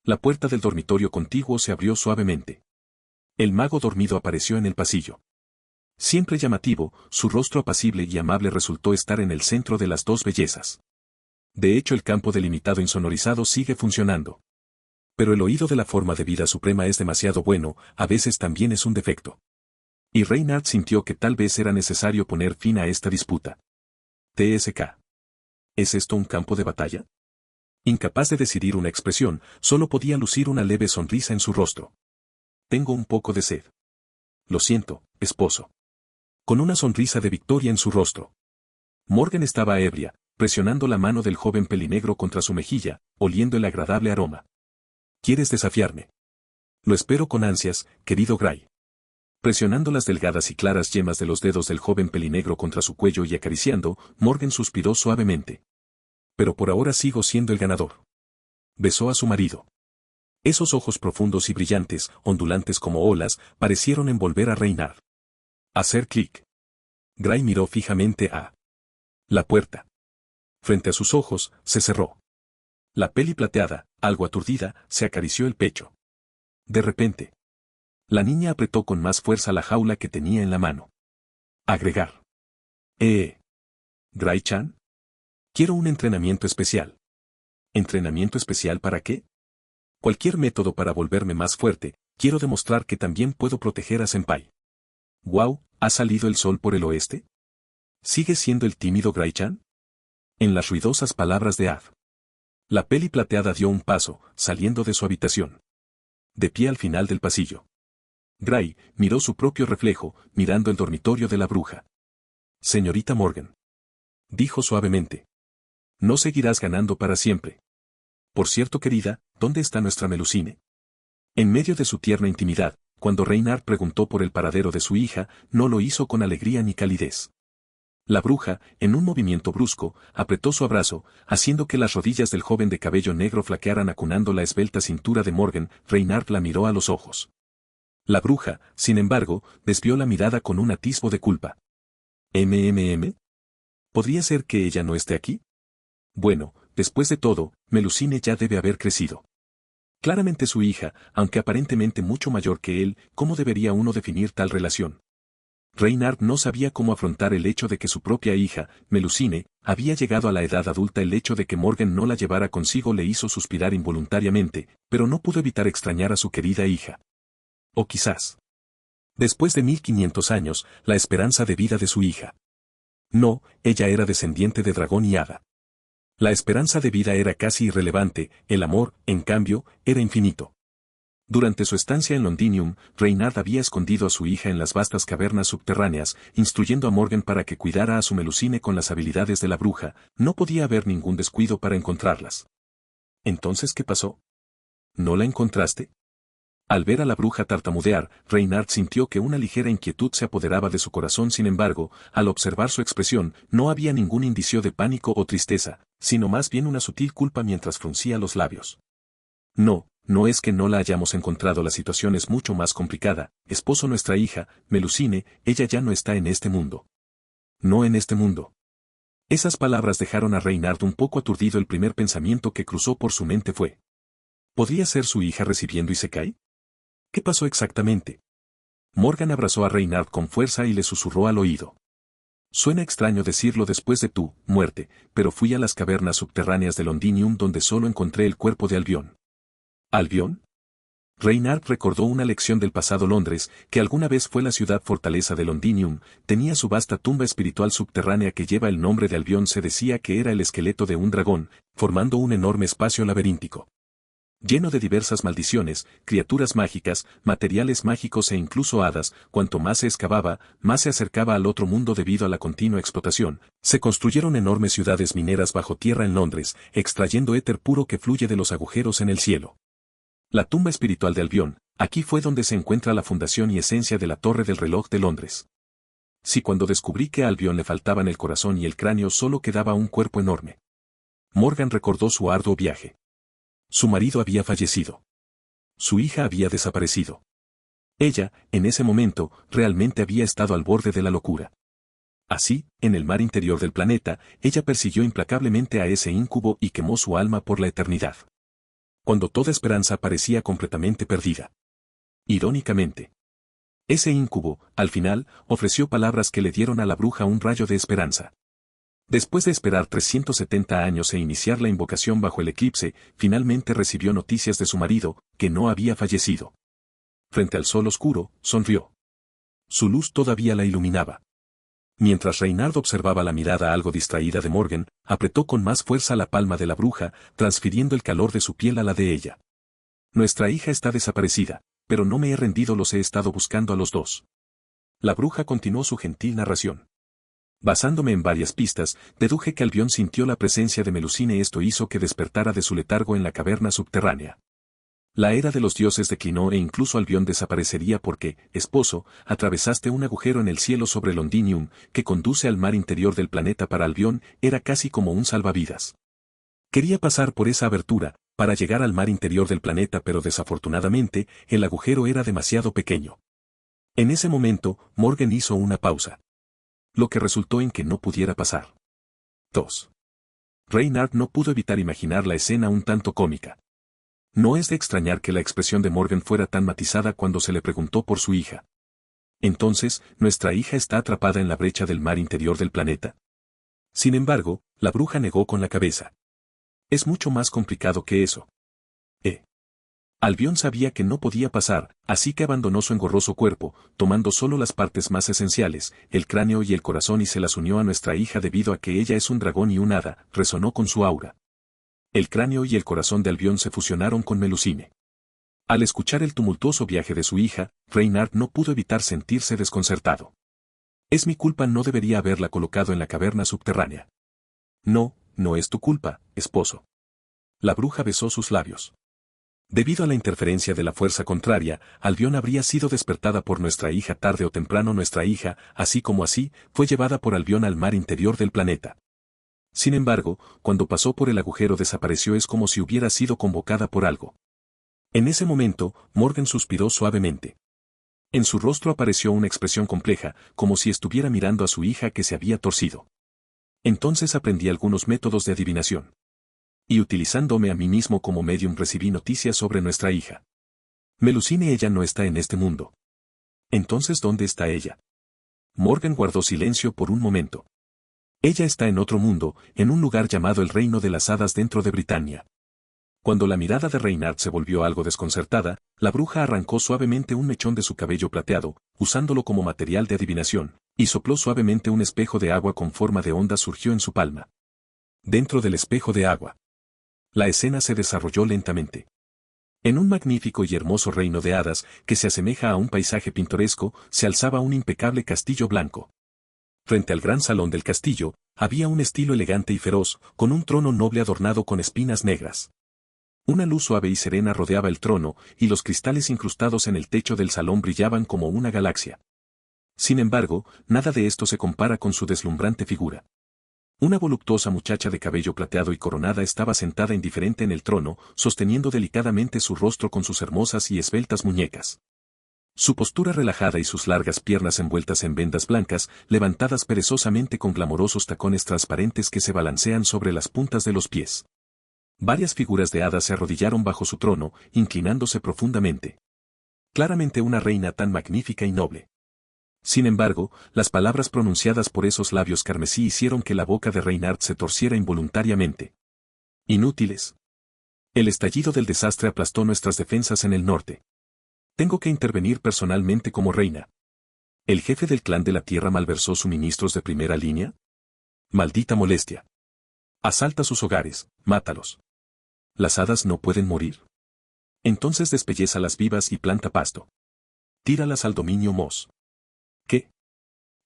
La puerta del dormitorio contiguo se abrió suavemente. El mago dormido apareció en el pasillo. Siempre llamativo, su rostro apacible y amable resultó estar en el centro de las dos bellezas. De hecho, el campo delimitado insonorizado sigue funcionando. Pero el oído de la forma de vida suprema es demasiado bueno, a veces también es un defecto. Y Reynard sintió que tal vez era necesario poner fin a esta disputa. TSK. ¿Es esto un campo de batalla? Incapaz de decidir una expresión, solo podía lucir una leve sonrisa en su rostro. Tengo un poco de sed. Lo siento, esposo. Con una sonrisa de victoria en su rostro. Morgan estaba ebria, presionando la mano del joven pelinegro contra su mejilla, oliendo el agradable aroma. ¿Quieres desafiarme? Lo espero con ansias, querido Gray. Presionando las delgadas y claras yemas de los dedos del joven pelinegro contra su cuello y acariciando, Morgan suspiró suavemente. Pero por ahora sigo siendo el ganador. Besó a su marido. Esos ojos profundos y brillantes, ondulantes como olas, parecieron envolver a Reynard. Hacer clic. Gray miró fijamente a la puerta. Frente a sus ojos, se cerró. La peli plateada, algo aturdida, se acarició el pecho. De repente, la niña apretó con más fuerza la jaula que tenía en la mano. Agregar. Gray-chan. Quiero un entrenamiento especial. ¿Entrenamiento especial para qué? Cualquier método para volverme más fuerte, quiero demostrar que también puedo proteger a Senpai. Wow, ¿ha salido el sol por el oeste? ¿Sigue siendo el tímido Gray-chan? En las ruidosas palabras de Ad. La peli plateada dio un paso, saliendo de su habitación. De pie al final del pasillo. Gray miró su propio reflejo, mirando el dormitorio de la bruja. Señorita Morgan. Dijo suavemente. No seguirás ganando para siempre. Por cierto, querida, ¿dónde está nuestra Melusine? En medio de su tierna intimidad, cuando Reynard preguntó por el paradero de su hija, no lo hizo con alegría ni calidez. La bruja, en un movimiento brusco, apretó su abrazo, haciendo que las rodillas del joven de cabello negro flaquearan acunando la esbelta cintura de Morgan. Reynard la miró a los ojos. La bruja, sin embargo, desvió la mirada con un atisbo de culpa. ¿Podría ser que ella no esté aquí? Bueno, después de todo, Melusine ya debe haber crecido. Claramente su hija, aunque aparentemente mucho mayor que él, ¿cómo debería uno definir tal relación? Reynard no sabía cómo afrontar el hecho de que su propia hija, Melusine, había llegado a la edad adulta. El hecho de que Morgan no la llevara consigo le hizo suspirar involuntariamente, pero no pudo evitar extrañar a su querida hija. O quizás, después de 1500 años, la esperanza de vida de su hija. No, ella era descendiente de dragón y hada. La esperanza de vida era casi irrelevante, el amor, en cambio, era infinito. Durante su estancia en Londinium, Reynard había escondido a su hija en las vastas cavernas subterráneas, instruyendo a Morgan para que cuidara a su Melusine con las habilidades de la bruja. No podía haber ningún descuido para encontrarlas. ¿Entonces qué pasó? ¿No la encontraste? Al ver a la bruja tartamudear, Reynard sintió que una ligera inquietud se apoderaba de su corazón. Sin embargo, al observar su expresión, no había ningún indicio de pánico o tristeza, sino más bien una sutil culpa mientras fruncía los labios. No es que no la hayamos encontrado, la situación es mucho más complicada, esposo. Nuestra hija, Melusine, ella ya no está en este mundo. No en este mundo. Esas palabras dejaron a Reynard un poco aturdido. El primer pensamiento que cruzó por su mente fue: ¿podría ser su hija recibiendo Isekai? ¿Qué pasó exactamente? Morgan abrazó a Reynard con fuerza y le susurró al oído. Suena extraño decirlo después de tu muerte, pero fui a las cavernas subterráneas de Londinium donde solo encontré el cuerpo de Albion. ¿Albion? Reynard recordó una lección del pasado. Londres, que alguna vez fue la ciudad fortaleza de Londinium, tenía su vasta tumba espiritual subterránea que lleva el nombre de Albion. Se decía que era el esqueleto de un dragón, formando un enorme espacio laberíntico, lleno de diversas maldiciones, criaturas mágicas, materiales mágicos e incluso hadas. Cuanto más se excavaba, más se acercaba al otro mundo. Debido a la continua explotación, se construyeron enormes ciudades mineras bajo tierra en Londres, extrayendo éter puro que fluye de los agujeros en el cielo. La tumba espiritual de Albion, aquí fue donde se encuentra la fundación y esencia de la Torre del Reloj de Londres. Si cuando descubrí que a Albion le faltaban el corazón y el cráneo, solo quedaba un cuerpo enorme. Morgan recordó su arduo viaje. Su marido había fallecido. Su hija había desaparecido. Ella, en ese momento, realmente había estado al borde de la locura. Así, en el mar interior del planeta, ella persiguió implacablemente a ese íncubo y quemó su alma por la eternidad, cuando toda esperanza parecía completamente perdida. Irónicamente, ese íncubo, al final, ofreció palabras que le dieron a la bruja un rayo de esperanza. Después de esperar 370 años e iniciar la invocación bajo el eclipse, finalmente recibió noticias de su marido, que no había fallecido. Frente al sol oscuro, sonrió. Su luz todavía la iluminaba. Mientras Reynard observaba la mirada algo distraída de Morgan, apretó con más fuerza la palma de la bruja, transfiriendo el calor de su piel a la de ella. Nuestra hija está desaparecida, pero no me he rendido, los he estado buscando a los dos. La bruja continuó su gentil narración. Basándome en varias pistas, deduje que Albion sintió la presencia de Melusine. Esto hizo que despertara de su letargo en la caverna subterránea. La era de los dioses declinó e incluso Albion desaparecería porque, esposo, atravesaste un agujero en el cielo sobre Londinium, que conduce al mar interior del planeta. Para Albion, era casi como un salvavidas. Quería pasar por esa abertura, para llegar al mar interior del planeta, pero desafortunadamente, el agujero era demasiado pequeño. En ese momento, Morgan hizo una pausa, lo que resultó en que no pudiera pasar. 2. Reynard no pudo evitar imaginar la escena un tanto cómica. No es de extrañar que la expresión de Morgan fuera tan matizada cuando se le preguntó por su hija. Entonces, ¿nuestra hija está atrapada en la brecha del mar interior del planeta? Sin embargo, la bruja negó con la cabeza. Es mucho más complicado que eso. Albion sabía que no podía pasar, así que abandonó su engorroso cuerpo, tomando solo las partes más esenciales, el cráneo y el corazón, y se las unió a nuestra hija. Debido a que ella es un dragón y un hada, resonó con su aura. El cráneo y el corazón de Albion se fusionaron con Melusine. Al escuchar el tumultuoso viaje de su hija, Reynard no pudo evitar sentirse desconcertado. Es mi culpa, no debería haberla colocado en la caverna subterránea. No es tu culpa, esposo. La bruja besó sus labios. Debido a la interferencia de la fuerza contraria, Albion habría sido despertada por nuestra hija tarde o temprano. Nuestra hija, así, fue llevada por Albion al mar interior del planeta. Sin embargo, cuando pasó por el agujero desapareció. Es como si hubiera sido convocada por algo. En ese momento, Morgan suspiró suavemente. En su rostro apareció una expresión compleja, como si estuviera mirando a su hija que se había torcido. Entonces aprendí algunos métodos de adivinación. Y utilizándome a mí mismo como medium recibí noticias sobre nuestra hija. Melusine, ella no está en este mundo. Entonces, ¿dónde está ella? Morgan guardó silencio por un momento. Ella está en otro mundo, en un lugar llamado el Reino de las Hadas dentro de Britania. Cuando la mirada de Reynard se volvió algo desconcertada, la bruja arrancó suavemente un mechón de su cabello plateado, usándolo como material de adivinación, y sopló suavemente. Un espejo de agua con forma de onda surgió en su palma. Dentro del espejo de agua, la escena se desarrolló lentamente. En un magnífico y hermoso reino de hadas, que se asemeja a un paisaje pintoresco, se alzaba un impecable castillo blanco. Frente al gran salón del castillo, había un estilo elegante y feroz, con un trono noble adornado con espinas negras. Una luz suave y serena rodeaba el trono, y los cristales incrustados en el techo del salón brillaban como una galaxia. Sin embargo, nada de esto se compara con su deslumbrante figura. Una voluptuosa muchacha de cabello plateado y coronada estaba sentada indiferente en el trono, sosteniendo delicadamente su rostro con sus hermosas y esbeltas muñecas. Su postura relajada y sus largas piernas envueltas en vendas blancas, levantadas perezosamente con glamorosos tacones transparentes que se balancean sobre las puntas de los pies. Varias figuras de hadas se arrodillaron bajo su trono, inclinándose profundamente. Claramente una reina tan magnífica y noble. Sin embargo, las palabras pronunciadas por esos labios carmesí hicieron que la boca de Reynard se torciera involuntariamente. Inútiles. El estallido del desastre aplastó nuestras defensas en el norte. Tengo que intervenir personalmente como reina. ¿El jefe del clan de la tierra malversó suministros de primera línea? Maldita molestia. Asalta sus hogares, mátalos. ¿Las hadas no pueden morir? Entonces despellézalas vivas y planta pasto. Tíralas al dominio Moss. ¿Qué?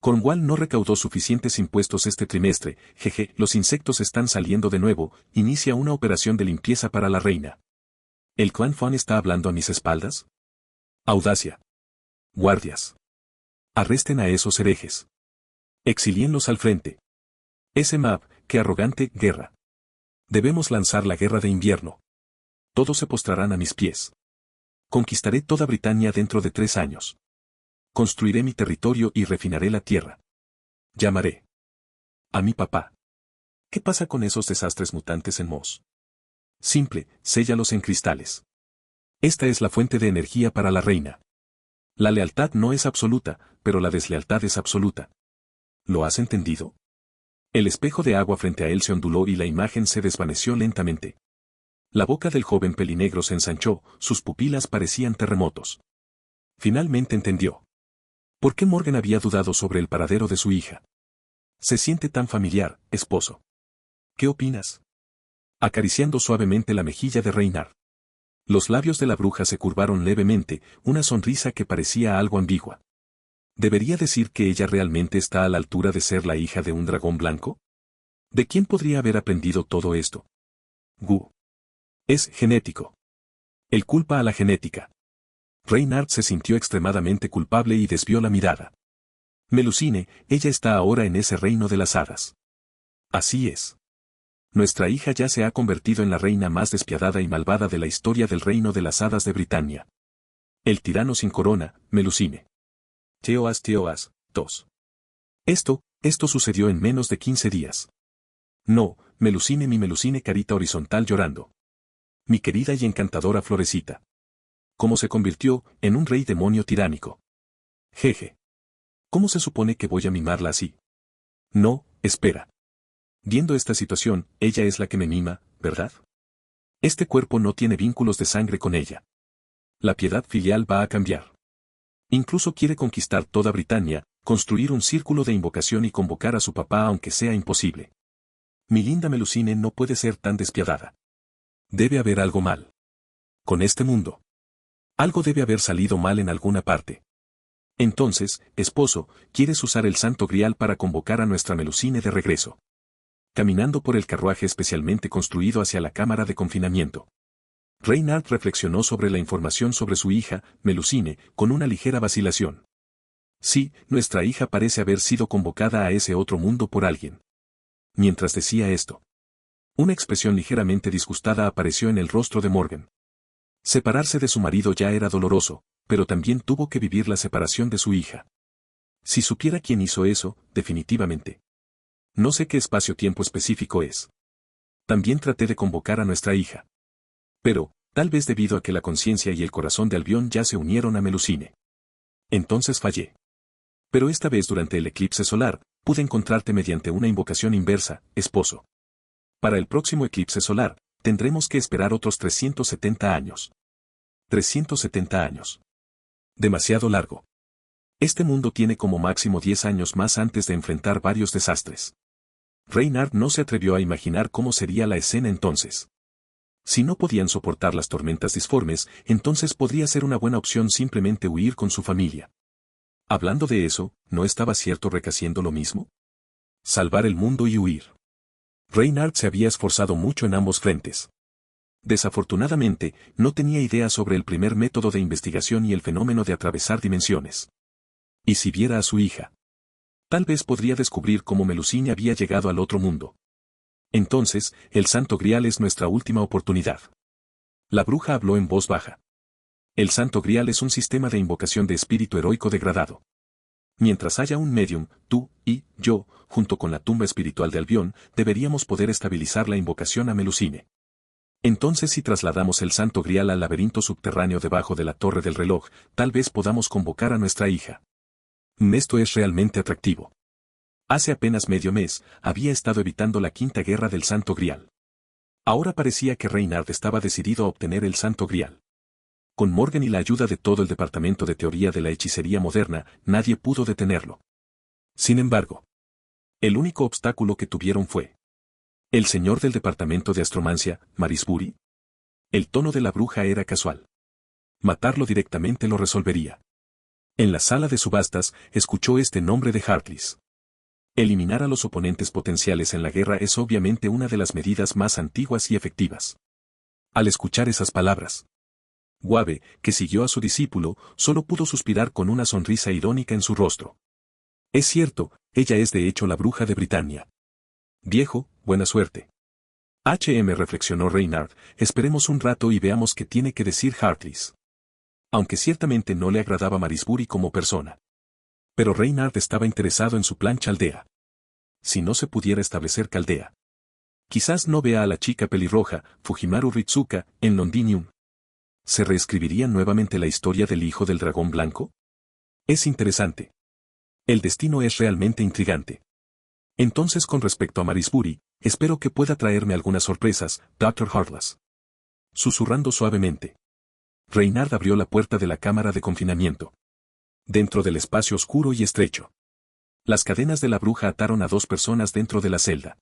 Cornwall no recaudó suficientes impuestos este trimestre, jeje, los insectos están saliendo de nuevo, inicia una operación de limpieza para la reina. ¿El clan Fan está hablando a mis espaldas? Audacia. Guardias. Arresten a esos herejes. Exilíenlos al frente. Ese Mab, qué arrogante, guerra. Debemos lanzar la guerra de invierno. Todos se postrarán a mis pies. Conquistaré toda Britania dentro de 3 años. Construiré mi territorio y refinaré la tierra. Llamaré a mi papá. ¿Qué pasa con esos desastres mutantes en Moss? Simple, séllalos en cristales. Esta es la fuente de energía para la reina. La lealtad no es absoluta, pero la deslealtad es absoluta. ¿Lo has entendido? El espejo de agua frente a él se onduló y la imagen se desvaneció lentamente. La boca del joven pelinegro se ensanchó, sus pupilas parecían terremotos. Finalmente entendió. ¿Por qué Morgan había dudado sobre el paradero de su hija? Se siente tan familiar, esposo. ¿Qué opinas? Acariciando suavemente la mejilla de Reynard. Los labios de la bruja se curvaron levemente, una sonrisa que parecía algo ambigua. ¿Debería decir que ella realmente está a la altura de ser la hija de un dragón blanco? ¿De quién podría haber aprendido todo esto? Gu. Es genético. Él culpa a la genética. Reynard se sintió extremadamente culpable y desvió la mirada. Melusine, ella está ahora en ese reino de las hadas. Así es. Nuestra hija ya se ha convertido en la reina más despiadada y malvada de la historia del reino de las hadas de Britania. El tirano sin corona, Melusine. Teoas, 2. Esto sucedió en menos de 15 días. No, Melusine, mi Melusine, carita horizontal llorando. Mi querida y encantadora Florecita. ¿Cómo se convirtió en un rey demonio tiránico? Jeje. ¿Cómo se supone que voy a mimarla así? No, espera. Viendo esta situación, ella es la que me mima, ¿verdad? Este cuerpo no tiene vínculos de sangre con ella. La piedad filial va a cambiar. Incluso quiere conquistar toda Britania, construir un círculo de invocación y convocar a su papá aunque sea imposible. Mi linda Melusine no puede ser tan despiadada. Debe haber algo mal. Con este mundo. Algo debe haber salido mal en alguna parte. Entonces, esposo, ¿quieres usar el Santo Grial para convocar a nuestra Melusine de regreso? Caminando por el carruaje especialmente construido hacia la cámara de confinamiento. Reynard reflexionó sobre la información sobre su hija, Melusine, con una ligera vacilación. Sí, nuestra hija parece haber sido convocada a ese otro mundo por alguien. Mientras decía esto, una expresión ligeramente disgustada apareció en el rostro de Morgan. Separarse de su marido ya era doloroso, pero también tuvo que vivir la separación de su hija. Si supiera quién hizo eso, definitivamente. No sé qué espacio-tiempo específico es. También traté de convocar a nuestra hija. Pero, tal vez debido a que la conciencia y el corazón de Albión ya se unieron a Melusine. Entonces fallé. Pero esta vez durante el eclipse solar, pude encontrarte mediante una invocación inversa, esposo. Para el próximo eclipse solar, tendremos que esperar otros 370 años. 370 años. Demasiado largo. Este mundo tiene como máximo 10 años más antes de enfrentar varios desastres. Reynard no se atrevió a imaginar cómo sería la escena entonces. Si no podían soportar las tormentas disformes, entonces podría ser una buena opción simplemente huir con su familia. Hablando de eso, ¿no estaba cierto Rek haciendo lo mismo? Salvar el mundo y huir. Reynard se había esforzado mucho en ambos frentes. Desafortunadamente, no tenía idea sobre el primer método de investigación y el fenómeno de atravesar dimensiones. ¿Y si viera a su hija? Tal vez podría descubrir cómo Melusine había llegado al otro mundo. Entonces, el Santo Grial es nuestra última oportunidad. La bruja habló en voz baja. El Santo Grial es un sistema de invocación de espíritu heroico degradado. Mientras haya un medium, tú y yo, junto con la tumba espiritual de Albión, deberíamos poder estabilizar la invocación a Melusine. Entonces si trasladamos el Santo Grial al laberinto subterráneo debajo de la Torre del Reloj, tal vez podamos convocar a nuestra hija. Esto es realmente atractivo. Hace apenas medio mes, había estado evitando la quinta guerra del Santo Grial. Ahora parecía que Reynard estaba decidido a obtener el Santo Grial. Con Morgan y la ayuda de todo el departamento de teoría de la hechicería moderna, nadie pudo detenerlo. Sin embargo, el único obstáculo que tuvieron fue el señor del departamento de astromancia, Marisbury. El tono de la bruja era casual. Matarlo directamente lo resolvería. En la sala de subastas, escuchó este nombre de Harklis. Eliminar a los oponentes potenciales en la guerra es obviamente una de las medidas más antiguas y efectivas. Al escuchar esas palabras, Wave, que siguió a su discípulo, solo pudo suspirar con una sonrisa irónica en su rostro. Es cierto, ella es de hecho la bruja de Britania. Viejo, buena suerte. Reflexionó Reynard, esperemos un rato y veamos qué tiene que decir Harklis. Aunque ciertamente no le agradaba Marisbury como persona. Pero Reynard estaba interesado en su plan Chaldea. Si no se pudiera establecer Caldea. Quizás no vea a la chica pelirroja, Fujimaru Ritsuka, en Londinium. ¿Se reescribiría nuevamente la historia del hijo del dragón blanco? Es interesante. El destino es realmente intrigante. Entonces con respecto a Marisbury, espero que pueda traerme algunas sorpresas, Dr. Harklis. Susurrando suavemente. Reynard abrió la puerta de la cámara de confinamiento. Dentro del espacio oscuro y estrecho. Las cadenas de la bruja ataron a dos personas dentro de la celda.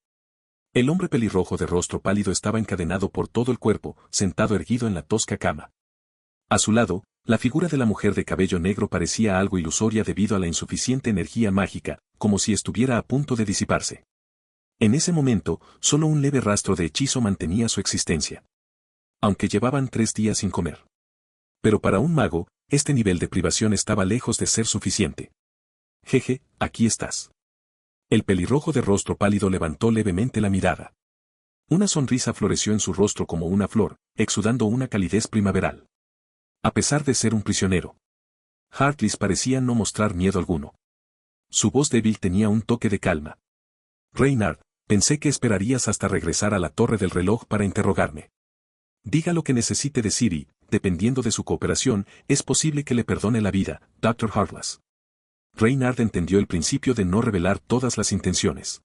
El hombre pelirrojo de rostro pálido estaba encadenado por todo el cuerpo, sentado erguido en la tosca cama. A su lado, la figura de la mujer de cabello negro parecía algo ilusoria debido a la insuficiente energía mágica, como si estuviera a punto de disiparse. En ese momento, solo un leve rastro de hechizo mantenía su existencia. Aunque llevaban 3 días sin comer. Pero para un mago, este nivel de privación estaba lejos de ser suficiente. Jeje, aquí estás. El pelirrojo de rostro pálido levantó levemente la mirada. Una sonrisa floreció en su rostro como una flor, exudando una calidez primaveral. A pesar de ser un prisionero, Harklis parecía no mostrar miedo alguno. Su voz débil tenía un toque de calma. Reynard, pensé que esperarías hasta regresar a la Torre del Reloj para interrogarme. Diga lo que necesite decir y, dependiendo de su cooperación, es posible que le perdone la vida, Dr. Harklis. Reynard entendió el principio de no revelar todas las intenciones.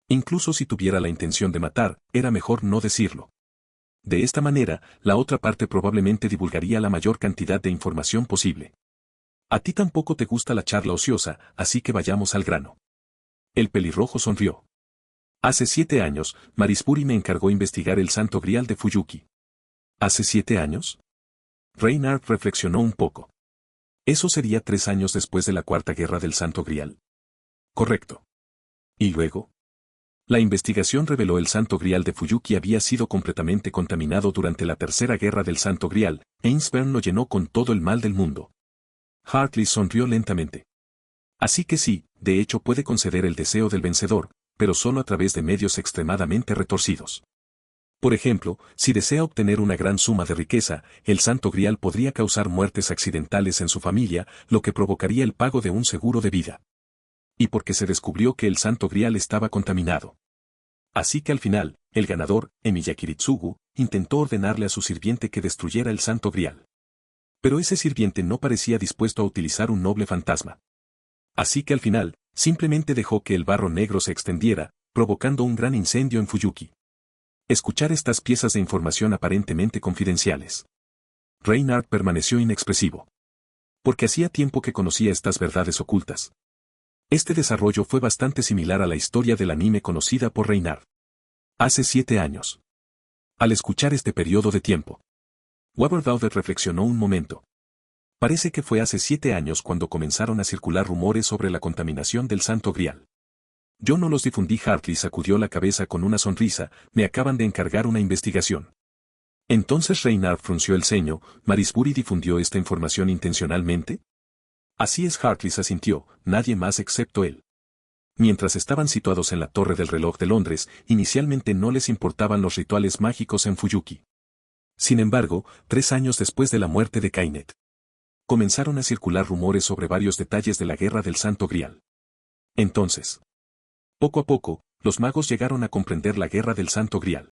Incluso si tuviera la intención de matar, era mejor no decirlo. De esta manera, la otra parte probablemente divulgaría la mayor cantidad de información posible. A ti tampoco te gusta la charla ociosa, así que vayamos al grano. El pelirrojo sonrió. Hace 7 años, Marisbury me encargó investigar el Santo Grial de Fuyuki. ¿Hace 7 años? Reynard reflexionó un poco. Eso sería 3 años después de la Cuarta Guerra del Santo Grial. Correcto. ¿Y luego? La investigación reveló el Santo Grial de Fuyuki había sido completamente contaminado durante la Tercera Guerra del Santo Grial, e Ainsburn lo llenó con todo el mal del mundo. Harklis sonrió lentamente. Así que sí, de hecho puede conceder el deseo del vencedor, pero solo a través de medios extremadamente retorcidos. Por ejemplo, si desea obtener una gran suma de riqueza, el Santo Grial podría causar muertes accidentales en su familia, lo que provocaría el pago de un seguro de vida. Y porque se descubrió que el Santo Grial estaba contaminado. Así que al final, el ganador, Emiyaki Ritsugu, intentó ordenarle a su sirviente que destruyera el Santo Grial. Pero ese sirviente no parecía dispuesto a utilizar un noble fantasma. Así que al final, simplemente dejó que el barro negro se extendiera, provocando un gran incendio en Fuyuki. Escuchar estas piezas de información aparentemente confidenciales. Reynard permaneció inexpresivo. Porque hacía tiempo que conocía estas verdades ocultas. Este desarrollo fue bastante similar a la historia del anime conocida por Reynard. Hace 7 años. Al escuchar este periodo de tiempo, Waberdauder reflexionó un momento. Parece que fue hace 7 años cuando comenzaron a circular rumores sobre la contaminación del Santo Grial. Yo no los difundí. Hartley sacudió la cabeza con una sonrisa, me acaban de encargar una investigación. Entonces Reynard frunció el ceño, ¿Marisbury difundió esta información intencionalmente? Así es, Hartley asintió, nadie más excepto él. Mientras estaban situados en la Torre del Reloj de Londres, inicialmente no les importaban los rituales mágicos en Fuyuki. Sin embargo, 3 años después de la muerte de Kainet, comenzaron a circular rumores sobre varios detalles de la Guerra del Santo Grial. Entonces, poco a poco, los magos llegaron a comprender la Guerra del Santo Grial.